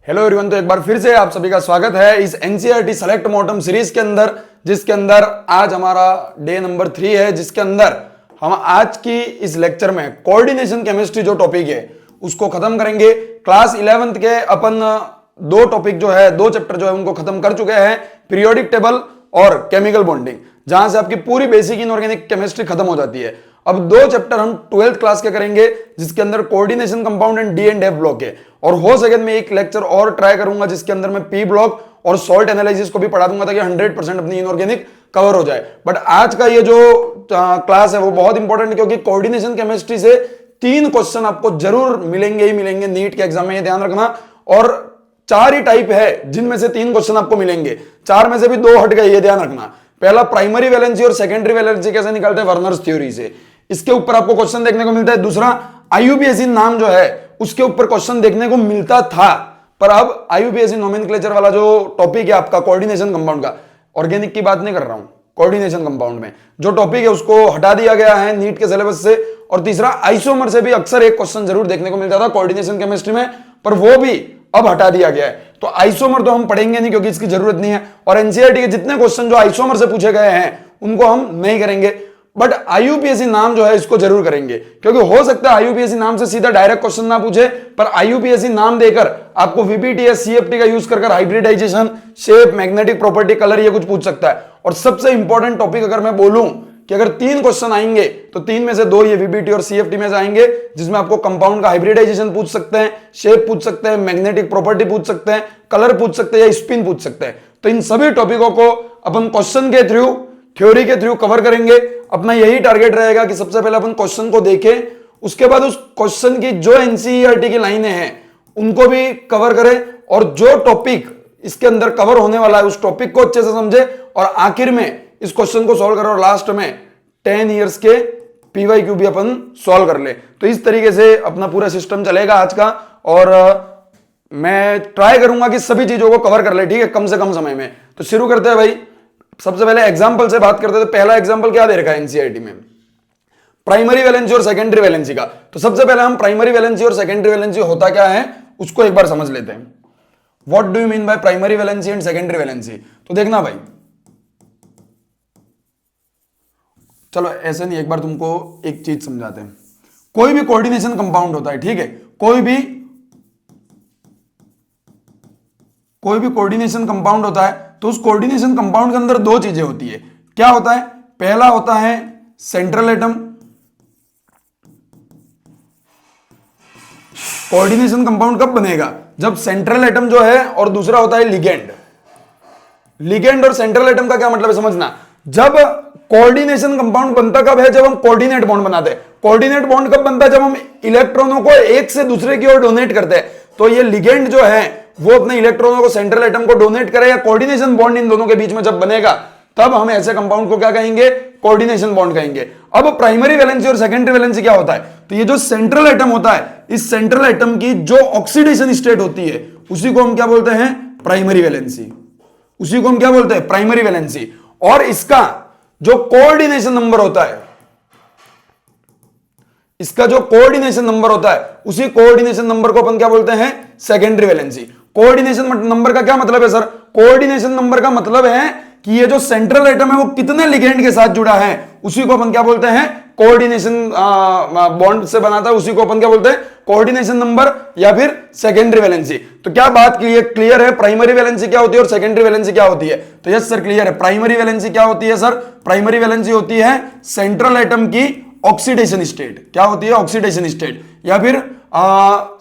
Hello everyone, तो एक बार फिर से आप सभी का स्वागत है इस एनसीईआरटी सेलेक्ट मोटम सीरीज के अंदर, जिसके अंदर आज हमारा डे नंबर 3 है, जिसके अंदर हम आज की इस लेक्चर में कोऑर्डिनेशन केमिस्ट्री जो टॉपिक है उसको खत्म करेंगे। क्लास 11th के अपन दो टॉपिक जो है, दो चैप्टर जो है उनको खत्म कर चुके हैं, पीरियोडिक टेबल और केमिकल बॉन्डिंग, जहां से आपकी पूरी बेसिक इनऑर्गेनिक केमिस्ट्री खत्म हो जाती है। अब दो चैप्टर हम 12th क्लास के करेंगे, जिसके अंदर coordination compound and D and F block है, और हो सके मैं एक लेक्चर और ट्राई करूंगा जिसके अंदर मैं पी ब्लॉक और सॉल्ट एनालिसिस को भी पढ़ा दूंगा ताकि 100% अपनी इनऑर्गेनिक कवर हो जाए। बट आज का ये जो क्लास है वो बहुत इंपॉर्टेंट है, क्योंकि कोऑर्डिनेशन केमिस्ट्री से 3 क्वेश्चन आपको जरूर मिलेंगे ही मिलेंगे नीट के एग्जाम में, ये ध्यान रखना। और 4 ही टाइप है जिनमें से 3 क्वेश्चन आपको मिलेंगे, 4 में से भी 2 हट गए, ये ध्यान रखना। पहला प्राइमरी वैलेंसी और सेकेंडरी वैलेंसी कैसे निकालते हैं, वर्नर्स थ्योरी से, इसके ऊपर आपको क्वेश्चन देखने को मिलता है। दूसरा आईयूपीएसी नाम जो है उसके ऊपर क्वेश्चन देखने को मिलता था, पर अब आईयूपीएसी नोमेनक्लेचर वाला जो टॉपिक है आपका कोऑर्डिनेशन कंपाउंड का, ऑर्गेनिक की बात नहीं कर रहा हूं, कोऑर्डिनेशन कंपाउंड में जो टॉपिक है उसको हटा दिया गया है नीट के सिलेबस से। और तीसरा आइसोमर से भी अक्सर एक क्वेश्चन जरूर देखने को मिलता था कोऑर्डिनेशन केमिस्ट्री में, पर वो भी अब हटा दिया गया है। तो आइसोमर तो हम पढ़ेंगे नहीं क्योंकि इसकी जरूरत नहीं है, और एनसीईआरटी के जितने क्वेश्चन जो आइसोमर से पूछे गए हैं उनको हम नहीं करेंगे। बट आईयूपीएसी नाम जो है इसको जरूर करेंगे, क्योंकि हो सकता है आईयूपीएसी नाम से सीधा डायरेक्ट क्वेश्चन ना पूछे, पर आईयूपीएसी नाम देकर आपको वीपीटीएस सीएफटी का यूज कर hybridisation, shape, magnetic property, colour ये कुछ पूछ सकता है। और सबसे इंपॉर्टेंट टॉपिक अगर मैं बोलूं कि अगर 3 क्वेश्चन आएंगे तो 3 में से 2 ये वीपीटी और सीएफटी में से आएंगे, जिसमें आपको कंपाउंड का हाइब्रिडाइजेशन पूछ सकते हैं, शेप पूछ सकते हैं, मैग्नेटिक प्रॉपर्टी पूछ सकते हैं, कलर पूछ सकते हैं या स्पिन पूछ सकते हैं। तो इन सभी टॉपिकों को अपन क्वेश्चन के थ्रू, थ्योरी के थ्रू कवर करेंगे। अपना यही टारगेट रहेगा कि सबसे पहले अपन क्वेश्चन को देखें, उसके बाद उस क्वेश्चन की जो एनसीईआरटी की लाइनें हैं उनको भी कवर करें, और जो टॉपिक इसके अंदर कवर होने वाला है उस टॉपिक को अच्छे से समझे, और आखिर में इस क्वेश्चन को सॉल्व करें, और लास्ट में 10 इयर्स के पीवाईक्यू भी अपन सॉल्व कर ले। तो इस तरीके से अपना पूरा सिस्टम चलेगा आज का, और मैं ट्राई करूंगा कि सभी चीजों को कवर कर ले, ठीक है, कम से कम समय में। तो शुरू करते हैं भाई। सबसे पहले एग्जांपल से बात करते हैं। तो पहला एग्जांपल क्या दे रखा है एनसीईआरटी में, प्राइमरी वैलेंसी और सेकेंडरी वैलेंसी का। तो सबसे पहले हम प्राइमरी वैलेंसी और सेकेंडरी वैलेंसी होता क्या है उसको एक बार समझ लेते हैं। What do you mean by primary valency and secondary valency? तो देखना भाई, चलो ऐसे नहीं, एक बार तुमको एक चीज समझाते हैं। कोई भी कोऑर्डिनेशन कंपाउंड होता है, ठीक है, कोई भी कोऑर्डिनेशन कंपाउंड होता है, तो उस कोऑर्डिनेशन कंपाउंड के अंदर 2 चीजें होती है। क्या होता है? पहला होता है सेंट्रल एटम। कोऑर्डिनेशन कंपाउंड कब बनेगा? जब सेंट्रल एटम जो है, और दूसरा होता है लिगेंड। लिगेंड और सेंट्रल एटम का क्या मतलब है समझना। जब कोऑर्डिनेशन कंपाउंड बनता कब है? जब हम कोऑर्डिनेट बॉन्ड बनाते हैं। कोऑर्डिनेट बॉन्ड कब बनता है? जब हम इलेक्ट्रॉनों को एक से दूसरे की ओर डोनेट करते हैं। तो ये लिगेंड जो है वो अपने इलेक्ट्रॉनों को सेंट्रल एटम को डोनेट करे, या कोऑर्डिनेशन बॉन्ड इन दोनों के बीच में जब बनेगा तब हम ऐसे कंपाउंड को क्या कहेंगे? कोऑर्डिनेशन बॉन्ड कहेंगे। अब प्राइमरी वैलेंसी और सेकेंडरी वैलेंसी क्या होता है? तो ये जो सेंट्रल एटम होता है, इस सेंट्रल एटम की जो ऑक्सीडेशन स्टेट होती है उसी को हम क्या बोलते हैं? Primary valency. उसी को हम क्या बोलते हैं? Primary valency. और इसका जो कोऑर्डिनेशन नंबर होता है, इसका जो कोऑर्डिनेशन नंबर होता है, उसी कोऑर्डिनेशन नंबर को अपन क्या बोलते हैं? Secondary valency. कोऑर्डिनेशन नंबर का क्या मतलब है सर? कोऑर्डिनेशन नंबर का मतलब है कि ये जो सेंट्रल एटम है वो कितने लिगेंड के साथ जुड़ा है, उसी को अपन क्या बोलते हैं? कोऑर्डिनेशन बॉन्ड से बनाता है, उसी को अपन क्या बोलते हैं? कोऑर्डिनेशन नंबर या फिर सेकेंडरी वैलेंसी। तो क्या बात क्लियर है? प्राइमरी वैलेंसी क्या होती है और सेकेंडरी वैलेंसी क्या होती है? तो यस सर, क्लियर है। प्राइमरी वैलेंसी क्या होती है सर? प्राइमरी वैलेंसी होती है सेंट्रल एटम की ऑक्सीडेशन स्टेट। क्या होती है? Oxidation state. या फिर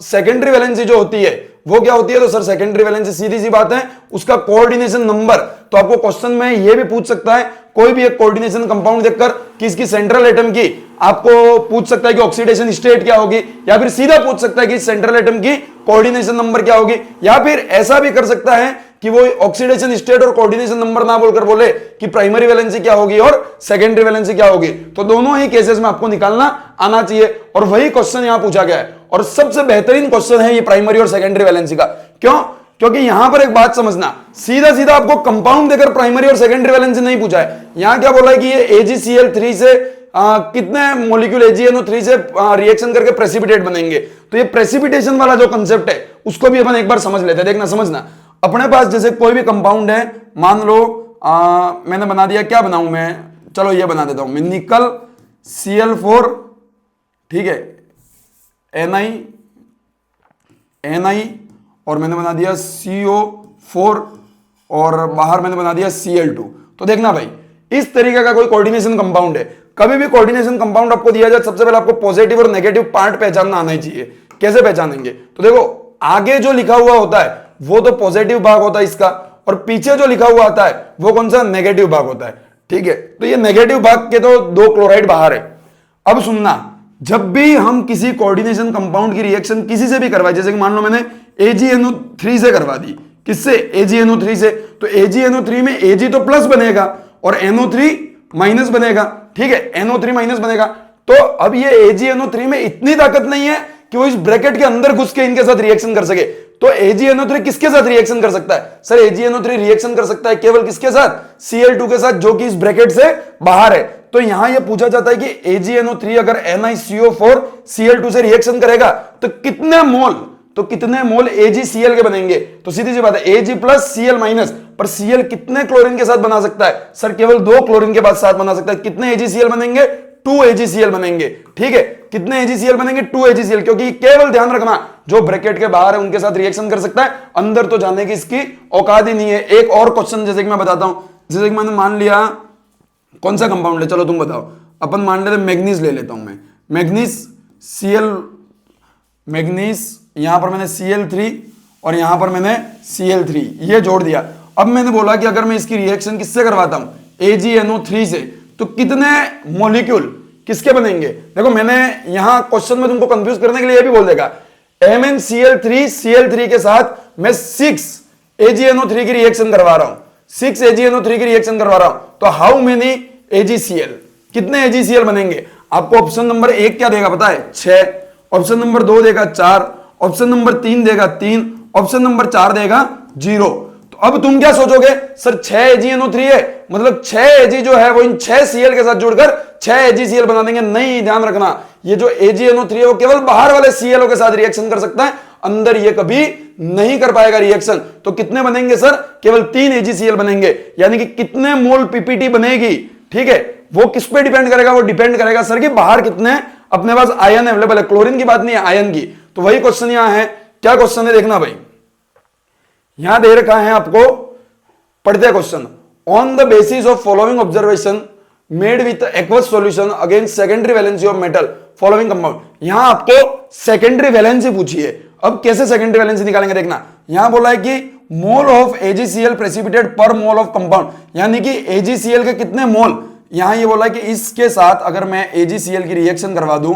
सेकेंडरी वैलेंसी जो होती है वो क्या होती है? तो सर सेकेंडरी वैलेंसी सीधी सी बात है, उसका कोऑर्डिनेशन नंबर। तो आपको क्वेश्चन में ये भी पूछ सकता है, कोई भी एक कोऑर्डिनेशन कंपाउंड देखकर कि इसकी सेंट्रल एटम की, आपको पूछ सकता है कि ऑक्सीडेशन स्टेट क्या होगी, या फिर सीधा पूछ सकता है कि सेंट्रल एटम की कोऑर्डिनेशन नंबर क्या होगी, या फिर ऐसा भी कर सकता है कि वो ऑक्सीडेशन स्टेट और कोऑर्डिनेशन नंबर ना बोलकर बोले कि प्राइमरी वैलेंसी क्या होगी और सेकेंडरी वैलेंसी क्या होगी। तो दोनों ही केसेस में आपको निकालना आना चाहिए, और वही क्वेश्चन यहां पूछा गया है, और सबसे बेहतरीन क्वेश्चन है ये प्राइमरी और सेकेंडरी वैलेंसी का। क्यों? क्योंकि यहां पर एक बात समझना, सीधा सीधा आपको कंपाउंड देकर प्राइमरी और सेकेंडरी वैलेंसी नहीं पूछा है। यहां क्या बोला है कि ये AgCl3 से कितने मॉलिक्यूल AgNO3 से रिएक्शन करके प्रेसिपिटेट बनेंगे। तो ये प्रेसिपिटेशन वाला जो कंसेप्ट है उसको भी अपन एक बार समझ लेते हैं। देखना समझना, अपने पास जैसे कोई भी कंपाउंड है, मान लो मैंने बना दिया, क्या बनाऊं मैं, चलो ये बना देता हूं मैं, निकल Cl4, ठीक है, Na और मैंने बना दिया CO4 और बाहर मैंने बना दिया Cl2। तो देखना भाई, इस तरीके का कोई कोऑर्डिनेशन कंपाउंड है। कभी भी कोऑर्डिनेशन कंपाउंड आपको दिया जाए, सबसे पहले आपको पॉजिटिव और नेगेटिव पार्ट पहचानना आना ही चाहिए। कैसे पहचानेंगे, तो देखो आगे जो लिखा हुआ होता है वो तो पॉजिटिव भाग होता है इसका, और पीछे जो लिखा हुआ आता है वो कौन सा, नेगेटिव भाग होता है। ठीक है, तो ये नेगेटिव भाग के तो 2 क्लोराइड बाहर है। अब सुनना, जब भी हम किसी कोऑर्डिनेशन कंपाउंड की रिएक्शन किसी से भी करवाए, जैसे कि मान लो मैंने AgNO3 से करवा दी, किससे, AgNO3 से, तो AgNO3 में Ag तो प्लस बनेगा और NO3 माइनस बनेगा। ठीक है, NO3 माइनस बनेगा। तो अब ये AgNO3 में इतनी ताकत नहीं है कि वो इस ब्रैकेट के अंदर घुस के इनके साथ रिएक्शन कर सके। तो AgNO3 किसके साथ रिएक्शन कर सकता है, सर AgNO3 रिएक्शन कर सकता है केवल किसके साथ, Cl2 के साथ, जो कि इस ब्रैकेट से बाहर है। तो यहां यह पूछा जाता है कि AgNO3 अगर NiCO4 Cl2 से रिएक्शन करेगा तो कितने मोल AgCl के बनेंगे। तो सीधी सी बात है, Ag प्लस Cl माइनस, पर Cl कितने क्लोरीन के साथ बना सकता है, सर केवल 2 क्लोरीन के साथ बना सकता है। कितने AgCl बनेंगे, 2 AgCl बनेंगे। ठीक है, कितने AgCl बनेंगे, 2 AgCl, क्योंकि केवल ध्यान रखना जो ब्रैकेट के बाहर है उनके साथ रिएक्शन कर सकता है, अंदर तो जाने की इसकी औकात ही नहीं है। एक और क्वेश्चन जैसे कि मैं बताता हूं, जैसे कि मैंने मान लिया कौन सा कंपाउंड है, चलो तुम बताओ, अपन मान लेते मैग्नीज ले लेता हूं मैं, मैग्नीज यहां पर मैंने Cl3 और यहां पर मैंने Cl3 ये जोड़ दिया। अब मैंने बोला कि अगर मैं इसकी रिएक्शन किससे करवाता हूं, AgNO3 से, तो कितने मॉलिक्यूल किसके बनेंगे। देखो मैंने यहां क्वेश्चन में तुमको कंफ्यूज करने के लिए ये भी बोल देगा, MnCl3 के साथ मैं 6 AgNO3 की रिएक्शन करवा रहा हूं, 6 AgNO3 की रिएक्शन करवा रहा हूं, तो हाउ मेनी AgCl, कितने AgCl बनेंगे। आपको ऑप्शन नंबर 1 क्या देगा पता है, 6, ऑप्शन नंबर 2 देगा 4, ऑप्शन नंबर 3 देगा 3, ऑप्शन नंबर 4 देगा 0। तो अब तुम क्या सोचोगे, सर 6 AgNO3 है, मतलब 6 Ag जो है वो इन 6 Cl के साथ जुड़कर 6 AgCl बना देंगे। नहीं, ध्यान रखना, ये जो AgNO3 है वो केवल बाहर वाले ClO के साथ रिएक्शन कर सकता है, अंदर ये कभी नहीं कर पाएगा रिएक्शन। तो कितने बनेंगे सर, केवल 3 AgCl बनेंगे, यानी कि कितने मोल PPT बनेगी। ठीक है, वो किस पे डिपेंड करेगा, वो डिपेंड करेगा सर कि बाहर कितने अपने पास आयन अवेलेबल है। क्लोरीन की बात नहीं है, आयन की। तो वही क्वेश्चन यहां है, क्या क्वेश्चन है देखना भाई, यहां दे रखा है आपको, पढ़ते question, on the basis of following observation made with aqueous solution against secondary valency of metal following compound. यहां आपको सेकेंडरी वैलेंसी पूछी है। अब कैसे सेकेंडरी वैलेंसी निकालेंगे देखना, यहां बोला है कि मोल ऑफ AgCl प्रेसिपिटेट पर मोल ऑफ कंपाउंड, यानी कि AgCl के कितने मोल। यहां ये बोला है कि इसके साथ अगर मैं AgCl की रिएक्शन करवा दूं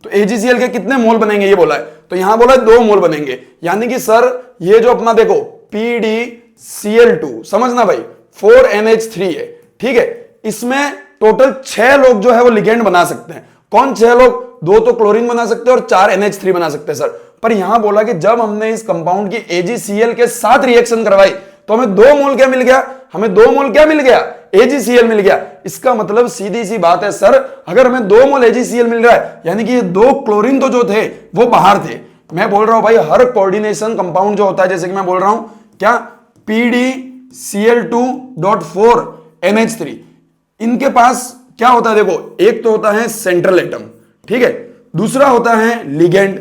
तो AgCl के कितने मोल बनेंगे, ये बोला है। तो यहां बोला है 2 मोल बनेंगे, यानी कि सर ये जो अपना देखो PdCl2, समझना भाई 4NH3 है। ठीक है, इसमें टोटल 6 लोग जो है वो लिगेंड बना सकते हैं। कौन 6 लोग, 2 तो क्लोरीन बना सकते हैं और 4 NH3 बना सकते हैं सर। पर यहां बोला कि जब हमने इस कंपाउंड की AgCl के साथ रिएक्शन करवाई तो हमें 2 मोल क्या मिल गया, हमें 2 मोल क्या मिल गया, AgCl मिल गया। इसका मतलब सीधी सी बात है सर, अगर हमें 2 मोल AgCl मिल रहा है, यानी कि ये 2 क्लोरीन तो जो थे वो बाहर थे। मैं बोल रहा हूं भाई, हर कोऑर्डिनेशन कंपाउंड जो होता है, जैसे कि मैं बोल रहा हूं क्या, PdCl2.4NH3, इनके पास क्या होता है देखो, एक तो होता है सेंट्रल एटम, ठीक है, दूसरा होता है लिगेंड।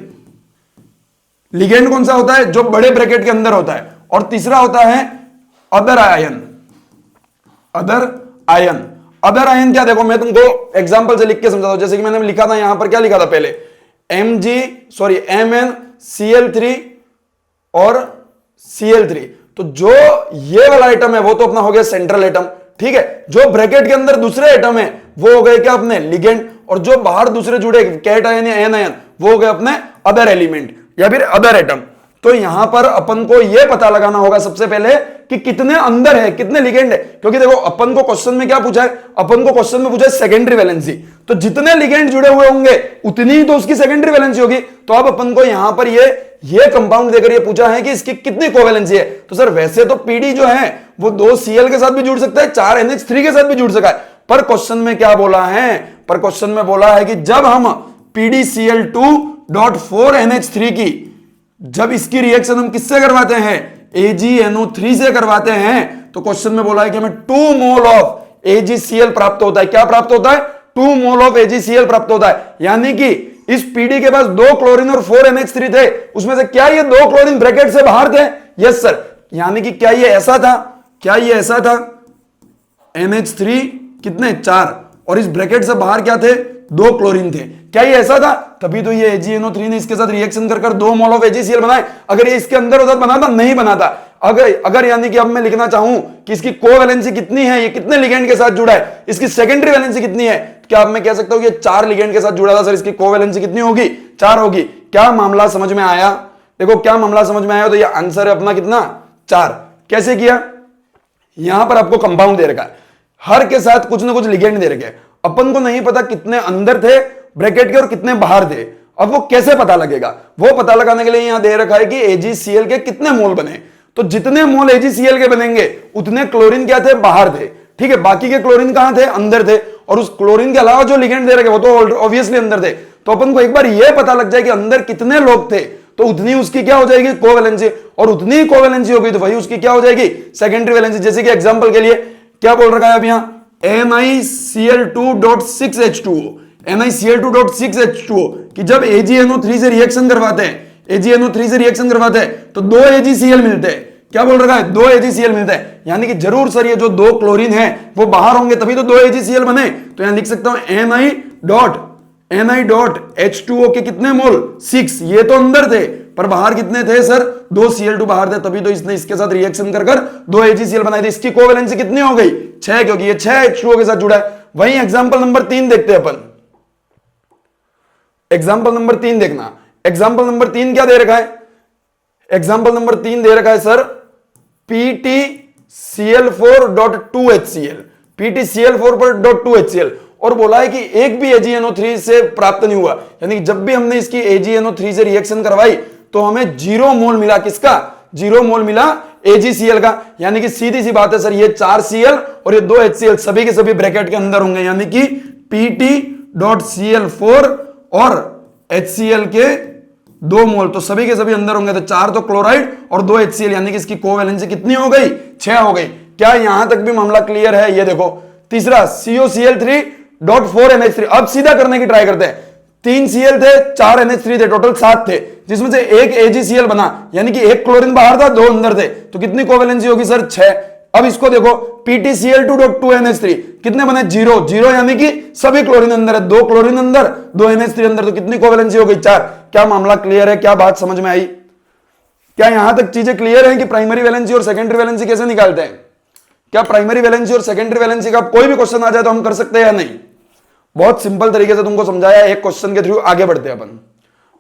लिगेंड कौन सा होता है, जो बड़े ब्रैकेट के अंदर होता है, और तीसरा होता है अदर आयन। अदर आयन क्या, देखो मैं तुमको एग्जांपल से लिख के समझाता हूं। जैसे कि मैंने लिखा था यहां पर, क्या लिखा था पहले, MnCl3 और Cl3। तो जो ये वाला आइटम है वो तो अपना हो गया सेंट्रल एटम, ठीक है। जो ब्रैकेट के अंदर दूसरे एटम है वो हो गए क्या अपने लिगेंड, और जो बाहर दूसरे जुड़े कैट आयन या एन आयन वो हो गए अपने अदर एलिमेंट या फिर अदर एटम। तो यहां पर अपन को यह पता लगाना होगा सबसे पहले कि कितने अंदर है, कितने लिगेंड है, क्योंकि देखो अपन को क्वेश्चन में क्या पूछा है, अपन को क्वेश्चन में पूछा है सेकेंडरी वैलेंसी। तो जितने लिगेंड जुड़े हुए होंगे उतनी ही तो उसकी सेकेंडरी वैलेंसी होगी। तो अब अपन को यहां पर ये कंपाउंड देकर ये पूछा है कि इसकी कितनी कोवैलेंसी है। तो सर वैसे तो पीडी जो है वो 2 Cl के साथ भी जुड़ सकता है, 4 NH3 के साथ भी जुड़ सकता है, पर क्वेश्चन में क्या बोला है, पर क्वेश्चन में बोला है कि जब हम PdCl2.4NH3 की जब इसकी रिएक्शन हम किससे करवाते हैं, AgNO3 से करवाते हैं, तो क्वेश्चन में बोला है कि हमें 2 मोल ऑफ AgCl प्राप्त होता है। क्या प्राप्त होता है? 2 मोल ऑफ AgCl प्राप्त होता है। यानी कि इस पीडी के पास 2 क्लोरीन और 4 NH3 थे, उसमें से क्या ये 2 क्लोरीन ब्रैकेट से बाहर थे? Yes sir. यानी कि क्या ये ऐसा था? क्या ये ऐसा था? NH3 कितने? 4, और इस ब्रैकेट से बाहर क्या थे? 2 क्लोरीन थे। क्या ये ऐसा था? तभी तो ये AgNO3 ने इसके साथ रिएक्शन कर 2 मोल ऑफ AgCl बनाए। अगर ये इसके अंदर उधर बनाता नहीं बनाता। अगर यानी कि अब मैं लिखना चाहूं कि इसकी कोवैलेंसी कितनी है, ये कितने लिगेंड के साथ जुड़ा है, इसकी सेकेंडरी वैलेंसी कितनी है, क्या अब मैं कह सकता हूं कि 4 लिगेंड के साथ जुड़ा था सर, इसकी कोवैलेंसी कितनी होगी? 4 होगी। क्या मामला समझ में आया? देखो क्या मामला समझ में आया, तो ये आंसर है अपना कितना? 4। कैसे किया? यहां पर आपको कंपाउंड दे रखा है, हर के साथ कुछ ना कुछ लिगेंड दे रखे हैं। अपन को नहीं पता कितने अंदर थे ब्रैकेट के और कितने बाहर थे। अब वो कैसे पता लगेगा? वो पता लगाने के लिए यहां दे रखा है कि AgCl के कितने मोल बने। तो जितने मोल AgCl के बनेंगे उतने क्लोरीन क्या थे? बाहर थे। ठीक है, बाकी के क्लोरीन कहां थे? अंदर थे। और उस क्लोरीन के अलावा जो लिगेंड दे रखे वो तो ऑब्वियसली अंदर थे। तो अपन को एक बार यह पता लग जाए कि अंदर कितने लोग थे, तो उतनी उसकी क्या हो जाएगी? कोवैलेंसी। और उतनी कोवैलेंसी होगी तो वही उसकी क्या हो जाएगी? Secondary valency. जैसे कि एग्जांपल के लिए क्या बोल रखा है अब यहां? NiCl2.6H2O, NiCl2.6H2O कि जब AgNO3 से रिएक्शन करवाते हैं, AgNO3 से रिएक्शन करवाते हैं तो 2 AgCl मिलते हैं। क्या बोल रखा है? 2 AgCl मिलते हैं। यानी कि जरूर सर ये जो 2 क्लोरीन है वो बाहर होंगे तभी तो 2 AgCl बने। तो यहां लिख सकता हूं Ni.H2O के कितने मोल? 6। ये तो अंदर थे पर बाहर कितने थे सर? 2 Cl2 बाहर थे, तभी तो इसने इसके साथ रिएक्शन कर 2 AgCl बनाई थी। इसकी कोवैलेंसी कितनी हो गई? 6, क्योंकि ये 6 H2O के साथ जुड़ा है। वहीं एग्जांपल नंबर 3 देखते हैं अपन। एग्जांपल नंबर 3 देखना। एग्जांपल नंबर 3 क्या दे रखा है? एग्जांपल नंबर 3 दे रखा है सर PtCl4.2HCl, PtCl4.2HCl, और बोला है कि एक भी AgNO3 से प्राप्त नहीं हुआ। यानी कि जब भी हमने इसकी AgNO3 से रिएक्शन करवाई तो हमें 0 मोल मिला। किसका? 0 मोल मिला AgCl का। यानी कि सीधी सी बात है सर, ये 4 Cl और ये 2 HCl सभी के सभी ब्रैकेट के अंदर होंगे। यानी कि Pt.Cl4 और HCl के 2 मोल तो सभी के सभी अंदर होंगे। तो 4 तो क्लोराइड और 2 HCl, यानी कि इसकी कोवैलेंसी कितनी हो गई? 6 हो गई। क्या यहां तक भी मामला क्लियर है? ये देखो तीसरा COCl3.4NH3। अब सीधा करने की ट्राई करते हैं। 3 Cl थे, 4 NH3 थे, टोटल 7 थे, जिसमें से एक AgCl बना। यानी कि एक क्लोरीन बाहर था, 2 अंदर थे। तो कितनी कोवैलेंसी होगी सर? 6। अब इसको देखो PtCl2.2NH3 कितने बने? 0 यानी कि सभी क्लोरीन अंदर है, 2 क्लोरीन अंदर, 2 NH3 अंदर। तो कितनी कोवैलेंसी हो गई? 4। क्या मामला क्लियर है? क्या बात समझ में आई? क्या यहां तक चीजें क्लियर है कि प्राइमरी वैलेंसी और सेकेंडरी वैलेंसी कैसे निकालते हैं? क्या प्राइमरी वैलेंसी और सेकेंडरी वैलेंसी का कोई भी क्वेश्चन आ जाए तो हम कर सकते हैं या नहीं? बहुत सिंपल तरीके से तुमको समझाया, एक क्वेश्चन के थ्रू आगे बढ़ते हैं अपन।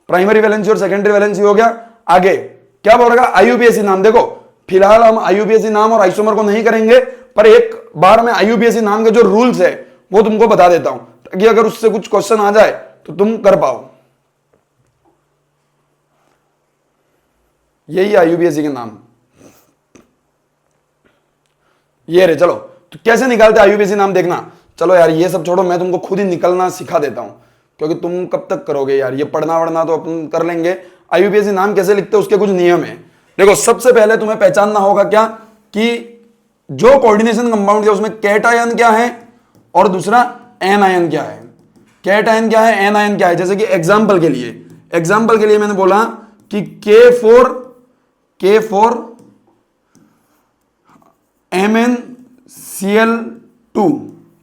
प्राइमरी वैलेंसी और सेकेंडरी वैलेंसी हो गया। आगे क्या बोल रहा है? IUPAC नाम। देखो फिलहाल हम IUPAC नाम और आइसोमर को नहीं करेंगे, पर एक बार में IUPAC नाम के जो रूल्स है वो तुमको बता देता हूं, ताकि अगर उससे कुछ क्वेश्चन आ जाए तो तुम कर पाओ। यही IUPAC के नाम, ये रे। चलो तो कैसे निकालते IUPAC नाम देखना। चलो यार ये सब छोड़ो, मैं तुमको खुद ही निकलना सिखा देता हूं, क्योंकि तुम कब तक करोगे यार, ये पढ़ना वढ़ना तो अपन कर लेंगे। IUPAC नाम कैसे लिखते हैं उसके कुछ नियम है। देखो सबसे पहले तुम्हें पहचानना होगा क्या कि जो कोऑर्डिनेशन कंपाउंड है उसमें कैटायन क्या है और दूसरा एनायन क्या है। कैटायन क्या है, एनायन क्या है। जैसे कि एग्जांपल के लिए मैंने बोला कि K4 MnCl2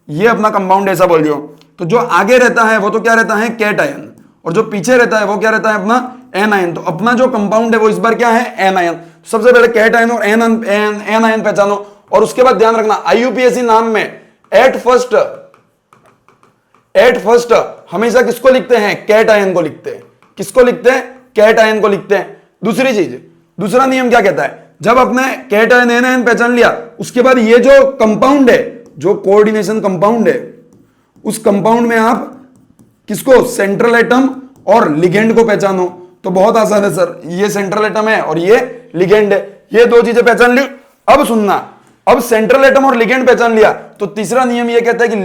ये अपना कंपाउंड ऐसा बोल दियो। तो जो आगे रहता है वो तो क्या रहता है? कैटायन, और जो पीछे रहता है वो क्या रहता है? अपना एनायन। तो अपना जो कंपाउंड है वो इस बार क्या है? एनायन। सबसे पहले कैटायन और एनायन पहचानो, और उसके बाद ध्यान रखना IUPAC नाम में एट फर्स्ट हमेशा किसको लिखते हैं? कैटायन को लिखते हैं। किसको लिखते हैं? कैटायन को लिखते हैं। दूसरी चीज, दूसरा नियम क्या कहता है? जब अपने कैटायन एनायन पहचान लिया, उसके बाद ये जो कंपाउंड है, जो कोऑर्डिनेशन कंपाउंड है, उस कंपाउंड में आप किसको? सेंट्रल एटम और लिगेंड को पहचानो। तो बहुत आसान है सर, ये सेंट्रल एटम है और ये लिगेंड है। ये 2 चीजें पहचान ली। अब सुनना, अब सेंट्रल एटम और लिगेंड पहचान लिया तो तीसरा नियम ये कहता है कि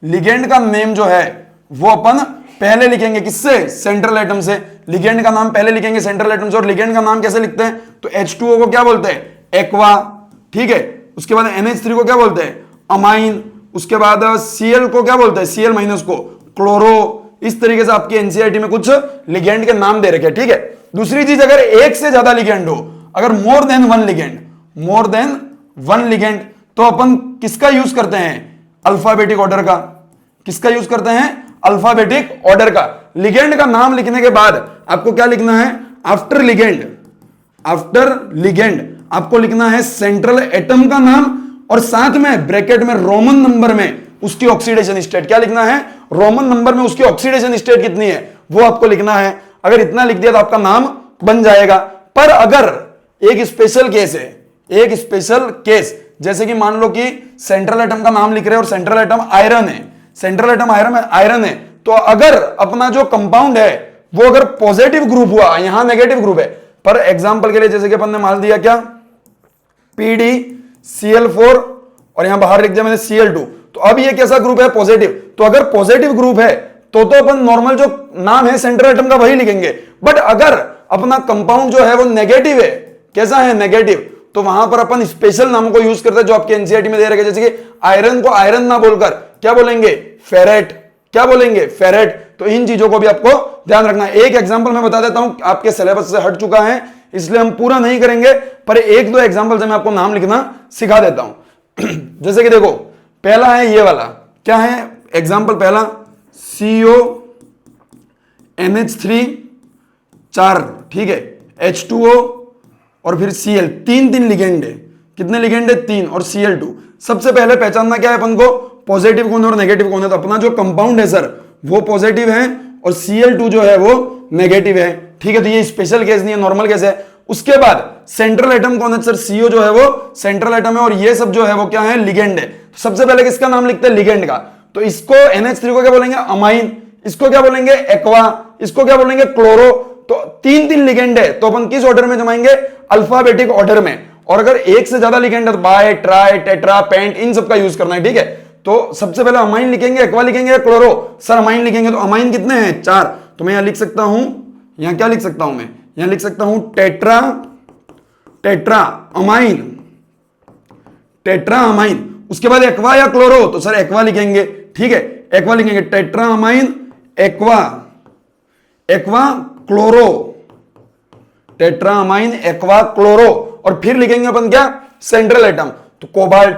लिगेंड का नेम जो है वो अपन पहले लिखेंगे किससे, सेंट्रल एटम से। लिगेंड का नाम पहले लिखेंगे सेंट्रल एटम से। और लिगेंड का नाम कैसे लिखते हैं, तो H2O को क्या बोलते हैं, एक्वा, ठीक है। उसके बाद NH3 को क्या बोलते हैं, अमाइन। उसके बाद Cl को क्या बोलते हैं, Cl माइनस को क्लोरो। इस तरीके से आपकी एनसीईआरटी में कुछ लिगेंड के नाम दे रखे, ठीक है। दूसरी चीज, अगर एक से ज्यादा लिगेंड हो, अगर मोर देन वन लिगेंड, तो अपन किसका यूज करते हैं, अल्फाबेटिक ऑर्डर का। किसका यूज करते हैं, अल्फाबेटिक ऑर्डर का। लिगेंड का नाम लिखने के बाद आपको क्या लिखना है, आफ्टर लिगेंड आपको लिखना है सेंट्रल एटम का नाम, और साथ में ब्रैकेट में रोमन नंबर में उसकी ऑक्सीडेशन स्टेट। क्या लिखना है, रोमन नंबर में उसकी ऑक्सीडेशन स्टेट कितनी है वो आपको लिखना है। अगर इतना लिख दिया तो आपका नाम बन जाएगा। पर अगर एक स्पेशल केस है, एक स्पेशल केस, जैसे कि मान लो कि सेंट्रल एटम का नाम लिख रहे हैं और सेंट्रल एटम आयरन है, सेंट्रल एटम आयरन है, तो अगर अपना जो कंपाउंड है वो अगर पॉजिटिव ग्रुप हुआ, यहां नेगेटिव ग्रुप है, पर एग्जांपल के लिए जैसे कि अपन ने मान दिया क्या, PdCl4 और यहां बाहर लिख दिया मैंने Cl2, तो अब ये कैसा ग्रुप है, पॉजिटिव। तो अगर पॉजिटिव ग्रुप है तो अपन नॉर्मल जो नाम है सेंट्रल एटम का वही लिखेंगे। बट अगर अपना कंपाउंड जो है वो नेगेटिव है, कैसा है, नेगेटिव, तो वहां पर अपन स्पेशल नामों को यूज करते हैं जो आपके एनसीईआरटी में दे रखे, जैसे कि आयरन को आयरन ना बोलकर क्या बोलेंगे, फेरेट। क्या बोलेंगे, फेरेट। तो इन चीजों को भी आपको ध्यान रखना है। एक एग्जांपल मैं बता देता हूं, आपके सिलेबस से हट चुका है इसलिए हम पूरा नहीं करेंगे, पर एक दो एग्जांपल से मैं आपको नाम लिखना सिखा देता हूं। जैसे कि देखो, पहला है ये वाला, क्या है एग्जांपल पहला, CO NH3 4, ठीक है, H2O और फिर Cl, तीन लिगेंड है। कितने लिगेंड है, 3, और Cl2। सबसे पहले पहचानना क्या है अपन को, पॉजिटिव कौन है और नेगेटिव कौन है। तो अपना जो कंपाउंड है सर वो पॉजिटिव है और Cl2 जो है वो नेगेटिव है, ठीक है। तो ये स्पेशल केस नहीं है, नॉर्मल केस है। उसके बाद सेंट्रल एटम कौन है सर, CO जो है वो सेंट्रल एटम है, और ये सब जो है वो क्या है, लिगेंड है। तो सबसे पहले किसका नाम लिखते हैं, लिगेंड का। तो इसको NH3 को क्या बोलेंगे, अमाइन। इसको क्या बोलेंगे, एक्वा। इसको क्या बोलेंगे, क्लोरो। तो तीन लिगेंड है, तो अपन किस ऑर्डर में जमाएंगे, अल्फाबेटिक ऑर्डर में। और अगर एक से ज्यादा लिगेंड है तो बाय, ट्राई, टेट्रा, पेंट, इन सब का यूज करना है, ठीक है। तो सबसे पहले अमाइन लिखेंगे, एक्वा लिखेंगे, क्लोरो। सर अमाइन लिखेंगे तो अमाइन कितने हैं, 4। तो मैं यहां लिख सकता हूं, यहां क्या लिख सकता हूं मैं, यहां लिख सकता हूं टेट्रा अमाइन। उसके बाद एक्वा या क्लोरो, तो सर एक्वा लिखेंगे, ठीक है, एक्वा लिखेंगे, tetra amine aqua chloro, tetra amine aqua chloro. और फिर लिखेंगे अपन क्या, सेंट्रल एटम, तो कोबाल्ट।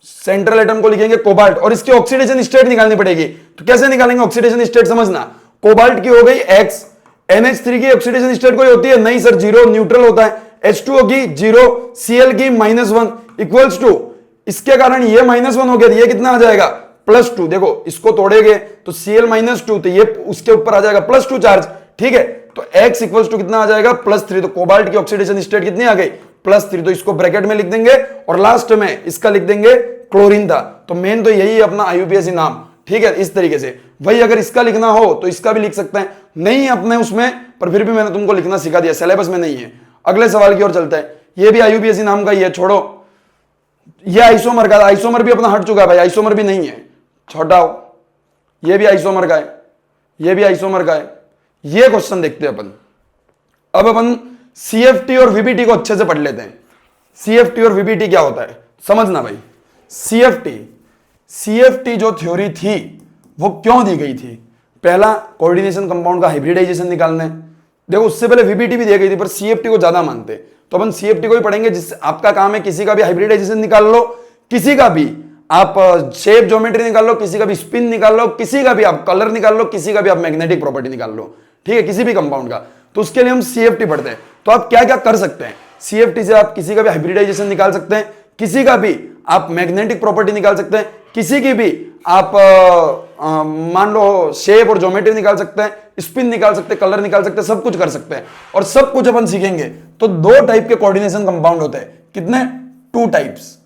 सेंट्रल एटम को लिखेंगे कोबाल्ट, और इसकी ऑक्सीडेशन स्टेट निकालनी पड़ेगी। तो कैसे निकालेंगे ऑक्सीडेशन स्टेट, समझना। कोबाल्ट की हो गई X, NH3 की ऑक्सीडेशन स्टेट कोई होती है नहीं सर, 0, न्यूट्रल होता है। H2O की 0, Cl की -1 इक्वल्स टू, इसके कारण ये -1 हो गया, ये कितना आ जाएगा, +2। देखो इसको तोड़ेंगे तो Cl -2, तो ये उसके ऊपर आ जाएगा +2 चार्ज, ठीक है। तो X इक्वल्स टू कितना आ जाएगा, +3। तो कोबाल्ट की ऑक्सीडेशन स्टेट कितनी आ गई, +3। तो इसको ब्रैकेट में लिख देंगे और लास्ट में इसका लिख देंगे क्लोरीन था। तो मेन तो यही है अपना IUPAC नाम, ठीक है। इस तरीके से वही अगर इसका लिखना हो तो इसका भी लिख सकते हैं, नहीं अपने उसमें, पर फिर भी मैंने तुमको लिखना सिखा दिया, सिलेबस में नहीं है। अगले सवाल की ओर चलते हैं, ये भी IUPAC नाम का ही है, छोड़ो। ये आइसोमर का, आइसोमर भी अपना हट चुका है भाई, आइसोमर भी नहीं है, छोटाओ। ये भी आइसोमर का है, ये भी आइसोमर का है। ये क्वेश्चन देखते हैं अपन। अब अपन CFT और VBT को अच्छे से पढ़ लेते हैं। CFT और VBT क्या होता है समझना भाई। CFT जो थ्योरी थी वो क्यों दी गई थी, पहला कोऑर्डिनेशन कंपाउंड का हाइब्रिडाइजेशन निकालने। देखो उससे पहले VBT भी दी गई थी, पर CFT को ज्यादा मानते, तो अपन CFT को ही पढ़ेंगे, जिससे आपका काम है किसी का भी हाइब्रिडाइजेशन निकाल लो, किसी का भी आप शेप ज्योमेट्री निकाल लो, किसी का भी स्पिन निकाल लो, किसी का भी आप कलर निकाल लो, किसी का भी आप मैग्नेटिक प्रॉपर्टी निकाल लो, ठीक है, किसी भी कंपाउंड का। तो उसके लिए हम CFT पढ़ते हैं। तो आप क्या क्या कर सकते हैं, CFT से आप किसी का भी हाइब्रिडाइजेशन निकाल सकते हैं, किसी का भी आप मैग्नेटिक प्रॉपर्टी निकाल सकते हैं, किसी की भी आप मान लो शेप और ज्योमेट्री निकाल सकते हैं, स्पिन निकाल सकते हैं, कलर निकाल सकते हैं, सब कुछ कर सकते हैं। और सब कुछ अपन सीखेंगे। तो 2 टाइप के कोऑर्डिनेशन कंपाउंड होते हैं, कितने, 2 टाइप्स।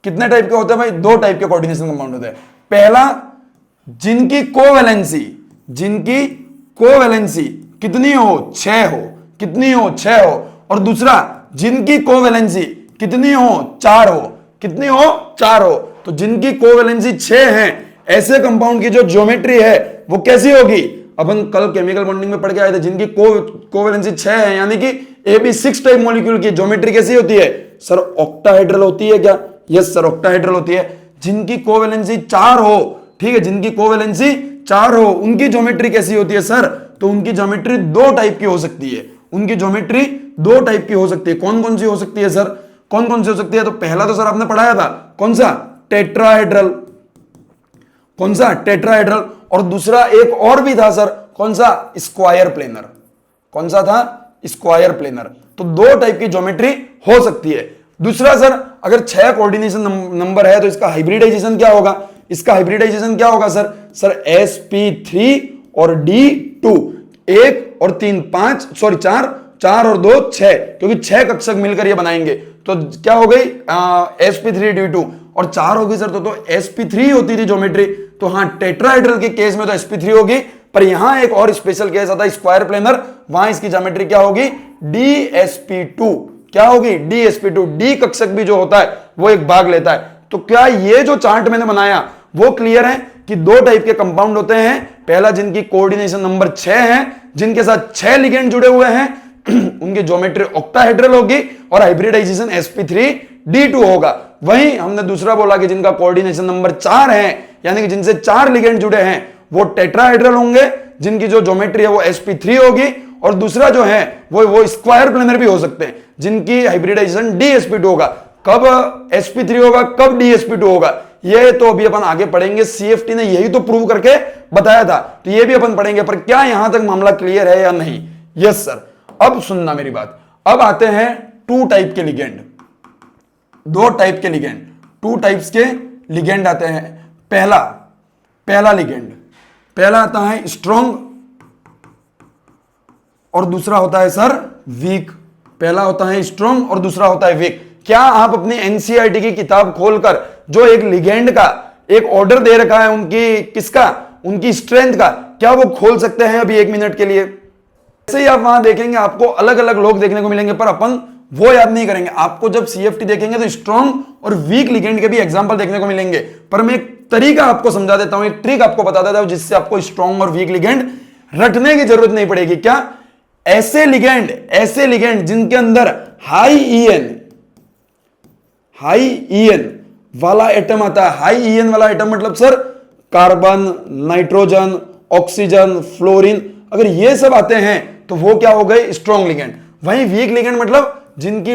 कितने टाइप के होते हैं भाई, 2 टाइप के कोऑर्डिनेशन कंपाउंड होते हैं। पहला, जिनकी कोवैलेंसी कितनी हो, 6 हो, कितनी हो, 6 हो। और दूसरा, जिनकी कोवैलेंसी कितनी हो, 4 हो, कितनी हो, 4 हो। तो जिनकी कोवैलेंसी 6 है, ऐसे कंपाउंड की जो ज्योमेट्री है वो कैसी होगी? अपन कल केमिकल बॉन्डिंग में पढ़ के आए थे, जिनकी कोवेलेंसी 6 है, यानी कि AB6 टाइप मॉलिक्यूल की ज्योमेट्री कैसी होती है सर? ऑक्टाहेड्रल होती है क्या? यस सर, ऑक्टाहेड्रल होती है। जिनकी कोवेलेंसी 4 हो, ठीक है, जिनकी कोवेलेंसी 4 हो, उनकी ज्योमेट्री कैसी होती है सर? तो उनकी ज्योमेट्री 2 टाइप की हो सकती है। उनकी ज्योमेट्री 2 टाइप की हो सकती है। कौन कौन सी हो सकती है सर? कौन कौन सी हो सकती है? तो पहला तो सर आपने पढ़ाया था, कौन सा? टेट्राहेड्रल। कौन सा? टेट्राहेड्रल। और दूसरा एक और भी था सर, कौन सा? Square planar. कौन सा था? Square planar. तो 2 टाइप की ज्योमेट्री हो सकती है। दूसरा सर, अगर 6 कोऑर्डिनेशन नंबर है तो इसका हाइब्रिडाइजेशन क्या होगा? इसका हाइब्रिडाइजेशन क्या होगा सर? सर sp3 और d2, 1 और 3 5, सॉरी 4, 4 और 2 6, क्योंकि 6 कक्षक मिलकर ये बनाएंगे। तो क्या हो गई? sp3d2 और 4 होगी सर, तो sp3 होती थी ज्योमेट्री। तो हाँ, टेट्राहेड्रल के केस में तो sp3 होगी, पर यहां एक और स्पेशल केस आता है स्क्वायर प्लेनर, वहां इसकी ज्योमेट्री क्या होगी? dsp2। क्या होगी? dsp2। डी कक्षक भी जो होता है वो एक भाग लेता है। तो क्या ये जो चार्ट मैंने बनाया वो क्लियर है कि 2 टाइप के कंपाउंड होते हैं? पहला, जिनकी कोऑर्डिनेशन नंबर 6 है, जिनके साथ 6 लिगेंड जुड़े हुए हैं, उनकी ज्योमेट्री ऑक्टाहेड्रल होगी और हाइब्रिडाइजेशन sp3d2 होगा। वहीं हमने दूसरा बोला कि जिनका कोऑर्डिनेशन नंबर 4 है, यानी कि जिनसे 4 लिगेंड जुड़े हैं, वो टेट्राहेड्रल होंगे, जिनकी जो ज्योमेट्री है वो sp3 होगी। और दूसरा जो है वो स्क्वायर प्लेनर भी हो सकते हैं, जिनकी हाइब्रिडाइजेशन dsp2 होगा। कब sp3 होगा, कब dsp2 होगा, ये तो अभी अपन आगे पढ़ेंगे। CFT ने यही तो प्रूव करके बताया था, तो ये भी अपन पढ़ेंगे। पर क्या यहां तक मामला क्लियर है या नहीं? Yes sir. अब सुनना मेरी बात, अब आते हैं 2 टाइप के लिगेंड। 2 टाइप के लिगेंड, 2 टाइप्स के लिगेंड आते हैं। पहला लिगेंड, पहला आता है स्ट्रॉन्ग और दूसरा होता है सर वीक। पहला होता है स्ट्रॉन्ग और दूसरा होता है वीक। क्या आप अपनी एनसीईआरटी की किताब खोलकर जो एक लिगेंड का एक ऑर्डर दे रखा है, उनकी किसका, उनकी स्ट्रेंथ का, क्या वो खोल सकते हैं अभी 1 मिनट के लिए? ऐसे ही आप वहां देखेंगे, आपको अलग अलग लोग देखने को मिलेंगे, पर अपन वो याद नहीं करेंगे। आपको जब CFT देखेंगे तो स्ट्रॉन्ग और वीक लिगेंड के भी एग्जांपल देखने को मिलेंगे। पर मैं एक तरीका आपको समझा देता हूं, एक ट्रिक आपको बता देता हूं, जिससे आपको स्ट्रॉन्ग और वीक लिगेंड रटने की जरूरत नहीं पड़ेगी। क्या? ऐसे लिगेंड जिनके अंदर हाई ईएन वाला एटम आता है। हाई ईएन वाला एटम मतलब sir carbon, nitrogen, oxygen, fluorine, अगर ये सब आते हैं तो वो क्या हो गए? Strong ligand. वहीं वीक लिगेंड मतलब जिनकी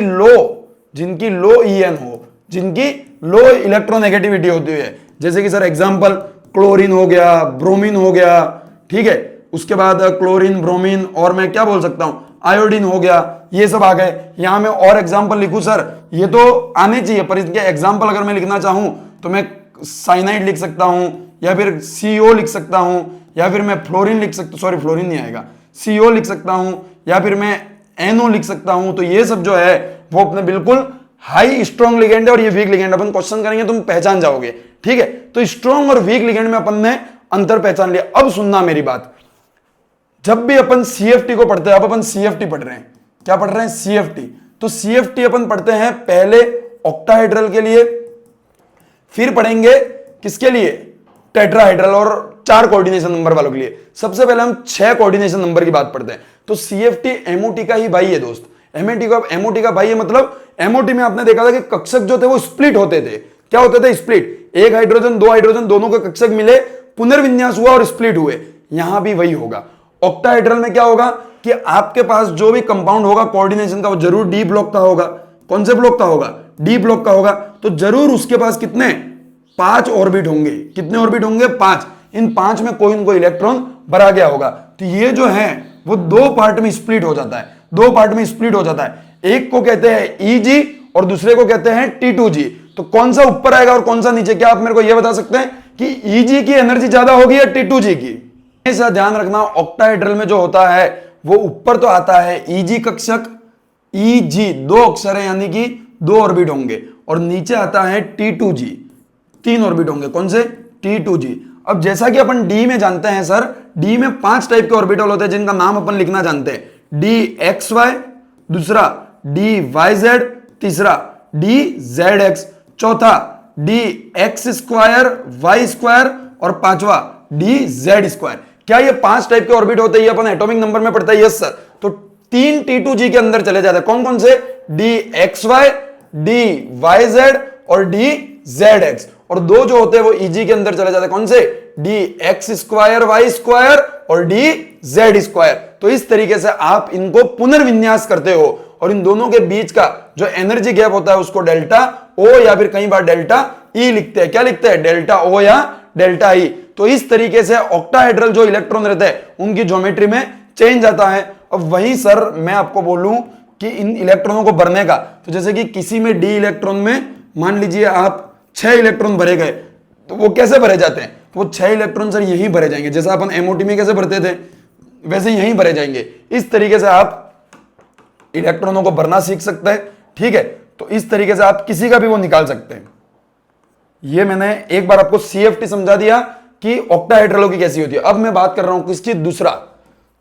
लो ईएन हो, जिनकी लो इलेक्ट्रोनेगेटिविटी होती है। जैसे कि सर एग्जांपल क्लोरीन हो गया, ब्रोमीन हो गया, ठीक है, उसके बाद क्लोरीन, ब्रोमीन, और मैं क्या बोल सकता हूं, आयोडीन हो गया, ये सब आ गए। यहां मैं और एग्जांपल लिखूं सर, ये तो आने चाहिए, पर इसके एग्जांपल अगर मैं लिखना चाहूं तो मैं साइनाइड लिख सकता हूं, या फिर CO लिख सकता हूं, या फिर मैं फ्लोरीन लिख सकता, सॉरी फ्लोरीन नहीं आएगा, CO लिख सकता हूं, या फिर मैं NO लिख सकता हूं। तो ये सब जो है वो अपने बिल्कुल हाई स्ट्रॉन्ग लिगेंड है, और ये वीक लिगेंड। अपन क्वेश्चन करेंगे तुम पहचान जाओगे, ठीक है। तो स्ट्रॉन्ग और वीक लिगेंड में अपन ने अंतर पहचान लिया। अब सुनना मेरी बात, जब भी अपन CFT को पढ़ते हैं, अब अपन CFT पढ़ रहे हैं, क्या पढ़ रहे हैं? CFT। तो CFT अपन पढ़ते हैं पहले ऑक्टाहेड्रल के लिए, फिर पढ़ेंगे किसके लिए? टेट्राहेड्रल और 4 कोऑर्डिनेशन नंबर वालों के लिए। सबसे पहले हम 6 कोऑर्डिनेशन नंबर की बात पढ़ते हैं। तो CFT MOT का ही भाई है दोस्त। MOT का भाई है, मतलब MOT में आपने देखा था कि कक्षक जो थे वो स्प्लिट होते थे। क्या होते थे? स्प्लिट। 1 हाइड्रोजन 2 हाइड्रोजन दोनों के कक्षक मिले, पुनर्विन्यास हुआ और स्प्लिट हुए। यहां भी वही होगा। ऑक्टाहेड्रल में क्या होगा कि आपके पास जो भी कंपाउंड होगा कोऑर्डिनेशन का, वो जरूर डी ब्लॉक का होगा। कौन से ब्लॉक का होगा? डी ब्लॉक का होगा। तो जरूर उसके पास कितने? 5 ऑर्बिट होंगे। कितने ऑर्बिट होंगे? 5। इन 5 में कोई न कोई इलेक्ट्रॉन भरा गया होगा। तो ये जो है वो 2 पार्ट में स्प्लिट हो जाता है। 2 पार्ट में स्प्लिट हो जाता है। एक को कहते हैं EG और दूसरे को कहते हैं T2G। तो कौन सा ऊपर आएगा और कौन सा नीचे? क्या आप मेरे को यह बता सकते हैं कि EG की एनर्जी ज्यादा होगी या T2G की? ऐसा ध्यान रखना, ऑक्टाहेड्रल में जो होता है वो ऊपर तो आता है EG कक्षक, EG 2 अक्षर है, यानी कि 2 ऑर्बिट होंगे, और नीचे आता है T2G 3 ऑर्बिट होंगे। कौन से? T2G। अब जैसा कि अपन D में जानते हैं सर, D में 5 टाइप के ऑर्बिटल होते हैं जिनका नाम अपन लिखना जानते हैं। DXY, दूसरा DYZ, तीसरा DZX, चौथा DX2 Y2 और पांचवा डी जेड स्क्वायर। क्या ये 5 टाइप के ऑर्बिट होते हैं, ये अपन एटॉमिक नंबर में पढ़ता है? Yes sir. तो 3 T2G के अंदर चले जाते हैं। कौन कौन से? D x y, d y z और डी जेड एक्स। और 2 जो होते हैं वो EG के अंदर चले जाते हैं। कौन से? D x square y square और डी जेड स्क्वायर। तो इस तरीके से आप इनको पुनर्विन्यास करते हो और इन दोनों के बीच का जो एनर्जी गैप होता है उसको डेल्टा ओ या फिर कई बार डेल्टा ई लिखते हैं। क्या लिखते हैं? डेल्टा ओ या डेल्टा ई। तो इस तरीके से ऑक्टाहेड्रल जो इलेक्ट्रॉन रहते हैं उनकी ज्योमेट्री में चेंज आता है। अब वही सर मैं आपको बोलूं कि इन इलेक्ट्रॉनों को भरने का, तो जैसे कि किसी में डी इलेक्ट्रॉन में मान लीजिए आप 6 इलेक्ट्रॉन भरे गए, तो वो कैसे भरे जाते हैं? वो 6 इलेक्ट्रॉन सर यहीं भरे जाएंगे, जैसा अपन एमओटी में कैसे भरते थे वैसे यहीं भरे जाएंगे। इस तरीके से आप इलेक्ट्रॉनों को भरना सीख सकते हैं। ठीक है, तो इस तरीके से आप किसी का भी वो निकाल सकते हैं। ये मैंने एक बार आपको CFT समझा दिया कि ऑक्टाहेड्रलों की कैसी होती है। अब मैं बात कर रहा हूं किसकी?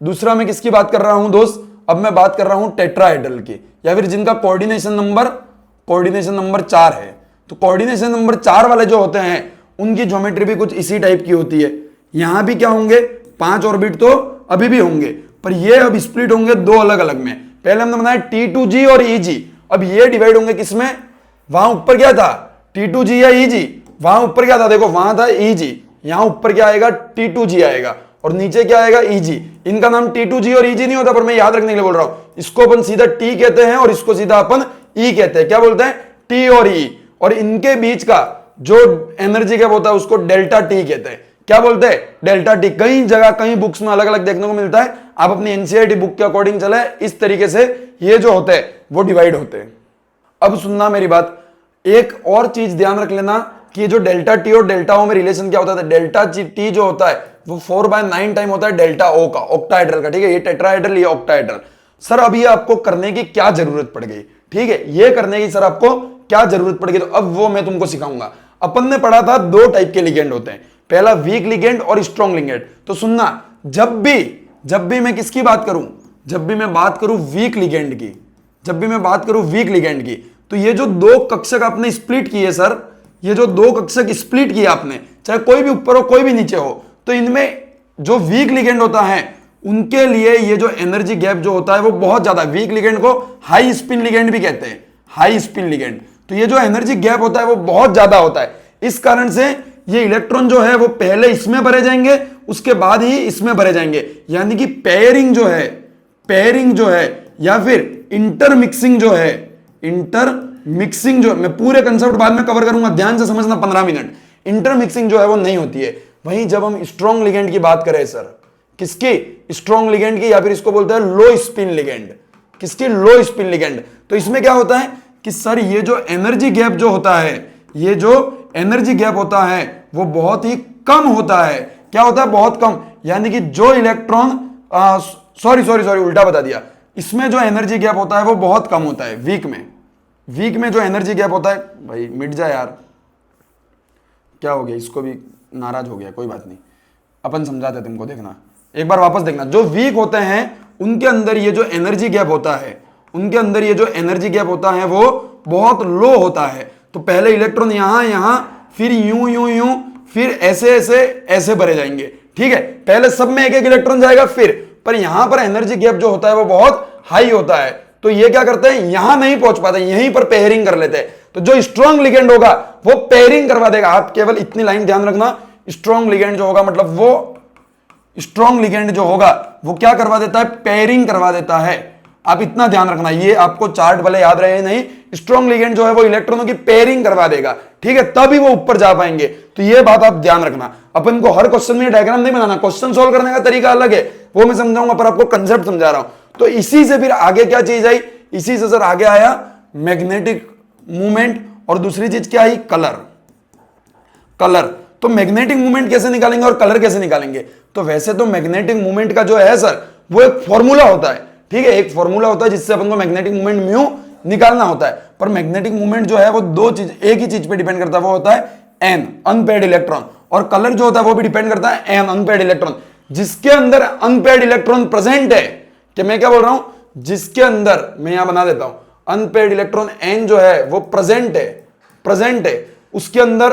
दूसरा मैं किसकी बात कर रहा हूं दोस्त? अब मैं बात कर रहा हूं टेट्राहेड्रल की, या फिर जिनका कोऑर्डिनेशन नंबर 4 है। तो कोऑर्डिनेशन नंबर 4 वाले जो होते हैं उनकी ज्योमेट्री भी कुछ इसी टाइप की होती है। यहां भी क्या होंगे? 5 ऑर्बिट तो अभी भी होंगे, पर ये अब स्प्लिट होंगे 2 अलग अलग में। पहले हमने बनाया T2G और EG। अब ये डिवाइड होंगे किसमें? वहां ऊपर क्या था? T2G या EG? वहां ऊपर क्या था? देखो वहां था EG, यहां ऊपर क्या आएगा? T2G आएगा और नीचे क्या आएगा? EG। इनका नाम T2G और EG नहीं होता, पर मैं याद रखने के लिए बोल रहा हूं। इसको अपन सीधा T कहते हैं और इसको सीधा अपन E कहते हैं। क्या बोलते हैं? T और E। और इनके बीच का जो एनर्जी गैप होता है उसको डेल्टा T कहते हैं। क्या बोलते हैं? Delta T। कई जगह कई बुक्स में अलग अलग देखने को मिलता है। आप अपनी NCERT बुक के अकॉर्डिंग चले, इस तरीके से ये जो होते हैं वो डिवाइड होते हैं। अब सुनना मेरी बात, एक और चीज ध्यान रख लेना कि जो डेल्टा T और डेल्टा O में रिलेशन क्या होता है? डेल्टा T जो होता है वो 4/9 टाइम होता है डेल्टा O का, ऑक्टाहेड्रल का। ठीक है, ये टेट्राहेड्रल, ये ऑक्टाहेड्रल। सर अब ये आपको करने की क्या जरूरत पड़ गई? ठीक है, ये करने की सर आपको क्या जरूरत पड़ गई? तो अब वो मैं तुमको सिखाऊंगा। अपन ने पढ़ा था 2 टाइप के लिगेंड होते हैं, पहला वीक लिगेंड और स्ट्रॉन्ग लिगेंड। तो सुनना, जब भी मैं किसकी बात करूं, जब भी मैं बात करूं वीक लिगेंड की, तो ये जो 2 कक्षक आपने स्प्लिट किए सर, ये जो 2 कक्षक स्प्लिट किए आपने, चाहे कोई भी ऊपर हो कोई भी नीचे हो, तो इनमें जो वीक लिगेंड होता है उनके लिए ये जो एनर्जी गैप जो होता है वो बहुत ज्यादा। वीक लिगेंड को हाई स्पिन लिगेंड भी कहते हैं, हाई स्पिन लिगेंड। तो ये जो एनर्जी गैप होता है वो बहुत ज्यादा होता है। इस कारण से ये इलेक्ट्रॉन जो है वो पहले इसमें भरे जाएंगे, उसके बाद ही इसमें भरे जाएंगे। यानी कि पेयरिंग जो है या फिर इंटरमिक्सिंग जो मैं पूरे कंसेप्ट बाद में कवर करूंगा, ध्यान से समझना 15 मिनट। इंटरमिक्सिंग जो है वो नहीं होती है। वहीं जब हम स्ट्रॉन्ग लिगेंड की बात करें सर, किसकी? स्ट्रॉन्ग लिगेंड की, या फिर इसको बोलते हैं लो स्पिन लिगेंड। किसकी? Low spin ligand. तो इसमें क्या होता है कि सर ये जो एनर्जी गैप जो होता है वो बहुत ही कम होता है। क्या होता है? बहुत कम। यानी कि जो इलेक्ट्रॉन सॉरी उल्टा बता दिया। इसमें जो एनर्जी गैप होता है वो बहुत कम होता है। वीक में जो एनर्जी गैप होता है, भाई मिट जा यार, क्या हो गया? इसको भी नाराज हो गया, कोई बात नहीं, अपन समझाते तुमको। देखना एक बार वापस देखना, जो वीक होते हैं उनके अंदर ये जो एनर्जी गैप होता है वो बहुत लो होता है। तो पहले इलेक्ट्रॉन यहां फिर यूं फिर ऐसे भरे जाएंगे। ठीक है, पहले सब में एक एक इलेक्ट्रॉन जाएगा, फिर पर यहां पर एनर्जी गैप जो होता है वो बहुत हाई होता है। तो ये क्या करते हैं? यहां नहीं पहुंच पाते, यहीं पर पेयरिंग कर लेते हैं। तो जो स्ट्रॉन्ग लिगेंड होगा वो पेयरिंग करवा देगा। आप केवल इतनी लाइन ध्यान रखना, स्ट्रॉन्ग लिगेंड जो होगा मतलब वो क्या करवा देता है? पेयरिंग करवा देता है। आप इतना ध्यान रखना, ये आपको चार्ट वाले याद रहे नहीं, स्ट्रॉन्ग लिगेंड जो है वो इलेक्ट्रॉनों की पेयरिंग करवा देगा। ठीक है, तभी वो ऊपर जा पाएंगे। तो ये बात आप ध्यान रखना। अपन को हर क्वेश्चन में डायग्राम नहीं बनाना, क्वेश्चन सोल्व करने का तरीका अलग है, वो मैं समझाऊंगा, पर आपको कंसेप्ट समझा रहा हूं। तो इसी से फिर आगे क्या चीज आई? इसी से सर आगे आया मैग्नेटिक मूवमेंट, और दूसरी चीज क्या आई? कलर। तो मैग्नेटिक मूवमेंट कैसे निकालेंगे और कलर कैसे निकालेंगे? तो वैसे तो मैग्नेटिक मूवमेंट का जो है सर वो एक फॉर्मूला होता है। ठीक है, एक फॉर्मूला होता है जिससे अपन को मैग्नेटिक मूवमेंट म्यू निकालना होता है। पर मैग्नेटिक मूवमेंट जो है वो एक ही चीज पे डिपेंड करता है, वो होता है एन, अनपेयर्ड इलेक्ट्रॉन। और कलर जो होता है वो भी डिपेंड करता है एन, अनपेयर्ड इलेक्ट्रॉन। जिसके अंदर अनपेयर्ड इलेक्ट्रॉन प्रेजेंट है, कि मैं क्या बोल रहा हूं, जिसके अंदर, मैं यहां बना देता हूं, अनपेयर्ड इलेक्ट्रॉन एन जो है वो प्रेजेंट है, उसके अंदर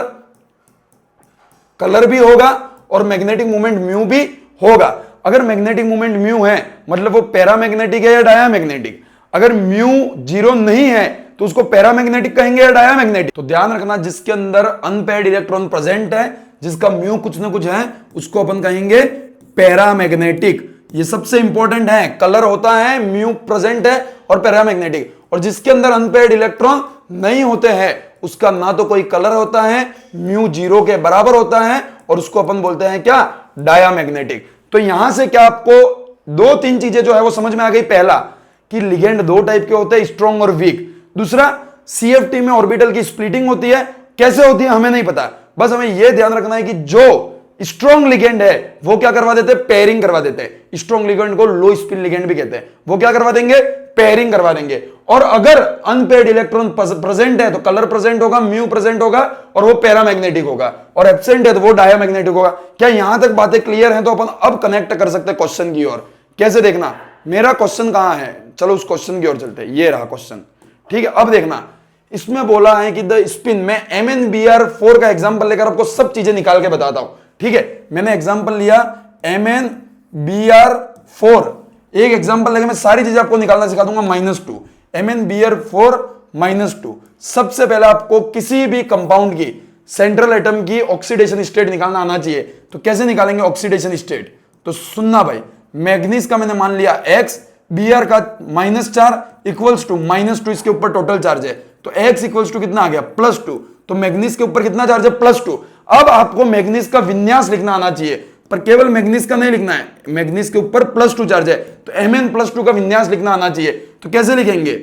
कलर भी होगा और मैग्नेटिक मोमेंट म्यू भी होगा। अगर मैग्नेटिक मोमेंट म्यू है मतलब वो पैरामैग्नेटिक है या डायामैग्नेटिक। अगर म्यू 0 नहीं है तो उसको पैरामैग्नेटिक कहेंगे या डायामैग्नेटिक। तो ध्यान रखना, जिसके अंदर अनपेयर्ड इलेक्ट्रॉन प्रेजेंट है, जिसका म्यू कुछ ना कुछ है, उसको अपन कहेंगे पैरामैग्नेटिक। ये सबसे इंपॉर्टेंट है। कलर होता है, म्यू प्रेजेंट है और पैरामैग्नेटिक। और जिसके अंदर अनपेयर्ड इलेक्ट्रॉन नहीं होते हैं उसका ना तो कोई कलर होता है, म्यू 0 के बराबर होता है, और उसको अपन बोलते हैं क्या, डायामैग्नेटिक। तो यहां से क्या आपको 2-3 चीजें जो है वो समझ में आ गई। पहला कि लिगेंड 2 टाइप के होते हैं, स्ट्रॉन्ग और वीक। दूसरा, सीएफटी में ऑर्बिटल की स्प्लिटिंग होती है, कैसे होती है हमें नहीं पता, बस हमें यह ध्यान रखना है कि जो स्ट्रॉन्ग लिगेंड है वो क्या करवा देते हैं, पेयरिंग करवा देते हैं। स्ट्रॉन्ग लिगेंड को लो स्पिन लिगेंड भी कहते हैं। वो क्या करवा देंगे, पेयरिंग करवा देंगे। और अगर अनपेयर्ड इलेक्ट्रॉन प्रेजेंट है तो कलर प्रेजेंट होगा, म्यू प्रेजेंट होगा और वो पैरामैग्नेटिक होगा, और एब्सेंट है तो वो डायामैग्नेटिक होगा। क्या यहां तक बातें क्लियर हैं? तो अपन अब कनेक्ट कर सकते हैं क्वेश्चन की ओर। कैसे देखना, मेरा क्वेश्चन कहां है, चलो उस क्वेश्चन की ओर चलते हैं। ये रहा क्वेश्चन, ठीक है। अब देखना, इसमें बोला है कि द स्पिन में MnBr4 का एग्जांपल लेकर आपको सब चीजें निकाल के बताता हूं, ठीक है। मैंने एग्जांपल लिया MnBr4, एक एग्जांपल लेके मैं सारी चीजें आपको निकालना सिखा दूंगा। -2 MnBr4 -2। सबसे पहले आपको किसी भी कंपाउंड की सेंट्रल एटम की ऑक्सीडेशन स्टेट निकालना आना चाहिए। तो कैसे निकालेंगे ऑक्सीडेशन स्टेट, तो सुनना भाई, मैग्नीज का मैंने मान लिया X, Br का -4 इक्वल्स टू -2, इसके ऊपर टोटल चार्ज है तो X इक्वल्स टू कितना आ गया, +2। तो मैग्नीज के ऊपर कितना चार्ज है, +2। अब आपको मैग्नीज का विन्यास लिखना आना चाहिए, पर केवल मैग्नीज का नहीं लिखना है, मैग्नीज के ऊपर +2 चार्ज है तो Mn+2 का विन्यास लिखना आना चाहिए। तो कैसे लिखेंगे,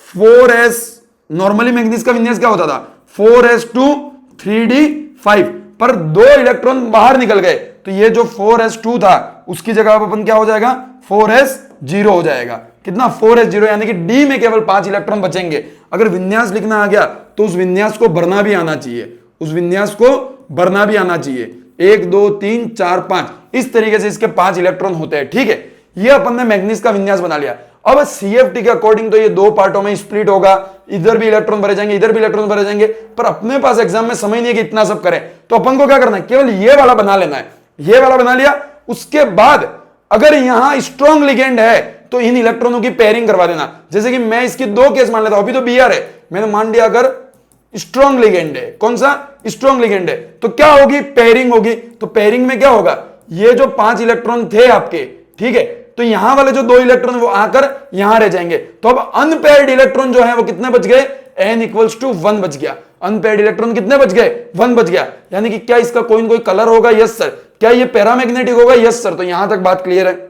4s, नॉर्मली मैग्नीज का विन्यास क्या होता था, 4s2 3d5, पर 2 इलेक्ट्रॉन बाहर निकल गए तो ये जो 4s2 था उसकी जगह अब अपन क्या हो जाएगा, 4s0 हो जाएगा। कितना, 4s0, यानी कि d में केवल 5 इलेक्ट्रॉन बचेंगे। अगर विन्यास लिखना आ गया तो उस विन्यास को भरना भी आना चाहिए, उस विन्यास को भरना भी आना चाहिए। 1 2 3 4 5, इस तरीके से इसके 5 इलेक्ट्रॉन होते हैं, ठीक है। ये अपन ने मैग्नीज का विन्यास बना लिया। अब सीएफटी के अकॉर्डिंग तो ये 2 पार्टों में स्प्लिट होगा, इधर भी इलेक्ट्रॉन भरे जाएंगे, इधर भी इलेक्ट्रॉन भरे जाएंगे, पर अपने पास एग्जाम में समय नहीं है कि इतना सब करें। तो अपन को क्या करना है, केवल ये वाला बना लेना है। ये वाला बना लिया, उसके बाद अगर यहां स्ट्रॉन्ग लिगेंड है तो इन इलेक्ट्रॉनों की पेयरिंग करवा देना। जैसे कि मैं इसकी 2 केस मान लेता हूं, अभी तो Br है, मैंने मान लिया अगर स्ट्रॉन्ग लिगेंड है, कौन सा, स्ट्रॉन्ग लिगेंड है, तो क्या होगी, पेयरिंग होगी। तो पेयरिंग में क्या होगा, ये जो 5 इलेक्ट्रॉन थे आपके, ठीक है, तो यहां वाले जो 2 इलेक्ट्रॉन वो आकर यहां रह जाएंगे। तो अब अनपेयर्ड इलेक्ट्रॉन जो है वो कितने बच गए, n=1 बच गया। अनपेयर्ड इलेक्ट्रॉन कितने बच गए, 1 बच गया। यानी कि क्या इसका कोई ना कोई कलर होगा, यस सर। क्या ये पैरामैग्नेटिक होगा, यस सर। तो यहां तक बात क्लियर है।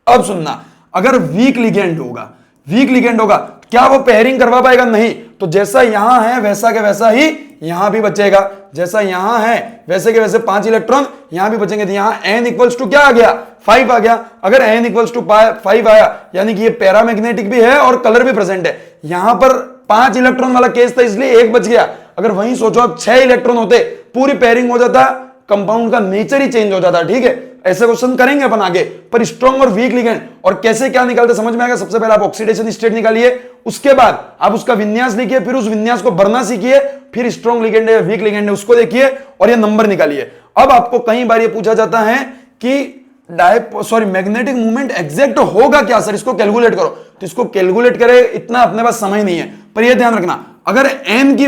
अब सुनना, अगर वीक लिगेंड होगा, वीक लिगेंड होगा, क्या वो पेयरिंग करवा पाएगा, नहीं। तो जैसा यहां है वैसा के वैसा ही यहां भी बचेगा, जैसा यहां है वैसे के वैसे 5 इलेक्ट्रॉन यहां भी बचेंगे। तो यहां n= क्या आ गया, 5 आ गया। अगर n=5 आया यानी कि ये पैरामैग्नेटिक भी है और कलर भी प्रेजेंट है। यहां पर 5 इलेक्ट्रॉन वाला केस था इसलिए 1 बच गया। अगर वहीं सोचो अब 6 इलेक्ट्रॉन होते, पूरी पेयरिंग हो जाता, कंपाउंड का नेचर ही चेंज हो जाता, ठीक है। ऐसे क्वेश्चन करेंगे अपन आगे। पर स्ट्रॉन्ग और वीक लिगेंड और कैसे क्या निकालते समझ में आएगा। सबसे पहले आप ऑक्सीडेशन स्टेट निकालिए, उसके बाद आप उसका विन्यास लिखिए, फिर उस विन्यास को भरना सीखिए, फिर स्ट्रॉन्ग लिगेंड है या वीक लिगेंड है उसको देखिए और ये नंबर निकालिए। अब आपको कई बार ये पूछा जाता है कि मैग्नेटिक मूवमेंट एग्जैक्ट होगा क्या सर, इसको कैलकुलेट करो। तो इसको कैलकुलेट करे इतना अपने पास समय नहीं है, पर ये ध्यान रखना, अगर n की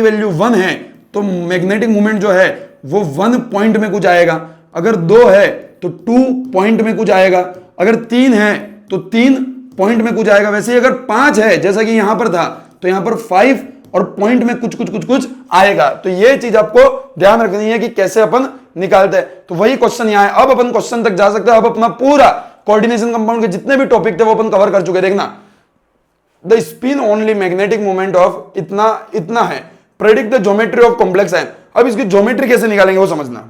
वैल्यू 1 है तो मैग्नेटिक मूवमेंट जो है वो 1 पॉइंट में कुछ आएगा। अगर 2 है तो 2 पॉइंट में कुछ आएगा। अगर 3 है तो 3 पॉइंट में कुछ आएगा। वैसे अगर 5 है जैसा कि यहां पर था तो यहां पर 5 और पॉइंट में कुछ आएगा। तो ये चीज आपको ध्यान रखनी है कि कैसे अपन निकालते हैं। तो वही क्वेश्चन यहां है। अब अपन क्वेश्चन तक जा सकते हैं। अब अपना पूरा कोऑर्डिनेशन कंपाउंड के जितने भी टॉपिक थे वो अपन कवर कर चुके। देखना, the spin only magnetic movement of इतना है, predict the geometry of complex ion. अब इसकी ज्योमेट्री कैसे निकालेंगे वो समझना।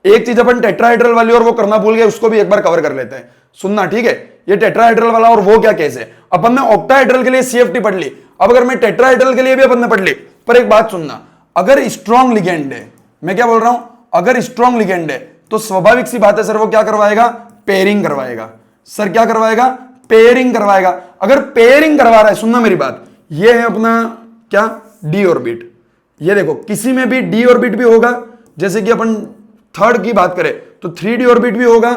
एक चीज अपन टेट्राहेड्रल वाली और वो करना भूल गए, उसको भी एक बार कवर कर लेते हैं। सुनना, ठीक है। ये टेट्राहेड्रल वाला और वो क्या केस है। अपन ने ऑक्टाहेड्रल के लिए सीएफटी पढ़ ली, अब अगर मैं टेट्राहेड्रल के लिए भी अपन ने पढ़ ली। पर एक बात सुनना, अगर स्ट्रॉन्ग लिगेंड है, मैं क्या बोल रहा हूं, अगर स्ट्रॉन्ग लिगेंड है तो स्वाभाविक सी बात है सर वो क्या करवाएगा, पेयरिंग करवाएगा। सर क्या करवाएगा, पेयरिंग करवाएगा। अगर पेयरिंग करवा रहा है, सुनना मेरी बात, ये है अपना क्या, डी ऑर्बिट। ये देखो किसी में भी डी ऑर्बिट भी होगा जैसे कि अपन थर्ड की बात करें तो 3d ऑर्बिट भी होगा,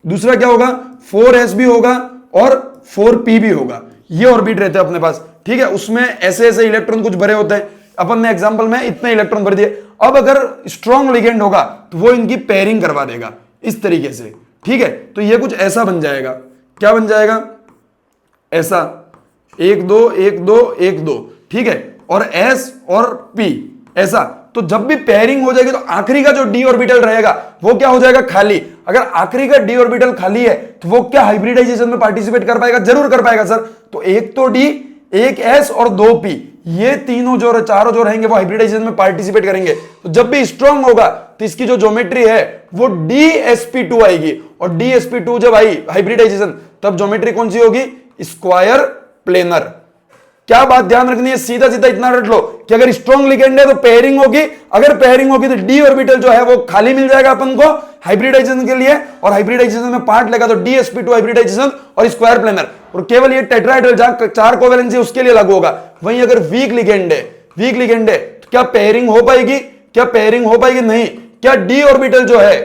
दूसरा क्या होगा 4s भी होगा और 4p भी होगा। ये ऑर्बिट रहते हैं अपने पास, ठीक है। उसमें ऐसे ऐसे इलेक्ट्रॉन कुछ भरे होते हैं, अपन ने एग्जांपल में इतने इलेक्ट्रॉन भर दिए। अब अगर स्ट्रॉन्ग लिगेंड होगा तो वो इनकी पेयरिंग करवा देगा इस तरीके से, ठीक है। तो ये कुछ ऐसा बन जाएगा, क्या बन जाएगा, ऐसा 1 2 1 2 1 2, ठीक है। और s और p ऐसा। तो जब भी पेयरिंग हो जाएगी तो आखिरी का जो d ऑर्बिटल रहेगा वो क्या हो जाएगा, खाली। अगर आखिरी का d ऑर्बिटल खाली है तो वो क्या हाइब्रिडाइजेशन में पार्टिसिपेट कर पाएगा, जरूर कर पाएगा सर। तो एक तो d, एक s और 2p, ये तीनों जो चारों जो रहेंगे वो हाइब्रिडाइजेशन में पार्टिसिपेट करेंगे। तो जब भी स्ट्रांग होगा तो इसकी जो ज्योमेट्री है वो dsp2 आएगी, और dsp2 जब आई हाइब्रिडाइजेशन तब ज्योमेट्री कौन सी होगी, स्क्वायर प्लेनर। क्या बात ध्यान रखनी है, सीधा सीधा इतना रट लो कि अगर स्ट्रॉन्ग लिगेंड है तो पेयरिंग होगी, अगर पेयरिंग होगी तो d ऑर्बिटल जो है वो खाली मिल जाएगा अपन को हाइब्रिडाइजेशन के लिए, और हाइब्रिडाइजेशन में पार्ट लेगा तो dsp2 हाइब्रिडाइजेशन और स्क्वायर प्लेनर। और केवल ये टेट्राहेड्रल जहां 4 कोवेलेंसी उसके लिए लागू होगा। वहीं अगर वीक लिगेंड है तो क्या पेयरिंग हो पाएगी, क्या पेयरिंग हो पाएगी, नहीं। क्या d ऑर्बिटल जो है,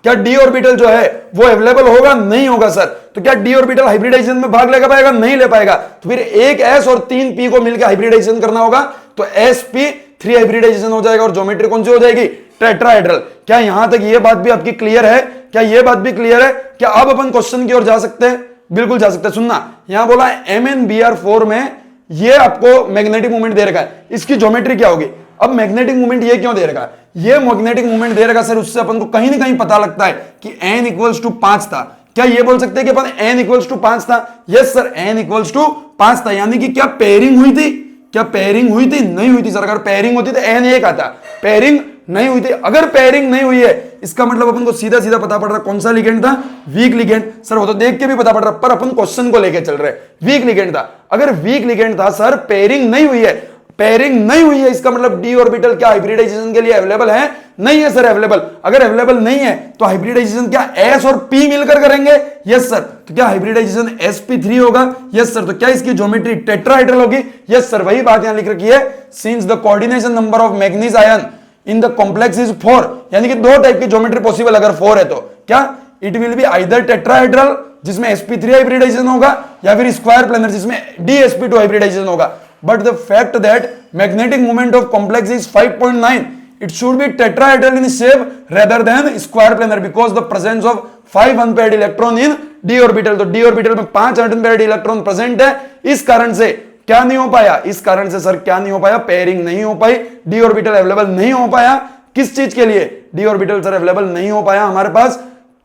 क्या d ऑर्बिटल जो है वो अवेलेबल होगा, नहीं होगा सर। तो क्या d ऑर्बिटल हाइब्रिडाइजेशन में भाग लेगा पाएगा, नहीं ले पाएगा। तो फिर एक s और 3p को मिलकर हाइब्रिडाइजेशन करना होगा, तो sp3 हाइब्रिडाइजेशन हो जाएगा और ज्योमेट्री कौन सी हो जाएगी, टेट्राहेड्रल। क्या यहां तक ये बात भी आपकी क्लियर है, क्या ये बात भी क्लियर है? क्या अब अपन क्वेश्चन की ओर जा सकते हैं, बिल्कुल जा सकते हैं। सुनना, यहां बोला है MnBr4 में ये आपको मैग्नेटिक मूवमेंट दे रखा है, इसकी ज्योमेट्री क्या होगी। अब मैग्नेटिक मूवमेंट ये क्यों दे रखा है, ये मैग्नेटिक मूवमेंट दे रखा सर, उससे अपन को कहीं ना कहीं पता लगता है कि n इक्वल्स टू 5 था। क्या ये बोल सकते हैं कि अपन n इक्वल्स टू 5 था? Yes sir, n equals to 5 था। यानी कि क्या पेयरिंग हुई थी, क्या पेयरिंग हुई थी, नहीं हुई थी सर। अगर पेयरिंग होती तो n 1 आता, पेयरिंग नहीं हुई थी। अगर पेयरिंग नहीं हुई है इसका मतलब अपन को सीधा सीधा पता पड़ रहा कौन सा लिगेंड था, वीक लिगेंड। सर वो तो देख के भी पता पड़ रहा, पर अपन क्वेश्चन को लेके चल रहे, वीक लिगेंड था। अगर वीक लिगेंड था सर, पेयरिंग नहीं हुई है, पेयरिंग नहीं हुई है, इसका मतलब d ऑर्बिटल क्या हाइब्रिडाइजेशन के लिए अवेलेबल है, नहीं है सर अवेलेबल। अगर अवेलेबल नहीं है तो हाइब्रिडाइजेशन क्या s और p मिलकर करेंगे, यस सर। तो क्या हाइब्रिडाइजेशन sp3 होगा, यस सर। तो क्या इसकी ज्योमेट्री टेट्राहेड्रल होगी, यस सर। वही बात यहां लिख रखी है, since the coordination number of manganese ion in the complex is 4, यानी कि 2 टाइप की ज्योमेट्री पॉसिबल अगर 4 है तो क्या it will be either tetrahedral जिसमें sp3 हाइब्रिडाइजेशन होगा, या फिर स्क्वायर प्लेनर जिसमें dsp2 हाइब्रिडाइजेशन होगा। But the fact that magnetic moment of complex is 5.9, it should be tetrahedral in shape rather than square planar because the presence of 5 unpaired electron in d orbital। तो d orbital में 5 unpaired electron present है, इस कारण से क्या नहीं हो पाया, इस कारण से सर क्या नहीं हो पाया, पेयरिंग नहीं हो पाई, d orbital अवेलेबल नहीं हो पाया। किस चीज के लिए, d orbital सर अवेलेबल नहीं हो पाया हमारे पास,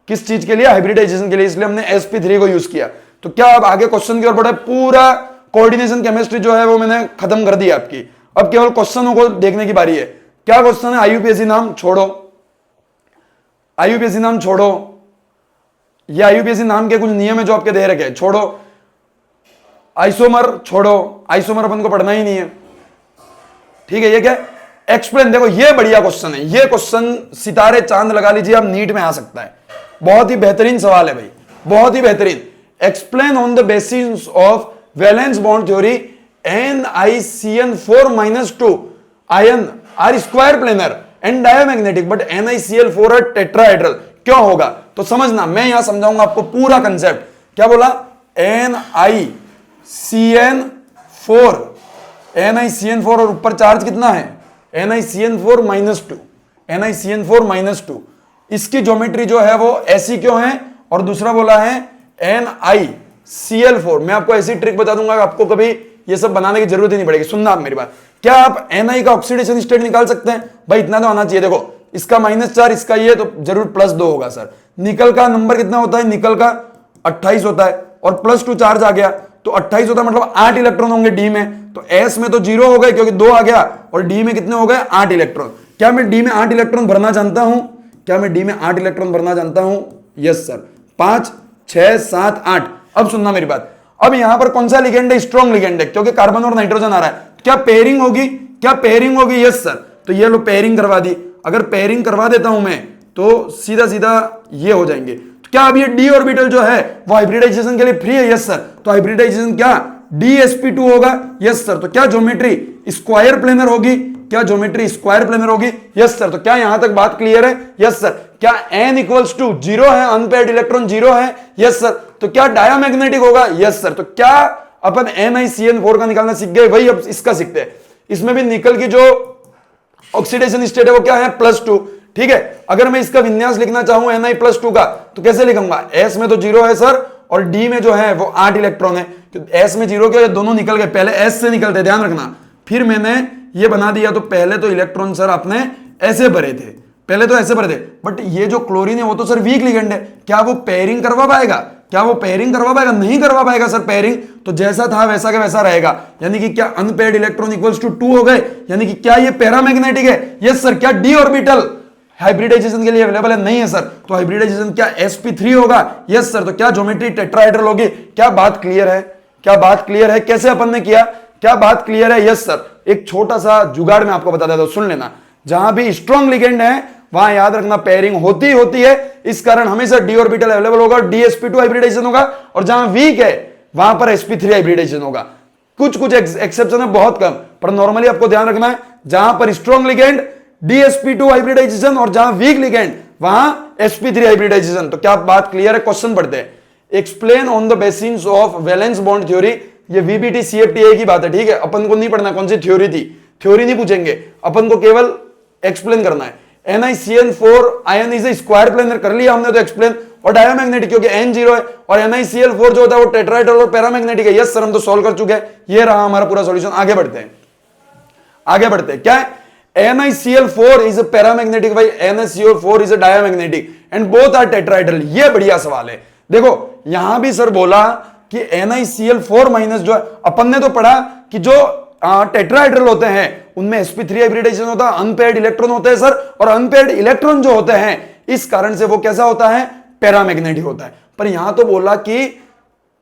किस चीज के लिए, हाइब्रिडाइजेशन के लिए, इसलिए हमने sp3 को यूज किया। तो क्या अब आगे क्वेश्चन की ओर बढ़े, पूरा कोऑर्डिनेशन केमिस्ट्री जो है वो मैंने खत्म कर दी आपकी। अब केवल क्वेश्चनों को देखने की बारी है। क्या क्वेश्चन है, आईयूपीएसी नाम छोड़ो, आईयूपीएसी नाम छोड़ो, ये आईयूपीएसी नाम के कुछ नियम है जो आपके दे रखे हैं, छोड़ो। आइसोमर छोड़ो, आइसोमर अपन को पढ़ना ही नहीं है, ठीक है। ये क्या एक्सप्लेन, देखो ये बढ़िया क्वेश्चन है, ये क्वेश्चन सितारे चांद लगा लीजिए आप, नीट में आ सकता है। बहुत ही बेहतरीन सवाल है भाई, बहुत ही बेहतरीन। Explain on the basis of valence bond theory NiCN4-2 ion are square planar and diamagnetic but NiCl4 are tetrahedral, क्यों होगा? तो समझना, मैं यहां समझाऊंगा आपको पूरा कंसेप्ट। क्या बोला, NiCN4 और ऊपर चार्ज कितना है, NiCN4-2, NiCN4-2। इसकी ज्योमेट्री जो है वो ऐसी क्यों है, और दूसरा बोला है NiCl4। मैं आपको ऐसी ट्रिक बता दूंगा, आपको कभी ये सब बनाने की जरूरत ही नहीं पड़ेगी। सुनना आप मेरी बात, क्या आप Ni का ऑक्सीडेशन स्टेट निकाल सकते हैं भाई, इतना तो आना चाहिए। देखो इसका -4, इसका ये, तो जरूर +2 होगा सर। निकल का नंबर कितना होता है, निकल का 28 होता है, और +2 चार्ज आ गया तो 28 होता है, मतलब 8 इलेक्ट्रॉन होंगे डी में। तो एस में तो 0 हो गए क्योंकि 2 आ गया, और डी में कितने हो गए, 8 इलेक्ट्रॉन। क्या मैं डी में 8 इलेक्ट्रॉन भरना जानता हूं, क्या मैं डी में 8 इलेक्ट्रॉन भरना जानता हूं, यस सर। 5 6 7 8। अब सुनना मेरी बात, अब यहां पर कौन सा लिगेंड है, स्ट्रॉन्ग लिगेंड है, क्योंकि कार्बन और नाइट्रोजन आ रहा है। क्या पेयरिंग होगी, क्या पेयरिंग होगी, यस सर। तो ये लो पेयरिंग करवा दी। अगर पेयरिंग करवा देता हूं मैं तो सीधा सीधा ये हो जाएंगे। तो क्या अब ये डी ऑर्बिटल जो है वो हाइब्रिडाइजेशन के लिए फ्री है, यस सर। तो हाइब्रिडाइजेशन क्या dsp2 होगा, यस सर। तो क्या ज्योमेट्री स्क्वायर प्लेनर होगी, क्या ज्योमेट्री स्क्वायर प्लेनर होगी? Yes sir. तो क्या यहां तक बात क्लियर है? Yes sir. क्या n इक्वल्स टू 0 है, अनपेयर्ड इलेक्ट्रॉन 0 है? Yes sir. तो क्या डायमैग्नेटिक होगा? Yes sir. तो क्या अपन NiCN4 का निकालना सीख गए? वही अब इसका सीखते हैं। इसमें भी निकल की जो ऑक्सीडेशन स्टेट है वो क्या है? +2। ठीक है। अगर मैं इसका विन्यास लिखना चाहूं Na+2 का तो कैसे लिखूंगा? S में तो 0 है सर और D में जो है वो 8 इलेक्ट्रॉन है। तो S में 0 क्या, दोनों निकल गए। पहले S से निकलते, ध्यान रखना। फिर मैंने ये बना दिया। तो पहले तो इलेक्ट्रॉन सर आपने ऐसे भरे थे, पहले तो ऐसे भरे थे। बट ये जो क्लोरीन है वो तो सर वीक लिगेंड है। क्या वो पेयरिंग करवा पाएगा? क्या वो पेयरिंग करवा पाएगा? नहीं करवा पाएगा सर पेयरिंग। तो जैसा था वैसा का वैसा रहेगा। यानी कि क्या अनपेयर्ड इलेक्ट्रॉन इक्वल्स टू 2 हो गए? यानी कि क्या ये पैरामैग्नेटिक है? Yes sir. क्या डी ऑर्बिटल हाइब्रिडाइजेशन के लिए अवेलेबल है? नहीं है सर। तो हाइब्रिडाइजेशन क्या sp3 होगा? Yes sir. तो क्या ज्योमेट्री टेट्राहेड्रल होगी? क्या बात क्लियर है? क्या बात क्लियर है? कैसे अपन ने किया? क्या बात क्लियर है? Yes sir. एक छोटा सा जुगाड़ मैं आपको बता देता हूं, सुन लेना। जहां भी स्ट्रॉन्ग लिगेंड है वहां याद रखना पेयरिंग होती होती है। इस कारण हमेशा डी ऑर्बिटल अवेलेबल होगा, dsp2 हाइब्रिडाइजेशन होगा। और जहां वीक है वहां पर sp3 हाइब्रिडाइजेशन होगा। कुछ कुछ एक्सेप्शन है, बहुत कम, पर नॉर्मली आपको ध्यान रखना है जहां पर स्ट्रॉन्ग लिगेंड dsp2 हाइब्रिडाइजेशन और जहां वीक लिगेंड वहां sp3 हाइब्रिडाइजेशन। तो क्या बात क्लियर है? क्वेश्चन पढ़ते हैं। Explain on the basis of valence bond theory. ये VBT CFTA की बात है, ठीक है। अपन को नहीं पढ़ना कौन सी थ्योरी थी, थ्योरी नहीं पूछेंगे, अपन को केवल एक्सप्लेन करना है। NiCN4 ion is a square planar, कर लिया हमने तो एक्सप्लेन। और डायमैग्नेटिक क्योंकि N 0 है और NiCl4 जो होता है वो टेट्राहेड्रल और पैरामैग्नेटिक है। यस सर, हम तो सॉल्व कर चुके हैं। ये रहा हमारा पूरा सॉल्यूशन। आगे बढ़ते हैं, आगे बढ़ते हैं। क्या है? NiCl4 is a paramagnetic while NaCO4 is a diamagnetic and both are tetrahedral। ये बढ़िया सवाल है। देखो यहां भी सर बोला कि NiCl4 माइनस जो है, अपन ने तो पढ़ा कि जो टेट्राहेड्रल होते हैं उनमें sp3 हाइब्रिडाइजेशन होता है, अनपेयर्ड इलेक्ट्रॉन होते हैं सर। और अनपेयर्ड इलेक्ट्रॉन जो होते हैं इस कारण से वो कैसा होता है? पैरामैग्नेटिक होता है। पर यहां तो बोला कि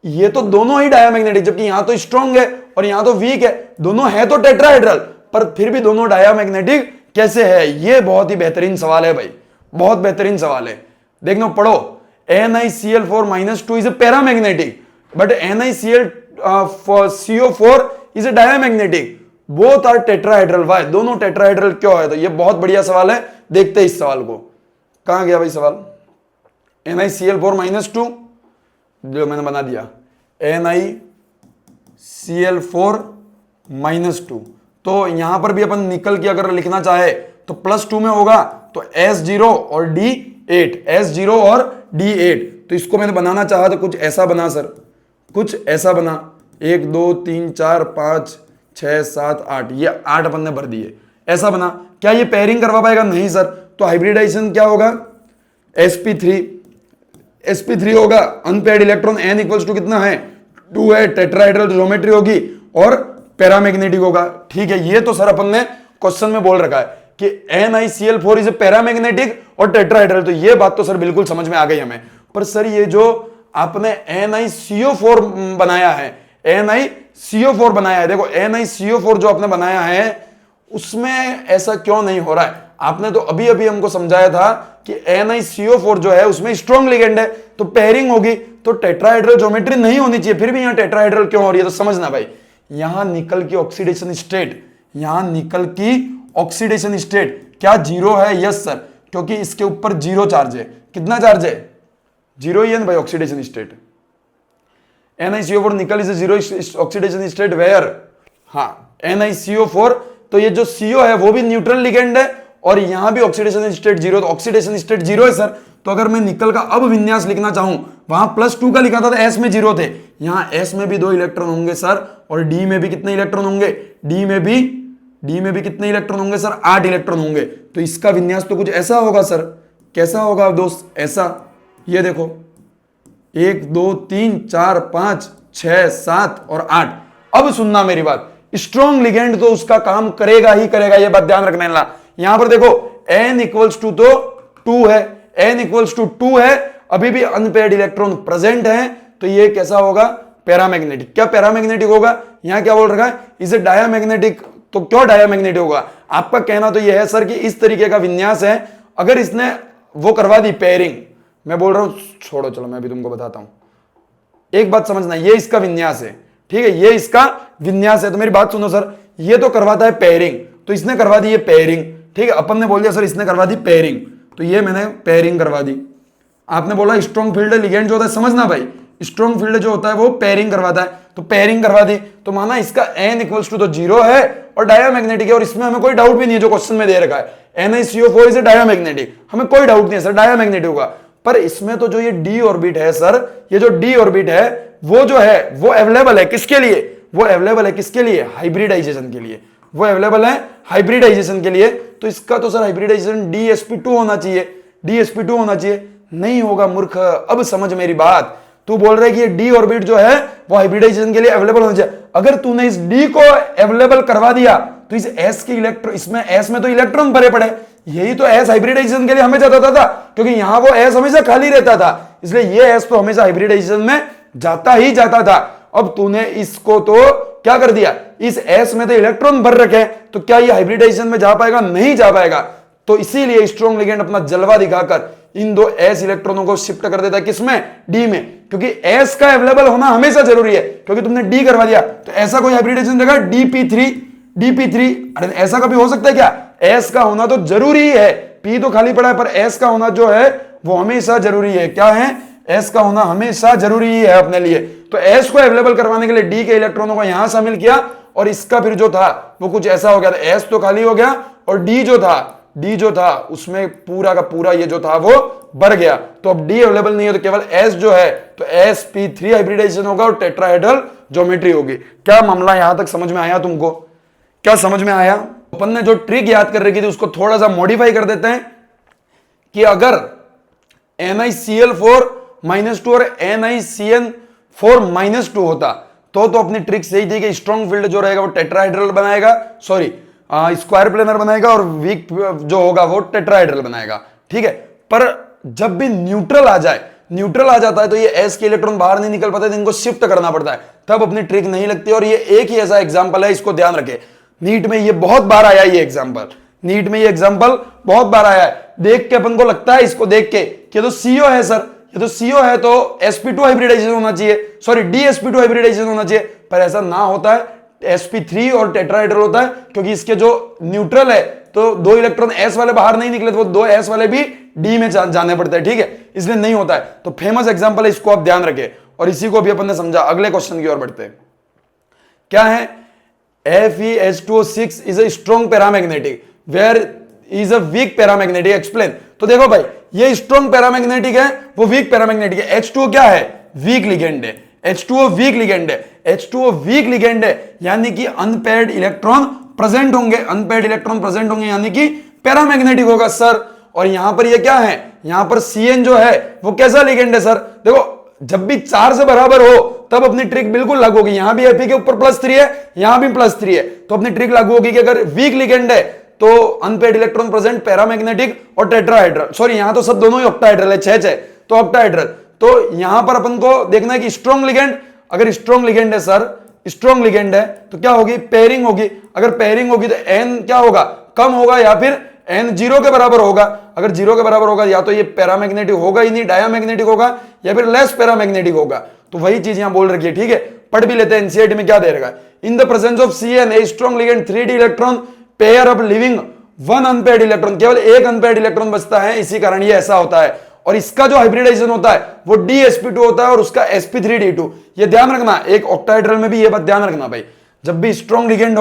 ये तो दोनों ही डायमैग्नेटिक, जबकि यहां तो स्ट्रॉन्ग है और यहां तो वीक है। दोनों है तो टेट्राहेड्रल पर फिर भी दोनों डायमैग्नेटिक कैसे है? ये बहुत ही बेहतरीन सवाल है भाई, बहुत बेहतरीन सवाल है। देखना, पढ़ो। NiCl4-2 is a paramagnetic but NiCl CO4 is a diamagnetic. Both are tetrahedral. Why? दोनों टेट्राहेड्रल क्यों है? तो ये बहुत बढ़िया सवाल है। देखते हैं इस सवाल को। कहां गया भाई सवाल? NiCl4-2 जो मैंने बना दिया, NiCl4-2। तो यहां पर भी अपन निकल के अगर लिखना चाहे तो +2 में होगा तो S0 और D8, S0 और D8। तो इसको मैंने बनाना चाहा तो कुछ ऐसा बना सर, कुछ ऐसा बना। 1 2 3 4 5 6 7 8, ये 8 अपन ने भर दिए, ऐसा बना। क्या ये पेयरिंग करवा पाएगा? नहीं सर। तो हाइब्रिडाइजेशन क्या होगा? sp3 होगा। Unpaired electron n equals to कितना है? 2 है। टेट्राहेड्रल ज्योमेट्री होगी और पैरामैग्नेटिक होगा। ठीक है। ये तो सर अपन ने क्वेश्चन में बोल रखा है कि NiCl4 इज पैरामैग्नेटिक और टेट्राहेड्रल। तो ये बात तो सर बिल्कुल समझ में आ गई हमें। पर सर ये जो आपने NiCO4 बनाया है, NiCO4 बनाया है, देखो NiCO4 जो आपने बनाया है उसमें ऐसा क्यों नहीं हो रहा है? आपने तो अभी अभी हमको समझाया था कि NiCO4 जो है उसमें स्ट्रॉन्ग लिगेंड है तो पेयरिंग होगी, तो टेट्राहेड्रल ज्योमेट्री नहीं होनी चाहिए। फिर भी यहां टेट्राहेड्रल क्यों हो रही है? तो समझना भाई, यहां निकल की ऑक्सीडेशन स्टेट, यहां निकल की ऑक्सीडेशन स्टेट क्या 0 है? यस सर, क्योंकि इसके ऊपर 0 चार्ज है। कितना चार्ज है? 0 ही है ना भाई ऑक्सीडेशन स्टेट। NiCO4 निकल इज 0 ऑक्सीडेशन स्टेट वेयर? हाँ, NiCO4। तो ये जो CO है वो भी न्यूट्रल लिगेंड है और यहां भी ऑक्सीडेशन स्टेट 0, तो ऑक्सीडेशन स्टेट 0 है सर। तो अगर मैं निकल का अब विन्यास लिखना चाहूं, वहां +2 का लिखा था तो S में 0 थे, यहां S में भी 2 इलेक्ट्रॉन होंगे सर और D में भी कितने इलेक्ट्रॉन होंगे? D में भी कितने इलेक्ट्रॉन होंगे सर? 8 इलेक्ट्रॉन होंगे। तो इसका विन्यास तो कुछ ऐसा होगा सर। कैसा होगा दोस्त? ऐसा। ये देखो 1 2 3 4 5 6 7 और 8। अब सुनना मेरी बात, स्ट्रॉन्ग लिगेंड तो उसका काम करेगा ही करेगा, ये बात ध्यान रखना है। यहां पर देखो n इक्वल्स टू तो 2 है, n इक्वल्स टू 2 है, अभी भी अनपेयर्ड इलेक्ट्रॉन प्रेजेंट है, तो ये कैसा होगा? पैरामैग्नेटिक। क्या पैरामैग्नेटिक होगा? यहां क्या बोल रखा है? इसे डायमैग्नेटिक। तो क्यों डायमैग्नेटिक होगा? आपका कहना तो यह है सर कि इस तरीके का विन्यास है, अगर इसने वो करवा दी पेयरिंग, मैं बोल रहा हूं छोड़ो, चलो मैं भी तुमको बताता हूं। एक बात समझना, ये इसका विन्यास है, ठीक है, ये इसका विन्यास है। तो मेरी बात सुनो सर, ये तो करवाता है पेयरिंग, तो इसने करवा दी ये पेयरिंग, ठीक है। अपन ने बोल दिया सर इसने करवा दी पेयरिंग, तो ये मैंने पेयरिंग करवा दी। आपने बोला स्ट्रॉन्ग फील्ड लिगेंड जो होता है, समझना भाई, स्ट्रॉन्ग फील्ड जो होता है वो पेयरिंग करवाता है, तो पेयरिंग करवा दी, तो माना इसका n इक्वल्स टू तो 0 है और डायमैग्नेटिक है, और इसमें हमें कोई डाउट भी नहीं है जो क्वेश्चन में दे रखा है NiCO4 इज डायमैग्नेटिक, हमें कोई डाउट नहीं है सर डायमैग्नेटिक होगा। पर इसमें तो जो ये d ऑर्बिट है सर, ये जो d ऑर्बिट है वो जो है वो अवेलेबल है किसके लिए, वो अवेलेबल है किसके लिए, हाइब्रिडाइजेशन के लिए, वो अवेलेबल है हाइब्रिडाइजेशन के लिए। तो इसका तो सर हाइब्रिडाइजेशन DsP2 होना चाहिए, DsP2 होना चाहिए, नहीं होगा मूर्ख। अब समझ मेरी बात, तू बोल रहा है कि ये डी ऑर्बिट जो है वो हाइब्रिडाइजेशन के लिए अवेलेबल होना चाहिए। अगर तूने इस डी को अवेलेबल करवा दिया तो इस एस की इलेक्ट्रॉन, इसमें एस में तो इलेक्ट्रॉन भरे पड़े, यही तो एस हाइब्रिडाइजेशन के लिए हमेशा जाता था, क्योंकि यहां वो एस हमेशा खाली रहता था, इसलिए ये एस तो हमेशा हाइब्रिडाइजेशन में जाता ही जाता था। अब तूने इसको तो क्या कर दिया, इस एस में तो इलेक्ट्रॉन भर रखे, तो क्या ये हाइब्रिडाइजेशन में जा पाएगा, नहीं जा पाएगा। तो इसीलिए स्ट्रॉन्ग लिगेंड अपना जलवा दिखाकर इन दो एस इलेक्ट्रॉनों को शिफ्ट कर देता है, किसमें, डी में, क्योंकि एस का अवेलेबल होना हमेशा जरूरी है, क्योंकि तुमने डी करवा दिया तो ऐसा कोई हाइब्रिडाइजेशन देगा DP3, अरे ऐसा कभी हो सकता है क्या, एस का होना तो जरूरी है, पी तो खाली पड़ा है पर एस का होना जो है वो हमेशा जरूरी है। क्या है, एस का होना हमेशा जरूरी है अपने लिए। तो एस को अवेलेबल करवाने के लिए डी के इलेक्ट्रॉनों को यहां शामिल किया, और इसका फिर जो था वो कुछ ऐसा हो गया, एस तो खाली हो गया और डी जो था उसमें पूरा का पूरा ये जो था वो भर गया। तो अब डी अवेलेबल नहीं है तो केवल एस जो है तो sp3 हाइब्रिडाइजेशन होगा और टेट्राहेड्रल ज्योमेट्री होगी। क्या मामला यहां तक समझ में आया तुमको, क्या समझ में आया। अपन ने जो ट्रिक याद कर रखी थी उसको थोड़ा सा मॉडिफाई कर देते हैं कि अगर NiCl4 -2 और NiCN4 -2 होता तो अपनी ट्रिक सही थी कि स्ट्रॉन्ग फील्ड जो रहेगा वो टेट्राहेड्रल बनाएगा, सॉरी स्क्वायर प्लेनर बनाएगा, और वीक जो होगा वो टेट्राहेड्रल बनाएगा, ठीक है। पर जब भी न्यूट्रल आ जाता है तो ये एस के इलेक्ट्रॉन बाहर नहीं निकल पाते, इनको शिफ्ट करना पड़ता है, तब अपनी ट्रिक नहीं लगती। और ये एक ही ऐसा एग्जांपल है, इसको ध्यान रखे, नीट में ये बहुत बार आया, ये एग्जांपल नीट में ये एग्जांपल बहुत बार आया है। देख के अपन को लगता है, इसको देख के कि तो CO है सर, ये तो CO है तो sp2 हाइब्रिडाइजेशन होना चाहिए, सॉरी DsP2 हाइब्रिडाइजेशन होना चाहिए, पर ऐसा ना होता है, sp3 और टेट्राहेड्रल होता है, क्योंकि इसके जो न्यूट्रल है तो दो इलेक्ट्रॉन s वाले बाहर नहीं निकले, तो वो दो s वाले भी d में जाने पड़ते हैं, ठीक है, इसलिए नहीं होता है। तो फेमस एग्जांपल है, इसको आप ध्यान रखें, और इसी को भी अपन ने समझा। अगले क्वेश्चन की ओर बढ़ते हैं, क्या है, FeH2O6 is a strong paramagnetic where is a weak paramagnetic, explain. तो देखो भाई, ये स्ट्रॉन्ग पैरामैग्नेटिक है, वो वीक पैरामैग्नेटिक है। H2O क्या है, वीक लिगेंड है, H2O वीक लिगेंड है, H2O वीक लिगेंड है, यानी कि अनपेयर्ड इलेक्ट्रॉन प्रेजेंट होंगे, अनपेयर्ड इलेक्ट्रॉन प्रेजेंट होंगे, यानी कि पैरामैग्नेटिक होगा सर। और यहां पर ये क्या है, यहां पर CN जो है वो कैसा लिगेंड है सर, देखो जब भी 4 से बराबर हो तब अपनी ट्रिक बिल्कुल लागू होगी। यहां भी Fe के ऊपर +3 है, यहां भी +3 है, तो अपनी ट्रिक लागू होगी कि अगर वीक लिगेंड है तो अनपेयर्ड इलेक्ट्रॉन प्रेजेंट, पैरामैग्नेटिक और टेट्राहेड्रल, सॉरी यहां तो सब दोनों ही ऑक्टाहेड्रल है, 6 तो ऑक्टाहेड्रल। तो यहां पर अपन को देखना है कि स्ट्रॉन्ग लिगेंड, अगर स्ट्रॉन्ग लिगेंड है सर, स्ट्रॉन्ग लिगेंड है तो क्या होगी, पेयरिंग होगी। अगर पेयरिंग होगी तो n क्या होगा, कम होगा, या फिर n 0 के बराबर होगा। अगर 0 के बराबर होगा या तो ये पैरामैग्नेटिक होगा ही नहीं, डायामैग्नेटिक होगा, या फिर लेस पैरामैग्नेटिक होगा। तो वही चीज यहां बोल रखी है, ठीक है, पढ़ भी लेते हैं, एनसीईआरटी में क्या दे रखा है, in the presence of CN a strong ligand 3d electron pair up living 1 unpaired electron, केवल एक अनपेयर्ड इलेक्ट्रॉन बचता है, इसी कारण ये ऐसा होता है। और इसका जो हाइब्रिडाइजेशन होता है वो DsP2 होता है और उसका sp3d2। ये ध्यान रखना, एक ऑक्टाहेड्रल में भी ये बात ध्यान रखना भाई, जब भी स्ट्रॉन्ग लिगेंड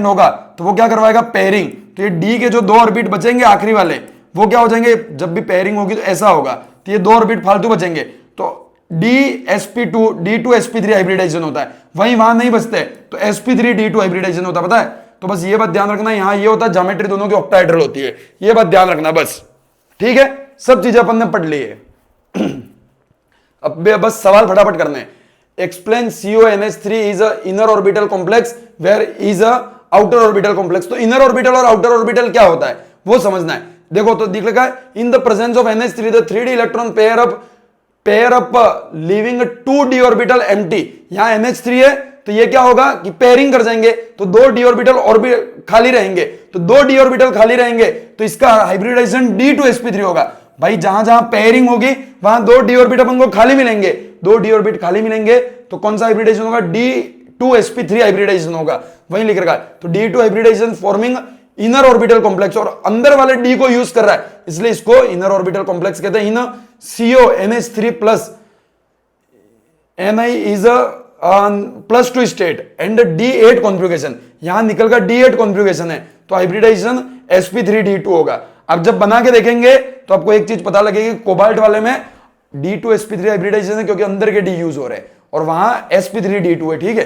होगा तो वो क्या करवाएगा, पेयरिंग। तो ये D के जो 2 ऑर्बिट बचेंगे आखिरी वाले, वो क्या हो जाएंगे, जब भी पेयरिंग होगी तो ऐसा होगा, तो ये 2 ऑर्बिट फालतू बचेंगे, तो DsP2 D2sp3 हाइब्रिडाइजेशन होता है। वहीं वहां नहीं बचते तो sp3d2 हाइब्रिडाइजेशन होता है, पता है। तो बस ये बात ध्यान रखना, यहां ये होता है, ज्योमेट्री दोनों की ऑक्टाहेड्रल होती है, ये बात ध्यान रखना बस, ठीक है। सब चीजें अपन ने पढ़ ली है। अब बस सवाल फटाफट करने हैं। Explain CONH3 is a inner orbital complex where is a outer orbital complex. तो इनर ऑर्बिटल और आउटर ऑर्बिटल क्या होता है वो समझना है। देखो तो दिख लगा है, in the presence of NH3 the 3d electron pair up living 2d orbital empty. यहां NH3 है तो ये क्या होगा कि पेयरिंग कर जाएंगे, तो 2d ऑर्बिटल और खाली रहेंगे, तो 2d ऑर्बिटल खाली रहेंगे तो इसका हाइब्रिडाइजेशन D2sp3 होगा। भाई जहां जहां पेयरिंग होगी वहां 2d ऑर्बिट अपन को खाली मिलेंगे, 2d ऑर्बिट खाली मिलेंगे तो कौन सा हाइब्रिडाइजेशन होगा, D2sp3 हाइब्रिडाइजेशन होगा, वहीं लिख रखा है। तो D2 hybridisation forming inner orbital complex, और अंदर वाले D को यूज कर रहा है, इसलिए इसको इनर ऑर्बिटल कॉम्प्लेक्स कहते हैं। इन CO NH3 plus Ni is +2 state and D8 configuration, यहां निकल का D8 कॉन्फ़िगरेशन है, तो हाइब्रिडाइजेशन sp3D2 होगा। अब जब बना के देखेंगे तो आपको एक चीज पता लगेगी, कोबाल्ट वाले में D2sp3 हाइब्रिडाइजेशन है क्योंकि अंदर के D यूज हो रहे हैं, और वहां sp3D2 है। ठीक है,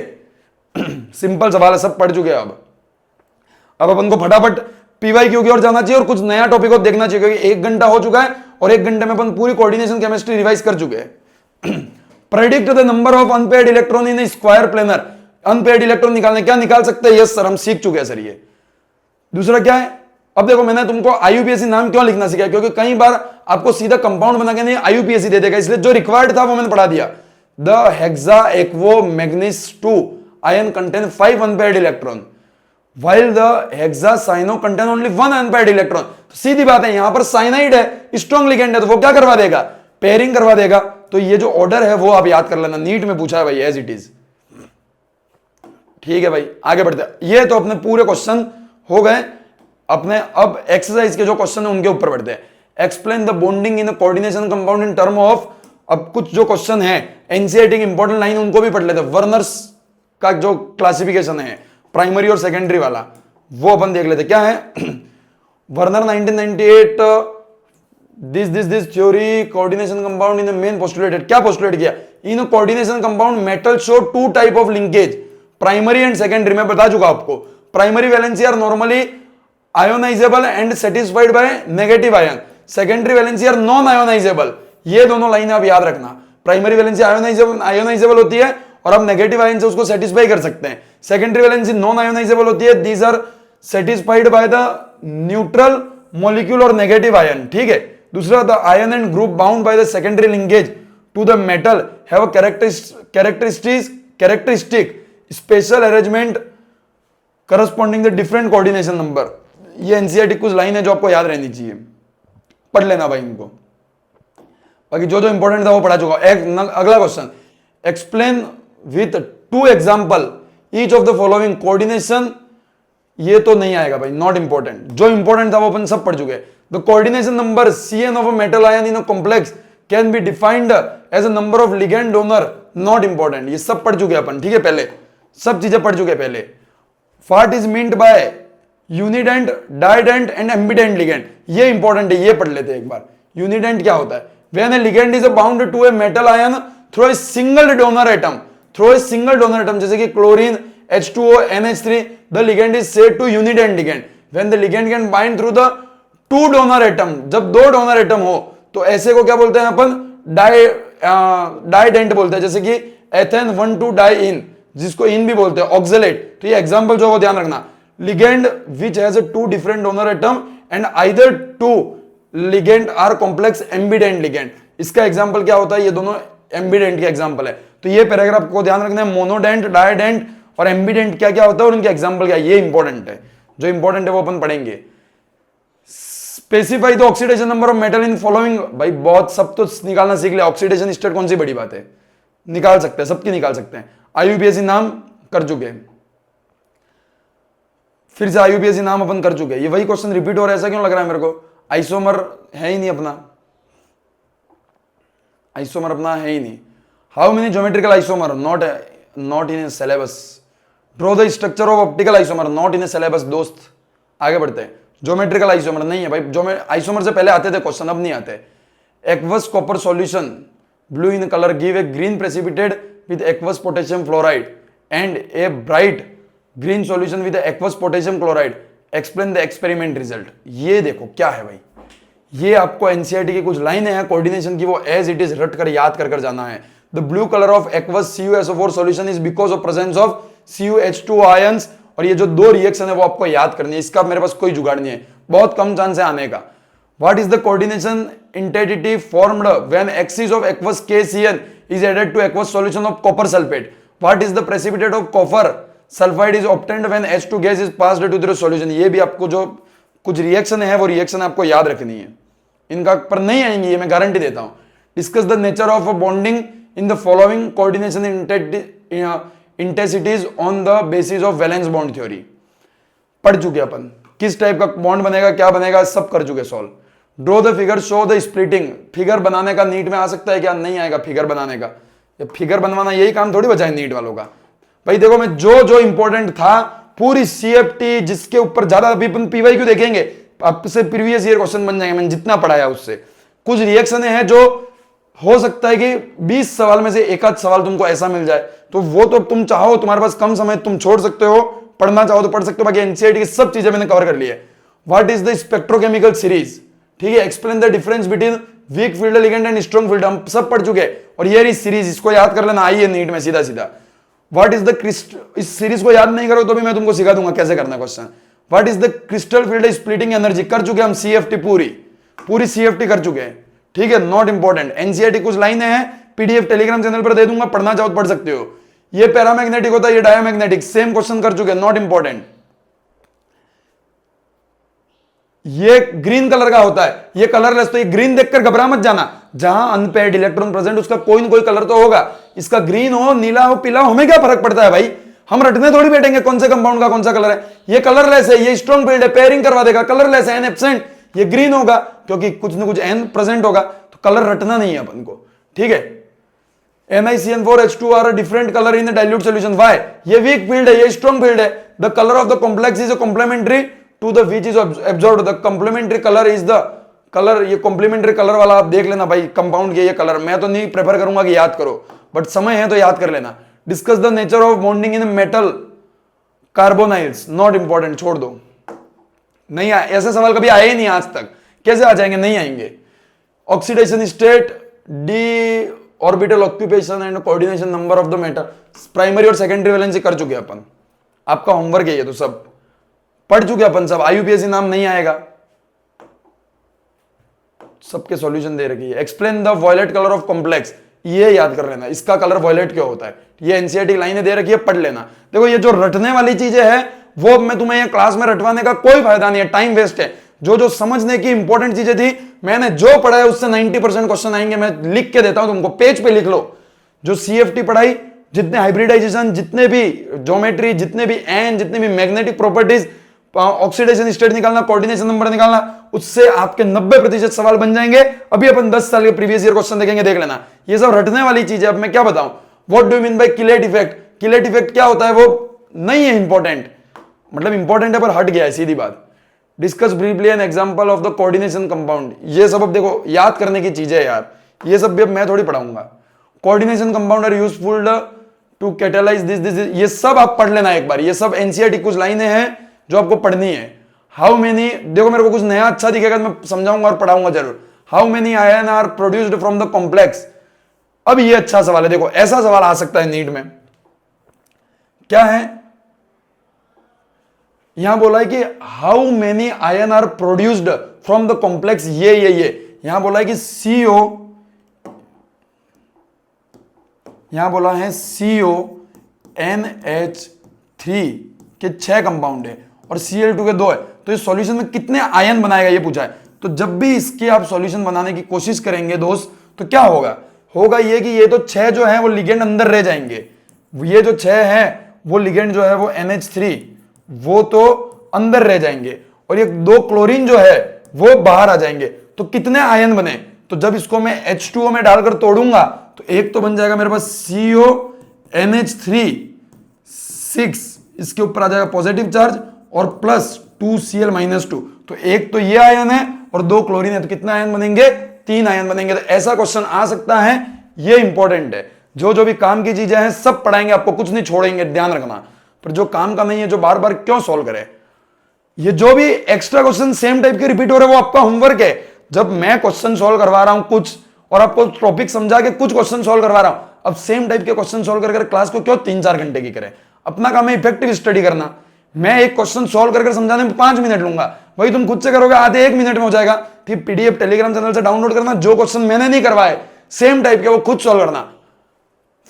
सिंपल सवाल है, सब पढ़ चुके हैं। अब अपन को फटाफट PYQ की ओर जाना चाहिए और कुछ नया टॉपिक को देखना चाहिए, क्योंकि 1 घंटा हो चुका है और 1 घंटे में अपन पूरी कोऑर्डिनेशन केमिस्ट्री रिवाइज कर चुके हैं। Predict the number of unpaired electron in square planar, unpaired electron निकालने, क्या निकाल सकते हैं? यस सर, हम सीख चुके हैं सर ये। दूसरा क्या है? अब देखो, मैंने तुमको IUPAC नाम क्यों लिखना सिखाया, क्योंकि कई बार आपको सीधा कंपाउंड बना के नहीं IUPAC दे देगा, इसलिए जो रिक्वायर्ड था वो मैंने पढ़ा दिया। The hexa aqua manganese 2 ion contain 5 unpaired electron while the hexacyano contain only 1 unpaired electron। तो सीधी बात है, यहां पर साइनाइड है, स्ट्रॉन्ग लिगेंड है, तो वो क्या करवा देगा? पेयरिंग करवा देगा। तो ये जो ऑर्डर है वो आप याद कर लेना, नीट में पूछा है भाई, एज इट इज। ठीक है भाई, आगे बढ़ते हैं। ये तो अपने पूरे क्वेश्चन हो गए अपने। अब एक्सरसाइज के जो क्वेश्चन है उनके ऊपर बढ़ते हैं। Explain the bonding in coordination compound in term of, अब कुछ जो क्वेश्चन है एनसीईआरटी की इंपॉर्टेंट लाइन उनको भी पढ़ लेते हैं। वर्नर्स का जो क्लासिफिकेशन है प्राइमरी और सेकेंडरी वाला, वो अपन देख लेते। क्या है? Werner 1998 this theory coordination compound in the main postulated, क्या पोस्टुलेट किया? In coordination compound metal show 2 type of linkage, primary and secondary. मैं बता चुका आपको, primary valency are normally ionisable and satisfied by negative ion, secondary valency are non ionisable. ये दोनों line आप याद रखना। प्राइमरी वैलेंसी आयोनाइजेबल होती है और आप नेगेटिव आयन से उसको सेटिस्फाई कर सकते हैं। सेकेंडरी वैलेंसी नॉन आयोनाइजेबल होती है, these are satisfied by the neutral molecule और नेगेटिव आयन। ठीक है। दूसरा, the ion and group bound by the secondary linkage to the metal have characteristic spatial arrangement corresponding the different coordination number. ये NCERT कुछ line है जो आपको याद रहनी चाहिए, पढ़ लेना भाई इनको। बाकी जो जो इंपॉर्टेंट था वो पढ़ा चुका। अगला question, explain with 2 example each of the following coordination. ये तो नहीं आएगा भाई, नॉट इंपॉर्टेंट। जो इंपॉर्टेंट था वो अपन सब पढ़ चुके। The coordination number Cn of a metal ion in a complex can be defined as a number of ligand donor, not important. ये सब पढ़ चुके अपन, ठीक है, पहले सब चीजें पढ़ चुके पहले। What is meant by unidentate, didentate and ambidentate ligand, ये इंपॉर्टेंट है, ये पढ़ लेते हैं एक बार। यूनिडेंट क्या होता है? When a ligand is bound to a metal ion through a single donor atom, through a single donor atom, जैसे कि chlorine H2O NH3, the ligand is said to unident ligand when the ligand can bind through the 2 donor atom। जब 2 donor atom हो तो ऐसे को क्या बोलते हैं अपन? डाइडेंट बोलते हैं, जैसे कि एथेन 1,2 डाइइन, जिसको इन भी बोलते हैं, ऑक्सलेट। तो ये एग्जांपल जो वो ध्यान रखना। ligand which has a 2 different donor atom and either 2 ligand are complex ambident ligand, इसका एग्जांपल क्या होता है? ये दोनों एम्बिडेंट के एग्जांपल है। तो ये पैराग्राफ को ध्यान रखना है। मोनोडेंट, डाइडेंट और एम्बिडेंट क्या क्या होता है और उनके एग्जांपल क्या है, ये इंपॉर्टेंट है। जो इंपॉर्टेंट है वो अपन पढ़ेंगे। Specify the oxidation number of metal in following. भाई बहुत सब तो निकालना सीख लिया, ऑक्सीडेशन स्टेट कौन सी बड़ी बात है, निकाल सकते हैं, सबकी निकाल सकते हैं। IUPAC नाम कर चुके हैं, फिर से IUPAC नाम अपन कर चुके हैं। ये वही क्वेश्चन रिपीट हो रहा है, ऐसा क्यों लग रहा है मेरे को? आइसोमर है ही नहीं अपना, आइसोमर अपना है ही नहीं। How many geometrical isomer not in syllabus. Draw the structure of optical isomer, not in syllabus. दोस्त आगे बढ़ते हैं। ज्योमेट्रिकल आइसोमर नहीं है भाई, आइसोमर से पहले आते थे क्वेश्चन, अब नहीं आते। Aqueous copper solution blue in colour give a green precipitate with aqueous potassium fluoride and a bright green solution with aqueous potassium chloride, explain the experiment result. ये देखो क्या है भाई, ये आपको एनसीईआरटी की कुछ लाइनें हैं कोऑर्डिनेशन की, वो एज इट इज रट कर याद कर जाना है। The blue colour of aqueous CuSO4 solution is because of presence of CuH2 ions. और ये जो 2 रिएक्शन है वो आपको याद करनी है, इसका मेरे पास कोई जुगाड़ नहीं है, बहुत कम चांस है आने का। What is the coordination intensity formed when excess of aqueous KCl is added to aqueous solution of copper sulphate. What is the precipitate of copper sulphide is obtained when H2 gas is passed to the solution. ये भी आपको जो कुछ reaction है वो reaction आपको याद रखनी है, इनका पर नहीं आएंगी, ये मैं गारंटी देता हूं। Discuss the nature of bonding in the following coordination intensities on the basis of valence bond theory पढ़ चुके अपन, किस टाइप का बॉन्ड बनेगा, क्या बनेगा, सब कर चुके solve. Draw the figure, show the splitting, figure बनाने का नीट में आ सकता है क्या, नहीं आएगा फिगर बनाने का, फिगर बनवाना यही काम थोड़ी बचा है नीट वालों का। भाई देखो मैं जो जो इंपॉर्टेंट था पूरी सीएफटी जिसके ऊपर ज्यादा, अभी अपन पीवाईक्यू देखेंगे, आपसे प्रीवियस ईयर क्वेश्चन बन जाएंगे, मैंने जितना पढ़ाया उससे। कुछ रिएक्शन है जो हो सकता है कि 20 सवाल में से एक आध सवाल तुमको ऐसा मिल जाए, तो वो तो तुम चाहो, तुम्हारे पास कम समय, तुम छोड़ सकते हो, पढ़ना चाहो तो पढ़ सकते हो, बाकी एनसीईआरटी की सब चीजें मैंने कवर कर ली है। What is the spectrochemical series, ठीक है, explain the difference between weak field ligand and strong field, हम सब पढ़ चुके हैं। और ये सीरीज, इसको याद कर लेना, आई है नीट में सीधा सीधा। व्हाट इज द इस सीरीज को याद नहीं करो तो भी मैं तुमको सिखा दूंगा कैसे करना question. What is the crystal field splitting energy, कर चुके हम सीएफटी, पूरी सीएफटी कर चुके हैं, ठीक है, नॉट इंपॉर्टेंट। एनसीईआरटी कुछ लाइनें हैं, पीडीएफ टेलीग्राम चैनल पर दे दूंगा, पढ़ना चाहो तो पढ़ सकते हो। ये पैरामैग्नेटिक होता है, ये डायमैग्नेटिक, सेम क्वेश्चन कर चुके हैं, नॉट इंपॉर्टेंट। ये ग्रीन कलर का होता है, ये कलरलेस, तो ये ग्रीन देखकर घबरा मत जाना, जहां अनपेयर्ड इलेक्ट्रॉन प्रेजेंट उसका कोई न कोई कलर तो होगा। इसका ग्रीन हो, नीला हो, पीला हो, हमें क्या फर्क पड़ता है भाई, हम रटने थोड़ी बैठेंगे कौन से कंपाउंड का कौन सा कलर है। ये कलरलेस है, ये स्ट्रॉन्ग फील्ड है, पेयरिंग करवा देगा, कलरलेस है, एन एब्सेंट, ये ग्रीन होगा क्योंकि कुछ न कुछ एन प्रेजेंट होगा, तो कलर रटना नहीं है अपन को, ठीक है। NiCN4H2 are different colour in dilute solution, why, ये वीक फील्ड है, ये स्ट्रॉन्ग फील्ड है। The colour of the complex is complementary to the which is absorbed, the complementary colour is the colour, ये कॉम्प्लीमेंट्री कलर वाला आप देख लेना भाई, कंपाउंड के ये कलर, मैं तो नहीं प्रेफर करूंगा कि याद करो, बट समय है तो याद कर लेना। Discuss the nature of bonding in metal carbonyls, not important, छोड़ दो, नहीं आए ऐसे सवाल कभी आए ही नहीं आज तक, कैसे आ जाएंगे, नहीं आएंगे। Oxidation state, D orbital occupation and coordination number of the metal, primary और सेकेंडरी वैलेंसी कर चुके अपन, आपका होमवर्क है ये, तो सब पढ़ चुके अपन सब, आईयूपीएससी नाम नहीं आएगा, सबके सॉल्यूशन दे रखी है। Explain the violet colour of complex, ये याद कर लेना, इसका कलर वॉयलेट क्यों होता है, ये एनसीईआरटी लाइनें दे रखी है, पढ़ लेना। देखो ये जो रटने वाली चीजें है वो मैं तुम्हें ये क्लास में रटवाने का कोई फायदा नहीं है, टाइम वेस्ट है। जो जो समझने की इंपॉर्टेंट चीजें थी, मैंने जो पढ़ा है उससे 90% क्वेश्चन आएंगे, मैं लिख के देता हूं तुमको, पेज पे लिख लो। जो सीएफटी पढ़ाई, जितने हाइब्रिडाइजेशन, जितने भी ज्योमेट्री, जितने भी एन, जितने भी मैग्नेटिक प्रॉपर्टीज, ऑक्सीडेशन स्टेट निकालना, कोऑर्डिनेशन नंबर निकालना, उससे आपके 90% सवाल बन जाएंगे। अभी अपन 10 साल के प्रीवियस ईयर क्वेश्चन देखेंगे, देख लेना, ये सब रटने वाली चीज है। अब मैं क्या बताऊं, what do you mean by chelate effect, chelate effect क्या होता है, वो नहीं है इंपॉर्टेंट, मतलब इंपॉर्टेंट है पर हट गया है, सीधी बात। Discuss briefly an example of the coordination compound, ये सब अब देखो याद करने की चीजें है यार, ये सब भी अब मैं थोड़ी पढ़ाऊंगा। Coordination compound are useful to catalyse this, ये सब आप पढ़ लेना एक बार, ये सब एनसीईआरटी कुछ लाइनें हैं जो आपको पढ़नी है। हाउ मेनी, देखो मेरे को कुछ नया अच्छा दिखेगा तो मैं समझाऊंगा और पढ़ाऊंगा जरूर। How many ion are produced from the complex, अब ये अच्छा सवाल है, देखो ऐसा सवाल आ सकता है नीट में। क्या है यहां बोला है कि how many ion are produced from the complex, ये यहां बोला है कि CO, यहां बोला है CONH3 के 6 कंपाउंड है और Cl2 के 2 है, तो इस सॉल्यूशन में कितने आयन बनाएगा ये पूछा है। तो जब भी इसके आप सॉल्यूशन बनाने की कोशिश करेंगे दोस्त, तो क्या होगा, होगा ये कि ये तो 6 जो है वो लिगेंड अंदर रह जाएंगे, ये जो 6 है वो लिगेंड जो है वो NH3 वो तो अंदर रह जाएंगे, और ये 2 क्लोरीन जो है वो बाहर आ जाएंगे। तो कितने आयन बने, तो जब इसको मैं H2O में डालकर तोड़ूंगा तो एक तो बन जाएगा मेरे पास CONH3 6, इसके ऊपर आ जाएगा पॉजिटिव चार्ज और प्लस 2Cl-2, तो एक तो ये आयन है और 2 क्लोरीन है, तो कितने आयन बनेंगे, 3 आयन बनेंगे। तो ऐसा क्वेश्चन आ सकता है, ये इंपॉर्टेंट है। जो जो भी काम की चीजें हैं सब पढ़ाएंगे आपको, कुछ नहीं छोड़ेंगे, ध्यान रखना। पर जो काम का नहीं है, जो बार बार क्यों सॉल्व करे, ये जो भी एक्स्ट्रा क्वेश्चन सेम टाइप के रिपीट हो रहे हैं वो आपका होमवर्क है। जब मैं क्वेश्चन सॉल्व करवा रहा हूं कुछ और आपको टॉपिक समझा के कुछ क्वेश्चन सॉल्व करवा रहा हूं, अब सेम टाइप के क्वेश्चन सॉल्व कर क्लास को क्यों 3-4 घंटे की करें। अपना काम है इफेक्टिव स्टडी करना। मैं एक क्वेश्चन सॉल्व कर समझाने में 5 मिनट लूंगा, वही तुम खुद से करोगे आधे 1 मिनट में हो जाएगा। फिर पीडीएफ टेलीग्राम चैनल से डाउनलोड करना, जो क्वेश्चन मैंने नहीं करवाए सेम टाइप के वो खुद सॉल्व करना।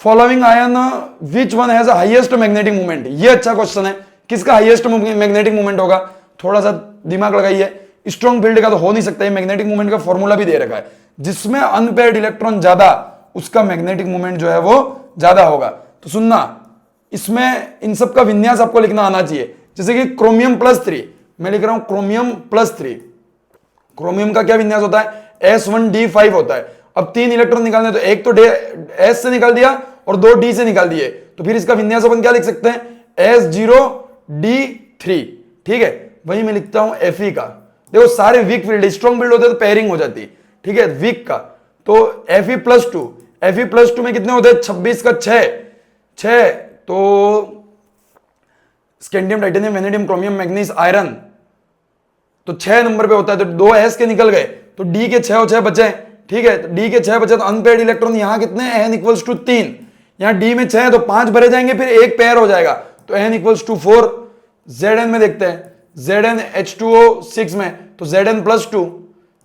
Following ion which one has highest magnetic movement, ये अच्छा क्वेश्चन है, किसका हाईएस्ट मैग्नेटिक मूवमेंट होगा, थोड़ा सा दिमाग लगाइए। स्ट्रॉन्ग फील्ड का तो हो नहीं सकता, मैग्नेटिक मूवमेंट का फॉर्मूला भी दे रखा है, जिसमें अनपेयर्ड इलेक्ट्रॉन ज्यादा उसका मैग्नेटिक मूवमेंट जो है वो ज्यादा होगा। तो सुनना, इसमें इन सब का विन्यास आपको लिखना आना चाहिए। जैसे कि क्रोमियम +3, मैं लिख रहा हूं क्रोमियम +3। क्रोमियम का क्या विन्यास होता है? S1D5 होता है। अब 3 इलेक्ट्रॉन निकालने, तो एक तो S से निकाल दिया और 2 D से निकाल दिए, तो फिर इसका विन्यास अपन क्या लिख सकते हैं? S0D3। ठीक है, वही मैं लिखता हूं Fe का। देखो सारे वीक फील्ड, स्ट्रॉन्ग फील्ड होते तो पेयरिंग हो जाती। ठीक है, वीक का तो Fe+2, Fe+2 में कितने होते हैं? 26 का 6, तो scandium, titanium, vanadium, chromium, manganese, iron, तो 6 नंबर पे होता है। तो 2 S के निकल गए, तो D के 6 और 6 बचे। ठीक है, तो D के 6 बचे, तो अनपेयर्ड इलेक्ट्रॉन यहां कितने? N=3। यहां D में 6 है तो 5 भरे जाएंगे, फिर एक पेयर हो जाएगा, तो N=4। Zn में देखते हैं, ZnH2O6 में, तो Zn+2,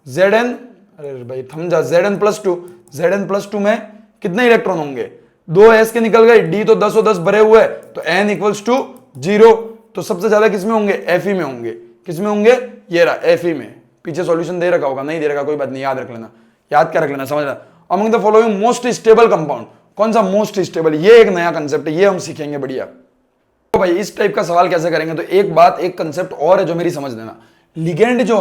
Zn, अरे भाई थम जा, Zn+2 में कितने इलेक्ट्रॉन होंगे? 2 S के निकल गए, D तो 10 और 10 भरे हुए, तो N=0। तो सबसे ज्यादा किसमें होंगे? Fe में होंगे। किसमें होंगे? ये रहा Fe में। पीछे सॉल्यूशन दे रखा होगा, नहीं दे रखा कोई बात नहीं, याद रख लेना, याद क्या रख लेना, समझ लेना। Among the following most stable compound, कौन सा मोस्ट स्टेबल? ये एक नया कंसेप्ट है, ये हम सीखेंगे। बढ़िया। तो भाई इस टाइप का सवाल कैसे करेंगे? तो एक बात, एक कंसेप्ट और है जो मेरी समझ लेना। लिगेंड जो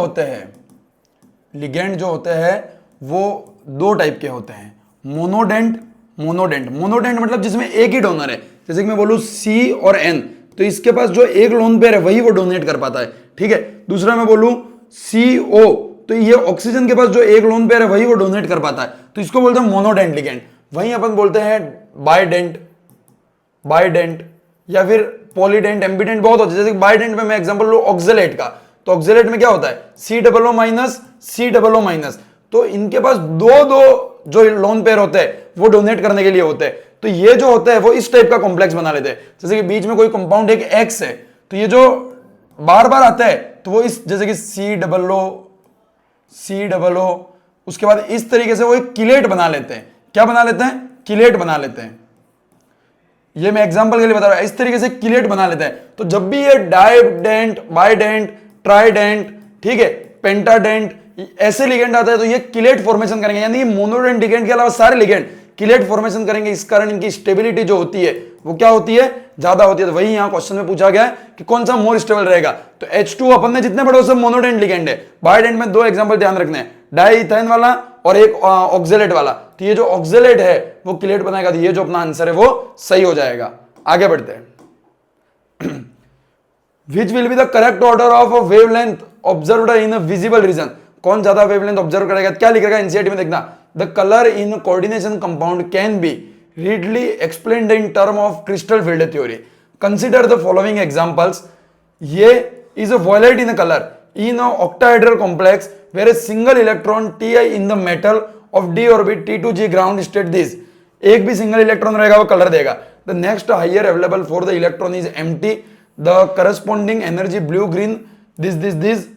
होते हैं वो 2 टाइप के होते हैं, मोनोडेंट, मोनोडेंट मतलब जिसमें एक ही डोनर है। जैसे कि मैं बोलूं C और N, तो इसके पास जो एक लोन पेयर है वही वो डोनेट कर पाता है। ठीक है, दूसरा मैं बोलूं CO, तो ये ऑक्सीजन के पास जो एक लोन पेयर है वही वो डोनेट कर पाता है, तो इसको बोलते हैं मोनोडेंट लिगेंड। वहीं अपन बोलते हैं बाइडेंट या फिर पॉलीडेंट, एम्बीडेंट बहुत होते हैं। जैसे बाइडेंट में मैं एग्जांपल लूं ऑक्जेलेट का, तो ऑक्जेलेट में क्या होता है? C+O-, तो इनके पास दो जो लोन पेयर होते हैं वो डोनेट करने के लिए होते हैं। तो ये जो होता है वो इस टाइप का कॉम्प्लेक्स बना लेते हैं। जैसे कि बीच में कोई कंपाउंड एक X है, तो ये जो बार बार आता है तो वो इस, जैसे कि C+O, उसके बाद इस तरीके से वो एक किलेट बना लेते हैं। क्या बना लेते हैं? किलेट बना लेते हैं। ये मैं एग्जांपल के लिए बता रहा हूं, इस तरीके से किलेट बना लेते हैं। तो जब भी ये डाइडेंट, बाइडेंट, ट्राइडेंट, ठीक है, पेंटाडेंट, ऐसे लिगेंड आता है तो ये किलेट फॉर्मेशन करेंगे, यानी मोनोडेंट लिगेंड के अलावा सारे लिगेंड किलेट फॉर्मेशन करेंगे। इस कारण इनकी स्टेबिलिटी जो होती है वो क्या होती है? ज्यादा होती है। तो वही यहां क्वेश्चन में पूछा गया है कि कौन सा मोर स्टेबल रहेगा। तो H2 अपन ने जितने पढ़े सब मोनोडेंट लिगेंड है। बाइडेंट में 2 एग्जांपल ध्यान रखने हैं, डाइथाइन वाला और एक ऑक्जेलेट वाला। तो ये जो ऑक्जेलेट है वो किलेट बनाएगा, तो ये जो अपना आंसर है वो सही हो जाएगा। आगे बढ़ते हैं। Which will be the correct order of a wavelength observed in a visible region? कौन ज्यादा वेवलेंथ ऑब्जर्व करेगा? क्या लिखेगा एनसीईआरटी में? देखना, the colour in coordination compound can be readily explained in term of crystal field theory. Consider the following examples. ये is a violet in a colour in a octahedral complex where a single electron Ti in the metal of d orbit T2g ground state this. एक भी single electron रहेगा वो colour देगा। The next higher available for the electron is empty, the corresponding energy blue green this.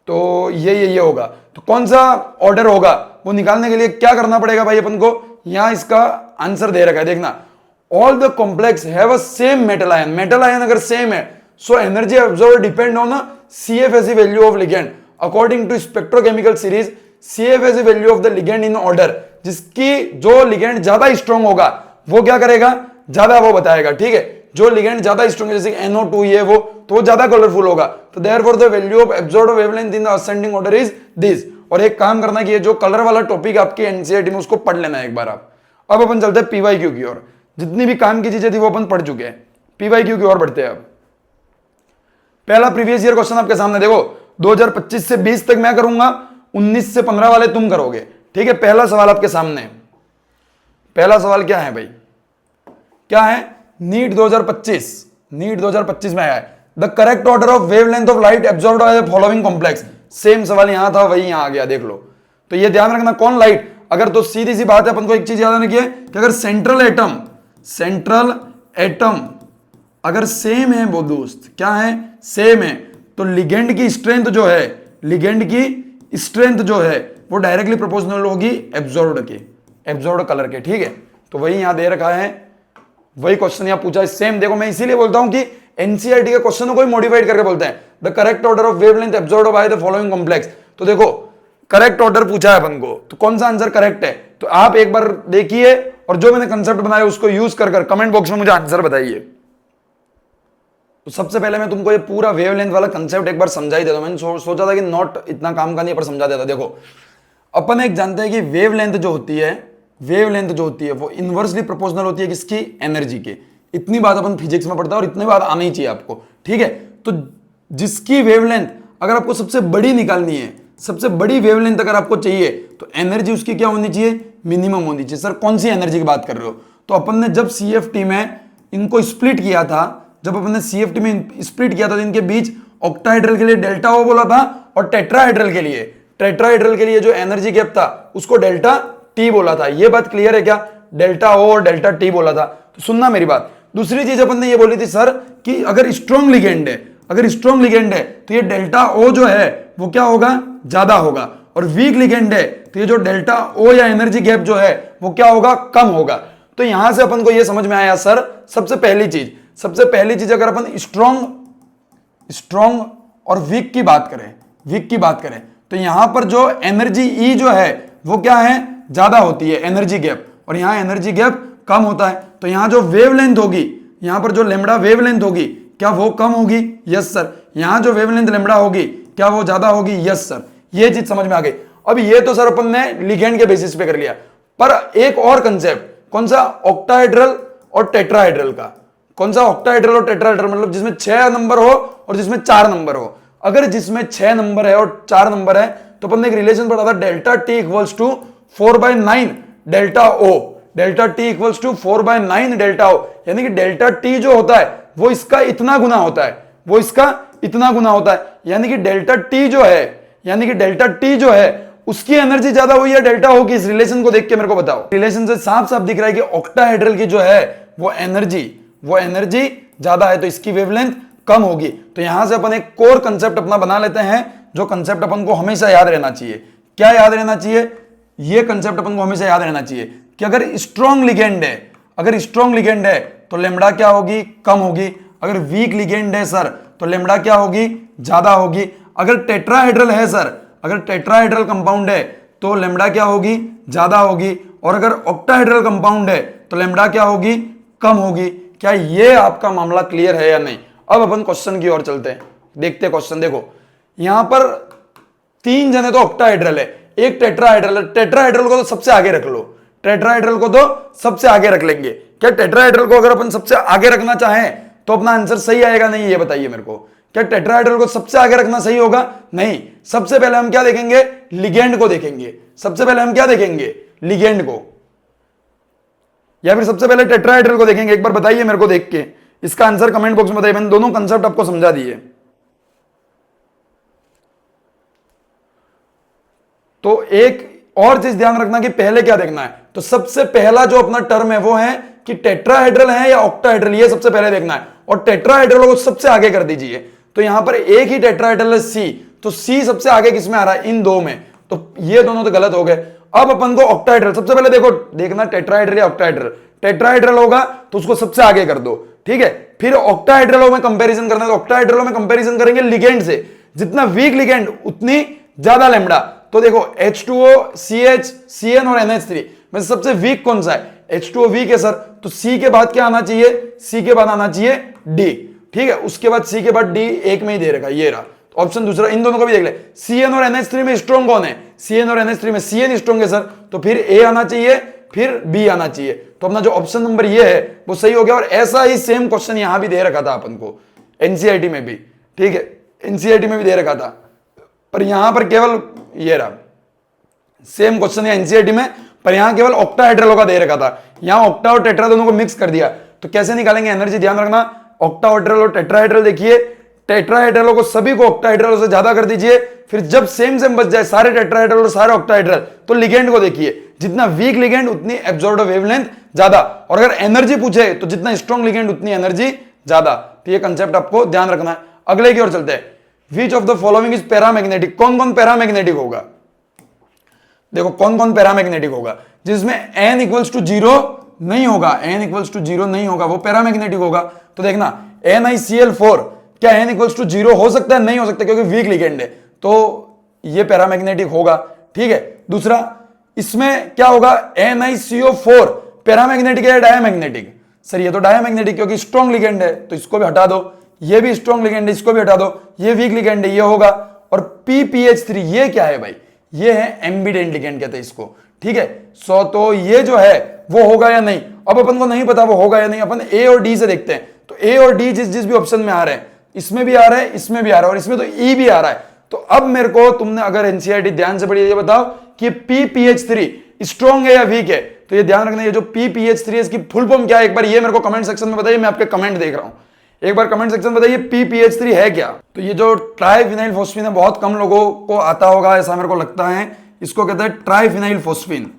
तो ये होगा। तो कौन सा ऑर्डर होगा वो निकालने के लिए क्या करना पड़ेगा भाई अपन को? यहां इसका आंसर दे रखा है, देखना। All the complex have a same metal ion. Metal ion अगर सेम है so energy absorb depend on CFSE value of ligand according to spectrochemical series. CFSE value of the ligand in order, जिसकी जो ligand ज्यादा strong होगा वो क्या करेगा? ज्यादा वो बताएगा। ठीक है, जो लिगेंड ज्यादा स्ट्रॉन्ग है जैसे NO2 ये वो, तो वो ज्यादा कलरफुल होगा। तो therefore the value of absorbed wavelength in the ascending order is this. और एक काम करना कि ये जो कलर वाला टॉपिक आपके एनसीईआरटी में उसको पढ़ लेना एक बार आप। अब अपन चलते हैं PYQ की ओर। जितनी भी काम की चीजें थी वो अपन पढ़ चुके हैं, PYQ की ओर बढ़ते हैं अब। पहला प्रीवियस ईयर क्वेश्चन आपके सामने देखो, 2025 से 20 तक मैं करूंगा, 19 से 15 वाले तुम करोगे। ठीक है, पहला सवाल आपके सामने। पहला सवाल क्या है भाई? क्या है? नीट 2025 में आया है। The correct order of wavelength of light absorbed by the following complex. Same सवाल यहां था वही यहां आ गया, देख लो। तो ये ध्यान रखना, कौन लाइट, अगर तो सीधी सी बात है, अपन को एक चीज याद रखनी है कि अगर सेंट्रल एटम अगर सेम है वो दोस्त, क्या है? सेम है, तो लिगेंड की स्ट्रेंथ जो है वो डायरेक्टली प्रोपोर्शनल होगी एब्जॉर्ब्ड कलर के। ठीक है, तो वही यहां दे रखा है, वही क्वेश्चन यहां पूछा है सेम। देखो मैं इसीलिए बोलता हूं कि एनसीईआरटी के क्वेश्चन को मॉडिफाइड करके बोलते हैं। The correct order of wavelength absorbed by the following complex. तो देखो करेक्ट ऑर्डर पूछा है अपन को, तो कौन सा आंसर करेक्ट है? तो आप एक बार देखिए और जो मैंने कंसेप्ट बनाया उसको यूज कर कमेंट बॉक्स में मुझे आंसर बताइए। तो सबसे पहले मैं तुमको ये पूरा वेवलेंथ वाला कंसेप्ट एक बार समझा ही देता हूं। मैंने सोचा था कि नोट इतना काम का नहीं पर समझा देता। देखो अपन एक जानते हैं कि वेवलेंथ जो होती है, वेवलेंथ जो होती है वो इनवर्सली प्रोपोर्शनल होती है किसकी, एनर्जी के। इतनी बात अपन फिजिक्स में पढ़ता है और इतनी बात आनी ही चाहिए आपको, ठीक है। तो जिसकी वेवलेंथ अगर आपको सबसे बड़ी निकालनी है, सबसे बड़ी वेवलेंथ अगर आपको चाहिए तो एनर्जी उसकी क्या होनी चाहिए, मिनिमम होनी चाहिए। सर कौन सी एनर्जी की बात कर रहे हो, तो अपन ने जब सीएफटी में इनको स्प्लिट किया था, जब अपन ने सीएफटी में स्प्लिट किया था तो इनके बीच ऑक्टाहेड्रल के लिए डेल्टा ओ बोला था और टेट्राहेड्रल के लिए जो एनर्जी गैप था उसको डेल्टा टी बोला था। ये बात क्लियर है क्या, डेल्टा ओ और डेल्टा टी बोला था। तो सुनना मेरी बात। दूसरी चीज अपन ने ये बोली थी सर कि अगर स्ट्रॉन्ग लिगेंड है, अगर स्ट्रॉन्ग लिगेंड है तो ये डेल्टा ओ जो है वो क्या होगा, ज्यादा होगा, और वीक लिगेंड है तो ये जो डेल्टा ओ या एनर्जी गैप जो है वो क्या होगा, कम होगा। तो यहां से अपन को ये समझ में आया सर सबसे पहली चीज अगर अपन स्ट्रॉन्ग और वीक की बात करें तो यहां पर जो एनर्जी ई जो है वो क्या है, ज्यादा होती है एनर्जी गैप, और यहां एनर्जी गैप कम होता है। तो यहां जो वेवलेंथ होगी, यहां पर जो लेम्डा वेवलेंथ होगी क्या वो कम होगी, यस सर। यहां जो वेवलेंथ लेम्डा होगी क्या वो ज्यादा होगी, यस सर। ये चीज समझ में आ गई। अब ये तो सर अपन ने लिगेंड के बेसिस पे कर लिया, पर एक और कंसेप्ट, कौन सा, ऑक्टाहेड्रल और टेट्राहेड्रल का। कौन सा, ऑक्टाहेड्रल और टेट्राहेड्रल, मतलब जिसमें 6 नंबर हो और जिसमें 4 नंबर हो। अगर जिसमें 6 नंबर है और 4 नंबर है तो अपन ने एक रिलेशन पढ़ा था, delta T equals to 4/9 delta O, delta T equals to 4/9 delta O. यानी कि डेल्टा टी जो होता है वो इसका इतना गुना होता है, वो इसका इतना गुना होता है। यानी कि डेल्टा टी जो है उसकी एनर्जी ज्यादा हुई है डेल्टा ओ की। इस रिलेशन को देख के मेरे को बताओ, रिलेशन से साफ साफ दिख रहा है कि ऑक्टाहेड्रल की जो है वो एनर्जी ज्यादा है तो इसकी वेवलेंथ कम होगी। तो यहां से अपन एक कोर कंसेप्ट अपना बना लेते हैं, जो कंसेप्ट अपन को हमेशा याद रहना चाहिए। क्या याद रहना चाहिए, ये कंसेप्ट अपन को हमेशा याद रहना चाहिए कि अगर स्ट्रॉन्ग लिगेंड है तो लेम्डा क्या होगी, कम होगी। अगर वीक लिगेंड है सर तो लेम्डा क्या होगी, ज्यादा होगी। अगर टेट्राहेड्रल है सर, अगर टेट्राहेड्रल कंपाउंड है तो लेम्डा क्या होगी, ज्यादा होगी। और अगर ऑक्टाहेड्रल कंपाउंड है तो लेम्डा क्या होगी, कम होगी। क्या ये आपका मामला क्लियर है या नहीं। अब अपन क्वेश्चन की ओर चलते हैं, देखते हैं क्वेश्चन। देखो यहां पर 3 जने तो ऑक्टाहेड्रल है, एक टेट्राहेड्रल है। टेट्राहेड्रल को तो सबसे आगे रख लो, टेट्राहेड्रल को तो सबसे आगे रख लेंगे। क्या टेट्राहेड्रल को अगर अपन सबसे आगे रखना चाहें तो अपना आंसर सही आएगा, नहीं, ये बताइए मेरे को। क्या टेट्राहेड्रल को सबसे आगे रखना सही होगा, नहीं। सबसे पहले हम क्या देखेंगे, लिगेंड को देखेंगे। सबसे पहले हम क्या देखेंगे, लिगेंड को, या फिर सबसे पहले टेट्राहेड्रल को देखेंगे। एक बार बताइए मेरे को देख के, इसका आंसर कमेंट बॉक्स में बताइए। मैंने दोनों कंसेप्ट आपको समझा दिए। तो एक और चीज ध्यान रखना कि पहले क्या देखना है। तो सबसे पहला जो अपना टर्म है वो है कि टेट्राहेड्रल है या ऑक्टाहेड्रल, ये सबसे पहले देखना है। और टेट्राहेड्रल को सबसे आगे कर दीजिए। तो यहां पर एक ही टेट्राहेड्रल है सी, तो सी सबसे आगे किसमें आ रहा है, इन दो में। तो ये दोनों तो गलत हो गए। अब अपन को ऑक्टाहेड्रल सबसे पहले देखो, देखना टेट्राहेड्रल या ऑक्टाहेड्रल। टेट्राहेड्रल होगा तो उसको सबसे आगे कर दो, ठीक है। फिर ऑक्टाहेड्रल में कंपैरिजन करना है तो ऑक्टाहेड्रल में कंपैरिजन करेंगे लिगेंड से। जितना वीक लिगेंड उतनी ज्यादा लेम्डा। तो देखो H2O, CH, CN और NH3 में सबसे वीक कौन सा है, H2O वीक है सर। तो C के बाद क्या आना चाहिए, C के बाद आना चाहिए D, ठीक है। उसके बाद C के बाद D एक में ही दे रखा, ये रहा। तो ऑप्शन दूसरा, इन दोनों को भी देख ले। CN और NH3 में स्ट्रॉन्ग कौन है, CN और NH3 में CN स्ट्रॉन्ग है सर। तो फिर A आना चाहिए, फिर B आना चाहिए। तो अपना जो ऑप्शन नंबर ये है वो सही हो गया। और ऐसा ही सेम क्वेश्चन यहां भी दे रखा था अपन को एनसीईआरटी में भी, ठीक है, एनसीईआरटी में भी दे रखा था। पर यहां पर केवल ये रहा सेम क्वेश्चन है एनसीईआरटी में, पर यहां केवल ऑक्टाहेड्रल का दे रखा था। यहां ऑक्टा और टेट्रा दोनों को मिक्स कर दिया। तो कैसे निकालेंगे एनर्जी, ध्यान रखना। ऑक्टाहेड्रल और टेट्राहेड्रल देखिए, टेट्राहेड्रल को सभी को ऑक्टाहेड्रल से ज्यादा कर दीजिए। फिर जब सेम सेम बच जाए सारे टेट्राहेड्रल और सारे ऑक्टाहेड्रल, तो लिगेंड को देखिए, जितना वीक लिगेंड उतनी एब्जॉर्ब्ड वेवलेंथ ज्यादा। और अगर एनर्जी पूछे तो जितना स्ट्रॉन्ग लिगेंड उतनी एनर्जी ज्यादा। तो ये कंसेप्ट आपको ध्यान रखना है। अगले की ओर चलते हैं। Which of the following is paramagnetic, कौन कौन पैरामैग्नेटिक होगा, देखो कौन कौन पैरामैग्नेटिक होगा। जिसमें n इक्वल्स टू 0 नहीं होगा, n इक्वल्स टू 0 नहीं होगा, वो पैरामैग्नेटिक होगा। तो देखना NiCl4, क्या n इक्वल्स टू 0 हो सकता है, नहीं हो सकता, क्योंकि वीक लिगेंड है, तो ये पैरामैग्नेटिक होगा, ठीक है। दूसरा इसमें क्या होगा, NiCO4 पैरामैग्नेटिक है या डायमैग्नेटिक, सर ये तो डायमैग्नेटिक क्योंकि स्ट्रॉन्ग लिगेंड है, तो इसको भी हटा दो। ये भी स्ट्रॉन्ग लिगेंड है, इसको भी हटा दो, ये वीक लिगेंड है, ये होगा। और PPH3 ये क्या है भाई, ये है एम्बिडेंट लिगेंड कहते हैं इसको, ठीक है। सो तो ये जो है वो होगा या नहीं, अब अपन को नहीं पता वो होगा या नहीं, अपन ए और डी से देखते हैं। तो ए और डी जिस जिस भी ऑप्शन में आ रहे हैं, इसमें भी आ रहा है, इसमें भी आ रहा है, और इसमें तो ई भी आ रहा है। तो अब मेरे को तुमने अगर एनसीईआरटी ध्यान से पढ़ी, ये बताओ कि PPH3 स्ट्रॉन्ग है या वीक है। तो ये ध्यान रखना, ये जो PPH3 है इसकी फुल फॉर्म क्या है, एक बार ये मेरे को कमेंट सेक्शन में बताइए, मैं आपके कमेंट देख रहा हूं, एक बार कमेंट सेक्शन में बताइए PPH3 है क्या। तो ये जो ट्राइफिनाइल फोस्फीन है, बहुत कम लोगों को आता होगा ऐसा मेरे को लगता है, इसको कहते हैं ट्राइफिनाइल फोस्फीन,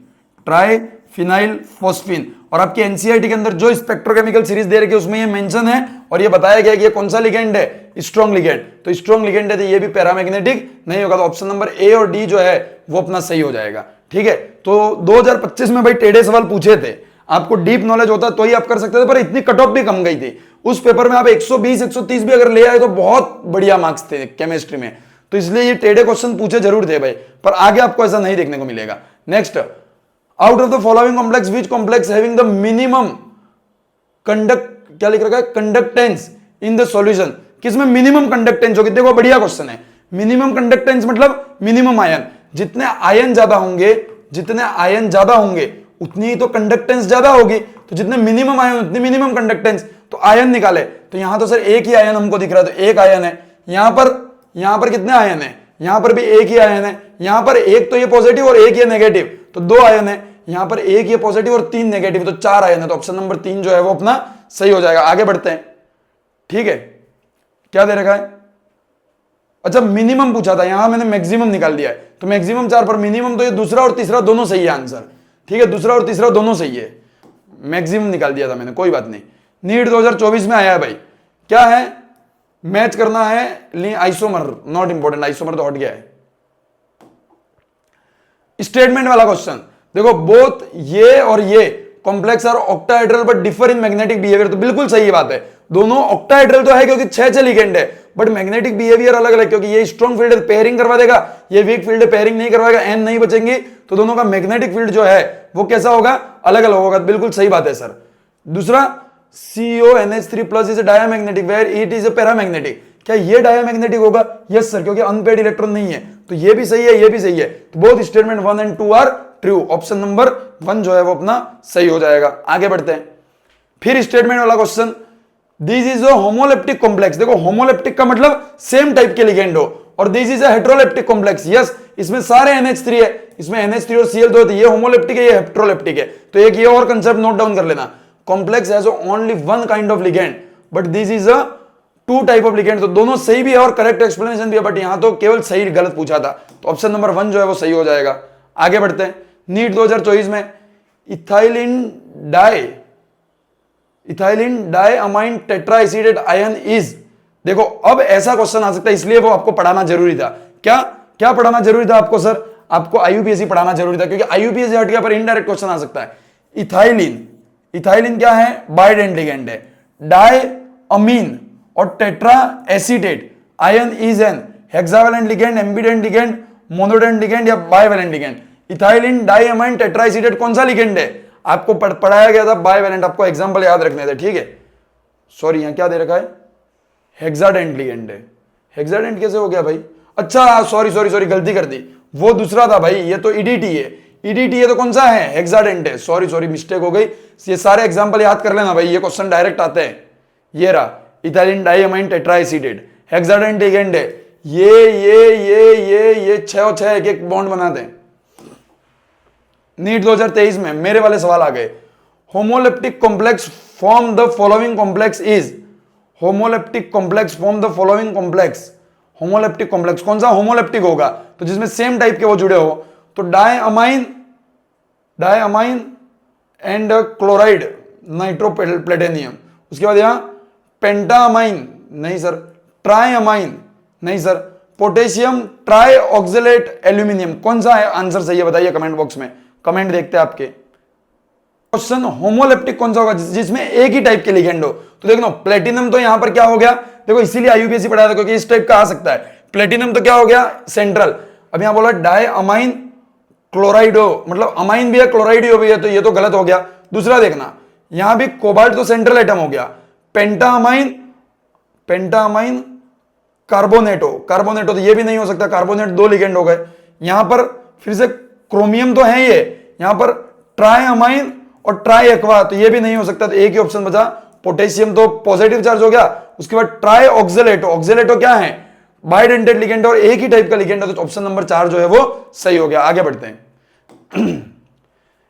ट्राइफिनाइल फोस्फीन। और आपकी एनसीईआरटी के अंदर जो स्पेक्ट्रोकेमिकल सीरीज दे रखी है उसमें ये मेंशन है, और ये बताया गया कि ये कौन सा लिगेंड है, स्ट्रॉन्ग लिगेंड। तो स्ट्रॉन्ग लिगेंड है तो ये भी पैरामैग्नेटिक नहीं होगा, तो ऑप्शन नंबर ए और डी जो है वो अपना सही हो जाएगा, ठीक है। तो 2025 में भाई टेढ़े सवाल पूछे थे, आपको डीप नॉलेज होता तो ही आप कर सकते थे, पर इतनी कट ऑफ भी कम गई थी। उस पेपर में आप 120 130 भी अगर ले आए तो बहुत बढ़िया मार्क्स थे केमिस्ट्री में, तो इसलिए ये टेढ़े क्वेश्चन पूछे जरूर थे भाई, पर आगे आपको ऐसा नहीं देखने को मिलेगा। Next, out of the following complex which complex having the minimum क्या लिख रखा है, कंडक्टेंस इन द सॉल्यूशन, किसमें मिनिमम कंडक्टेंस होगी। देखो बढ़िया क्वेश्चन है, मिनिमम कंडक्टेंस मतलब मिनिमम आयन, जितने आयन ज्यादा होंगे, जितने आयन ज्यादा होंगे उतनी ही तो कंडक्टेंस ज्यादा होगी, तो जितने मिनिमम आयन उतनी मिनिमम कंडक्टेंस। तो आयन निकाले, तो यहां तो सर एक ही आयन हमको दिख रहा है, तो एक आयन है। यहां पर कितने आयन है, यहां पर भी एक ही आयन है, यहां पर एक तो ये पॉजिटिव और एक ये नेगेटिव, तो 2 आयन है। यहां पर एक ये पॉजिटिव और 3 नेगेटिव, तो 4 आयन है। तो ऑप्शन नंबर 3 जो है वो अपना सही हो जाएगा। आगे बढ़ते हैं, ठीक है। क्या दे रखा है, अच्छा मिनिमम पूछा था, यहां मैंने मैक्सिमम निकाल दिया है, तो मैक्सिमम 4 पर मिनिमम, तो ये दूसरा और तीसरा दोनों सही है आंसर, ठीक है। दूसरा और तीसरा दोनों सही है, मैक्सिमम निकाल दिया था मैंने, कोई बात नहीं। नीट 2024 में आया है भाई, क्या है, मैच करना है आइसोमर, नॉट इंपॉर्टेंट, आइसोमर तो हट गया है। स्टेटमेंट वाला क्वेश्चन देखो, बोथ ये और ये complex are octahedral but differ in magnetic behaviour, तो बिल्कुल सही बात है, दोनों ऑक्टाहेड्रल तो है क्योंकि 6 लिगेंड है, बट मैग्नेटिक बिहेवियर अलग अलग, क्योंकि ये स्ट्रॉन्ग फील्ड है पेयरिंग करवा देगा, ये वीक फील्ड है पेयरिंग नहीं करवाएगा, एन नहीं बचेंगी, तो दोनों का मैग्नेटिक फील्ड जो है वो कैसा होगा, अलग अलग होगा। बिल्कुल सही बात है सर। दूसरा, CONH3+ is a diamagnetic where it is a paramagnetic, क्या ये डायमैग्नेटिक होगा, यस सर, क्योंकि अनपेड इलेक्ट्रॉन नहीं है, तो ये भी सही है, ये भी सही है। तो बोथ स्टेटमेंट 1 और 2 आर ट्रू, ऑप्शन नंबर 1 जो है वो अपना सही हो जाएगा। आगे बढ़ते हैं, फिर स्टेटमेंट वाला question, this is a homoleptic complex. देखो होमोलेप्टिक का मतलब सेम टाइप के लिगेंड हो, और this is a heteroleptic complex, yes, इसमें सारे NH3 है, इसमें NH3 और Cl2 है, ये होमोलेप्टिक है, ये हेटेरोलेप्टिक है। तो एक ये और कंसेप्ट नोट डाउन कर लेना, complex has only one kind of ligand but this is a 2 type of ligand. तो दोनों सही भी है और करेक्ट एक्सप्लेनेशन भी है, बट यहां तो केवल सही गलत पूछा था, तो ऑप्शन नंबर 1 जो है वो सही हो जाएगा। आगे बढ़ते हैं, नीट 2024 में इथाइलिन डाइअमाइन टेट्राएसिडेट आयन इज, देखो अब ऐसा क्वेश्चन आ सकता है, इसलिए वो आपको पढ़ाना जरूरी था। क्या पढ़ाना जरूरी था आपको सर, आपको IUPAC पढ़ाना जरूरी था, क्योंकि IUPAC हट गया पर इनडायरेक्ट क्वेश्चन आ सकता है। इथाइलिन क्या है, बाइडेंट लिगेंड है, डाइअमीन और tetra acetate ion is an hexavalent ligand, ambidentate ligand, monodentate ligand या bivalent ligand. Ethylene diamine tetraacetate कौन सा लिगेंड है, आपको पढ़ाया गया था बाइवेलेंट, आपको एग्जांपल याद रखने थे, ठीक है। सॉरी यहां क्या दे रखा है, हेक्साडेंट लिगेंड है। हेक्साडेंट कैसे हो गया भाई, अच्छा सॉरी गलती कर दी, वो दूसरा था भाई, ये तो EDT है, EDT है तो कौन सा है, हेक्साडेंट है। सॉरी मिस्टेक हो गई, ये सारे एग्जांपल याद कर लेना भाई, ये क्वेश्चन डायरेक्ट आते हैं। ये रहा इथाइलिन डाइअमाइन टेट्राएसिडेट, हेक्साडेंट लिगेंड है, ये 6 और 6 एक बॉन्ड बनाते हैं। नीट 2023 में मेरे वाले सवाल आ गए, homoleptic complex form the following complex is, homoleptic complex form the following complex, homoleptic complex कौन सा होमोलेप्टिक होगा, तो जिसमें सेम टाइप के वो जुड़े हो, तो डाइअमाइन एंड क्लोराइड नाइट्रोप्लेटेनियम, उसके बाद यहां पेंटामाइन नहीं सर, ट्राइअमाइन नहीं सर, पोटेशियम ट्राइऑक्सलेट एल्यूमिनियम, कौन सा है आंसर सही है बताइए कमेंट बॉक्स में, कमेंट देखते हैं आपके। क्वेश्चन होमोलेप्टिक कौन सा होगा, जिसमें एक ही टाइप के लिगेंड हो, तो देखो प्लेटिनम तो यहां पर क्या हो गया, देखो इसीलिए IUPAC पढ़ाया था क्योंकि इस टाइप का आ सकता है। प्लेटिनम तो क्या हो गया, सेंट्रल, अब यहां बोला डाइअमाइन क्लोराइड हो, मतलब अमाइन भी है क्लोराइड भी है, तो ये तो गलत हो गया। दूसरा देखना, यहां भी कोबाल्ट तो सेंट्रल एटम हो गया, पेंटामाइन कार्बोनेटो, कार्बोनेटो तो ये भी नहीं हो सकता, कार्बोनेट 2 लिगेंड हो गए। यहां पर फिर से क्रोमियम तो है, ये यहां पर ट्राइअमाइन और ट्राई एक्वा, तो ये भी नहीं हो सकता, तो एक ही ऑप्शन बचा। पोटेशियम तो पॉजिटिव चार्ज हो गया। उसके बाद ट्राई ऑक्जेलेटो, ऑक्जेलेटो क्या है, बाइडेंटेड लिगेंड और एक ही टाइप का लिगेंड है, तो ऑप्शन नंबर 4 जो है वो सही हो गया। आगे बढ़ते हैं।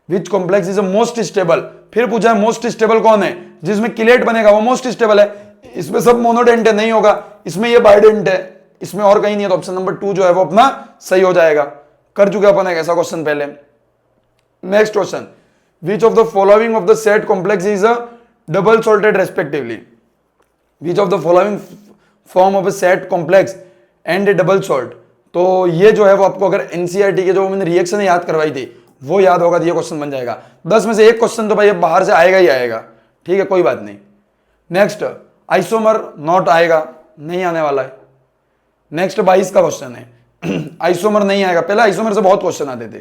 विच कॉम्प्लेक्स इज मोस्ट स्टेबल, फिर पूछा है मोस्ट स्टेबल कौन है, जिसमें किलेट बनेगा वो मोस्ट स्टेबल है। इसमें सब मोनोडेंट है, नहीं होगा, इसमें ये बाइडेंट है, इसमें और कहीं नहीं है, तो ऑप्शन नंबर 2 जो है वो अपना सही हो जाएगा। कर चुके अपन एक ऐसा क्वेश्चन पहले। Next question, which of the following of the set complex is a double salted respectively, which of the following form of a set complex and A double salt. तो ये जो है वो आपको अगर एनसीईआरटी के जो मैंने रिएक्शन याद करवाई थी वो याद होगा तो ये क्वेश्चन बन जाएगा। 10 में से एक क्वेश्चन तो भाई अब बाहर से आएगा ही आएगा, ठीक है, कोई बात नहीं। नेक्स्ट, आइसोमर नॉट आएगा, नहीं आने वाला है। नेक्स्ट 22 का क्वेश्चन है। आइसोमर नहीं आएगा, पहले आइसोमर से बहुत क्वेश्चन आते थे।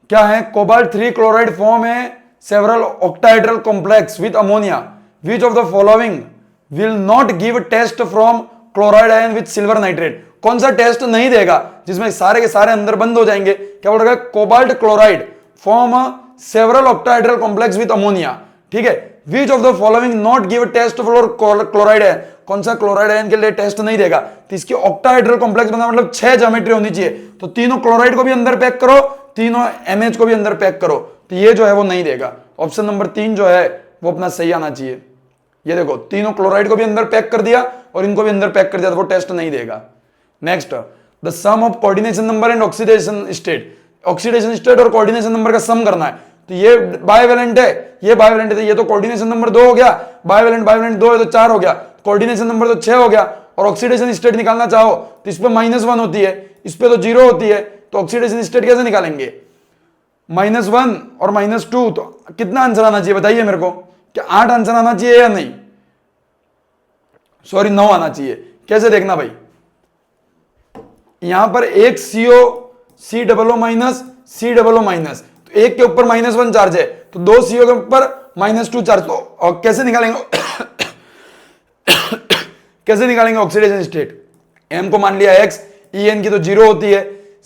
क्या है, कोबाल्ट 3 क्लोराइड फॉर्म है several octahedral complex with ammonia, which of the following will not give test from chloride ion with silver nitrate. कौन सा टेस्ट नहीं देगा जिसमें सारे के सारे अंदर बंद हो जाएंगे। क्या बोल रहा है, cobalt chloride form several octahedral complex with ammonia, ठीक है, which of the following not give test for chloride ion, कौन सा क्लोराइड आयन के लिए टेस्ट नहीं देगा। तो इसकी ऑक्टाहेड्रल कॉम्प्लेक्स बना मतलब 6 ज्योमेट्री होनी चाहिए, तो तीनों क्लोराइड को भी अंदर पैक करो, तीनों NH को भी अंदर पैक करो, तो ये जो है वो नहीं देगा। ऑप्शन नंबर 3 जो है वो अपना सही आना चाहिए। ये देखो, तीनों क्लोराइड को भी अंदर पैक कर दिया और इनको भी अंदर पैक कर दिया, तो वो टेस्ट नहीं देगा। Next, the sum of coordination number and oxidation state, oxidation state और कोऑर्डिनेशन नंबर का सम करना है। तो ये बायवेलेंट है, ये बायवेलेंट है, तो ये तो कोऑर्डिनेशन नंबर 2 हो गया, बायवेलेंट बायवेलेंट 2 है तो 4 हो गया, कोऑर्डिनेशन नंबर तो 6 हो गया। और ऑक्सीडेशन स्टेट निकालना चाहो तो इस पे -1 होती है, इस पे तो 0 होती है, तो ऑक्सीडेशन स्टेट कैसे निकालेंगे, -1 और -2, तो कितना आंसर आना चाहिए बताइए मेरे को, क्या 8 आंसर आना चाहिए या नहीं, सॉरी 9 आना चाहिए। कैसे देखना भाई, यहां पर एक CO COO- COO-, तो एक के ऊपर -1 चार्ज है, तो 2 CO के ऊपर -2 चार्ज, तो और कैसे निकालेंगे कैसे निकालेंगे ऑक्सीडेशन स्टेट। M को मान लिया X, EN की तो 0 होती है,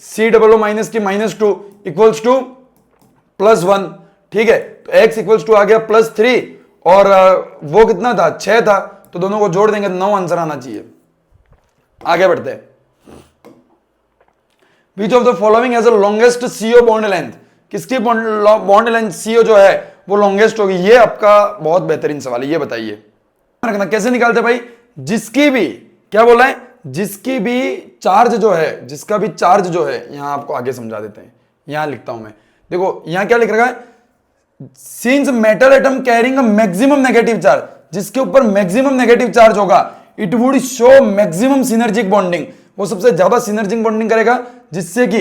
COO- की -2 इक्वल्स टू +1, ठीक है, तो X इक्वल्स टू आ गया +3 और वो कितना था, 6 था, तो दोनों को जोड़ देंगे 9 आंसर आना चाहिए। आगे बढ़ते हैं। Which of the following has the longest CO bond length, किसकी बॉन्ड लेंथ CO जो है वो लॉन्गेस्ट होगी। ये आपका बहुत बेहतरीन सवाल है, ये बताइए। रखना कैसे निकालते भाई, जिसकी भी, क्या बोला है, जिसकी भी चार्ज जो है, जिसका भी चार्ज जो है, यहां आपको आगे समझा देते हैं, यहां लिखता हूं मैं, देखो यहां क्या लिख रखा है, since metal atom carrying a maximum negative charge, जिसके ऊपर मैक्सिमम नेगेटिव चार्ज होगा, it would show maximum synergic bonding, वो सबसे ज्यादा सिनर्जिक बॉन्डिंग करेगा, जिससे कि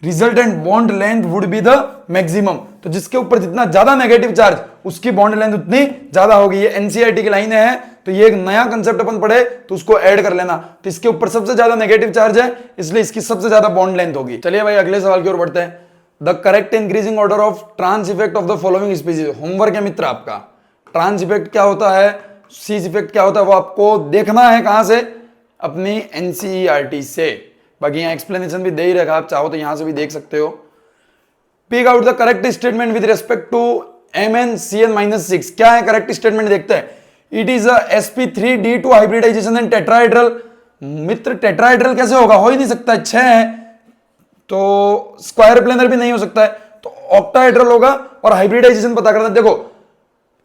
resultant bond length would be the maximum. तो जिसके ऊपर जितना ज्यादा नेगेटिव चार्ज, उसकी बॉन्ड लेंथ उतनी ज्यादा होगी। ये एनसीईआरटी की लाइन है, तो ये एक नया कंसेप्ट अपन पढ़े तो उसको ऐड कर लेना। तो इसके ऊपर सबसे ज्यादा नेगेटिव चार्ज है, इसलिए इसकी सबसे ज्यादा बॉन्ड लेंथ होगी। चलिए भाई अगले सवाल की ओर बढ़ते हैं। The correct increasing order of trans effect of the following species, homework है मित्र आपका। ट्रांस इफेक्ट क्या होता है, सीज इफेक्ट क्या होता है, वो आपको देखना है कहां से, अपनी एनसीईआरटी से। बाकी यहाँ एक्सप्लेनेशन भी दे ही रखा, आप चाहो तो यहां से भी देख सकते हो। Pick out the correct statement with respect to MnCN-6, क्या है करेक्ट स्टेटमेंट देखते हैं। It is sp3d2 hybridisation and tetrahedral. मित्र टेट्राहेड्रल कैसे होगा, हो ही नहीं सकता, 6 है तो स्क्वायर प्लेनर भी नहीं हो सकता है, तो ऑक्टाहेड्रल होगा। और हाइब्रिडाइजेशन पता करना, देखो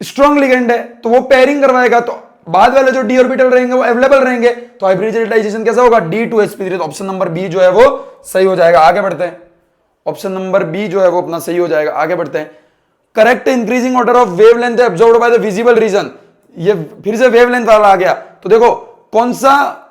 स्ट्रॉन्ग लिगेंड है तो वो पेयरिंग करवाएगा, तो बाद वाले जो डी ऑर्बिटल रहेंगे वो अवेलेबल रहेंगे, तो हाइब्रिडाइजेशन कैसा होगा, D2sp3, तो ऑप्शन नंबर बी जो है वो सही हो जाएगा। आगे बढ़ते हैं, ऑप्शन नंबर बी जो है वो अपना सही हो जाएगा। आगे बढ़ते हैं। Correct increasing order of wavelength absorbed by the visible region, ये फिर से वेवलेंथ वाला आ गया, तो देखो कौन सा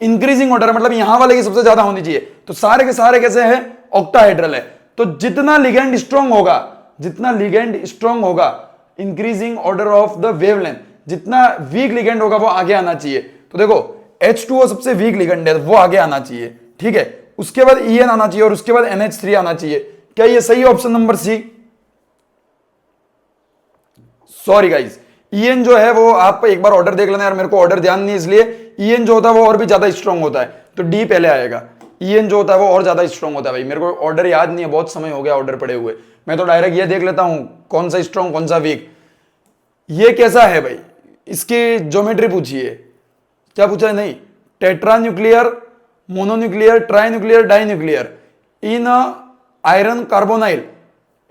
इंक्रीजिंग ऑर्डर, मतलब यहां वाले की सबसे ज्यादा होनी चाहिए, तो सारे के सारे कैसे हैं, ऑक्टाहेड्रल है। तो जितना लिगेंड स्ट्रॉन्ग होगा, जितना लिगेंड स्ट्रॉन्ग होगा, increasing order of the wavelength, जितना वीक लिगेंड होगा वो आगे आना चाहिए। तो देखो H2O सबसे वीक लिगेंड है, वो आगे आना चाहिए, ठीक है। उसके बाद EN आना चाहिए और उसके बाद NH3 आना चाहिए। क्या ये सही है option number C? Sorry guys, EN जो है वो आप एक बार ऑर्डर देख लेना यार, मेरे को ऑर्डर ध्यान नहीं इसलिए। EN जो होता है वो और भी ज्यादा स्ट्रांग होता है, तो D पहले आएगा। EN जो होता है वो और ज्यादा स्ट्रांग होता है भाई, मेरे को ऑर्डर याद नहीं है, बहुत समय हो गया ऑर्डर पड़े हुए, मैं तो डायरेक्ट ये देख लेता हूं कौन सा स्ट्रांग कौन सा वीक। ये कैसा है भाई, इसकी ज्योमेट्री पूछिए, क्या पूछा है? नहीं, tetranuclear, mononuclear, trinuclear, dinuclear in iron carbonyl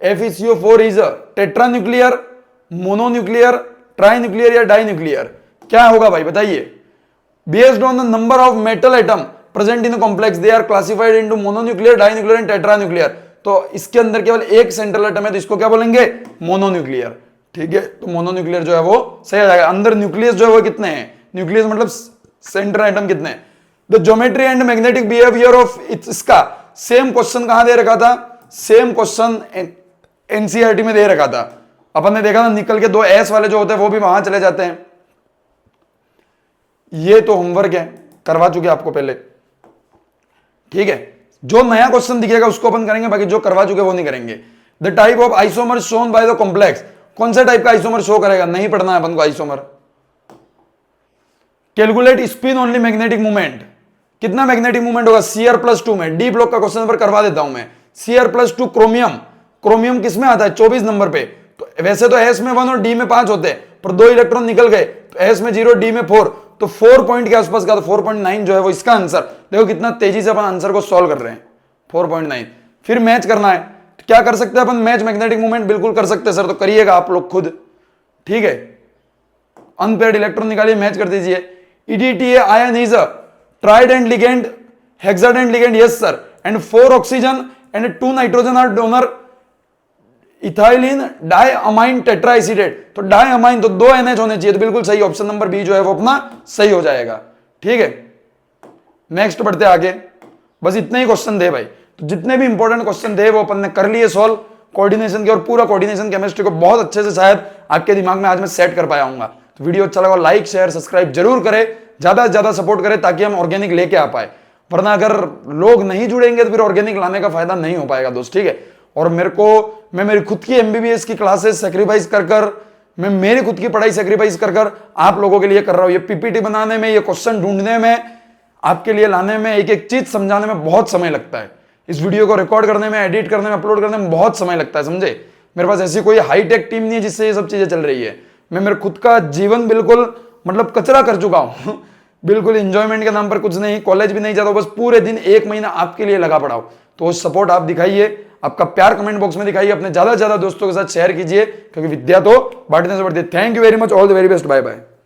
FeCO4 is tetranuclear, mononuclear, trinuclear या डाई न्यूक्लियर? क्या होगा भाई बताइए? Based on the number of metal atom present in complex they are classified into mononuclear, dinuclear and tetranuclear. तो इसके अंदर केवल एक सेंट्रल एटम है, तो इसको क्या बोलेंगे? मोनोन्यूक्लियर। ठीक है, तो मोनोन्यूक्लियर जो है वो सही आ जाएगा। अंदर न्यूक्लियस जो है वो कितने हैं? न्यूक्लियस मतलब सेंट्रल एटम कितने हैं? The geometry and magnetic behaviour of इसका सेम क्वेश्चन कहां दे रखा था? सेम क्वेश्चन एनसीईआरटी में दे रखा था, अपन ने देखा ना, निकल के 2 S वाले जो होते हैं वो भी वहां चले जाते हैं। ये तो होमवर्क है, करवा चुके आपको पहले। ठीक है, जो नया क्वेश्चन दिखेगा उसको अपन करेंगे, बाकी जो करवा चुके वो नहीं करेंगे। The type of isomer shown by the complex, कौन सा टाइप का आइसोमर शो करेगा? नहीं पढ़ना है अपन को isomer. Calculate spin only magnetic movement, कितना मैग्नेटिक मूवमेंट होगा? Cr+2 में। डी ब्लॉक का क्वेश्चन पर करवा देता हूं मैं। Cr+2 क्रोमियम, क्रोमियम किस में आता है? 24 नंबर पे। तो वैसे तो S में 1 और D में 5 होते हैं, पर 2 इलेक्ट्रॉन निकल गए, तो S में 0 D में 4, तो 4 पॉइंट के आसपास का, तो 4.9 जो है वो इसका आंसर। देखो कितना तेजी से अपन आंसर को सॉल्व कर रहे हैं, 4.9। फिर मैच करना है, तो क्या कर सकते हैं अपन? मैच मैग्नेटिक मूवमेंट बिल्कुल कर सकते हैं सर, तो करिएगा आप लोग खुद। ठीक है, अनपेयर्ड इलेक्ट्रॉन निकालिए, मैच कर दीजिए। EDTA ion is a trident ligand, hexadent ligand, yes sir, and 4 oxygen and 2 nitrogen are donor ethylene diamine tetraacetate, तो डाइअमाइन तो 2 NH होने चाहिए, तो बिल्कुल सही, ऑप्शन नंबर बी जो है वो अपना सही हो जाएगा। ठीक है, नेक्स्ट बढ़ते आगे। बस इतने ही क्वेश्चन थे भाई, तो जितने भी इंपॉर्टेंट क्वेश्चन थे वो अपन ने कर लिए सॉल्व कोऑर्डिनेशन के, और पूरा कोऑर्डिनेशन केमिस्ट्री को बहुत अच्छे से शायद आपके दिमाग में आज मैं सेट कर पाया हूंगा। तो वीडियो अच्छा लगा लाइक शेयर सब्सक्राइब जरूर करें, ज्यादा से ज्यादा सपोर्ट करें ताकि हम ऑर्गेनिक लेके आ पाए, वरना अगर लोग नहीं जुड़ेंगे तो फिर ऑर्गेनिक लाने का फायदा नहीं हो पाएगा दोस्त। ठीक है, और मैं मेरी खुद की MBBS की क्लासेस सेक्रीफाइस कर मैं मेरी खुद की पढ़ाई सेक्रीफाइस कर आप लोगों के लिए कर रहा हूं। ये PPT बनाने में, ये क्वेश्चन ढूंढने में, आपके लिए लाने में, एक एक चीज समझाने में बहुत समय लगता है। इस वीडियो को रिकॉर्ड करने में, एडिट करने में, अपलोड करने में बहुत समय लगता है, समझे? मेरे पास ऐसी कोई हाईटेक टीम नहीं है जिससे ये सब चीजें चल रही है। मैं मेरे खुद का जीवन बिल्कुल मतलब कचरा कर चुका हूं बिल्कुल एंजॉयमेंट के नाम पर कुछ नहीं, कॉलेज भी नहीं जाता, बस पूरे दिन 1 महीना आपके लिए लगा पड़ा हूं। तो सपोर्ट आप दिखाइए, आपका प्यार कमेंट बॉक्स में दिखाइए, अपने ज्यादा से ज्यादा दोस्तों के साथ शेयर कीजिए, क्योंकि विद्या तो बांटने से बढ़ती है। Thank you very much, all the very best, bye bye.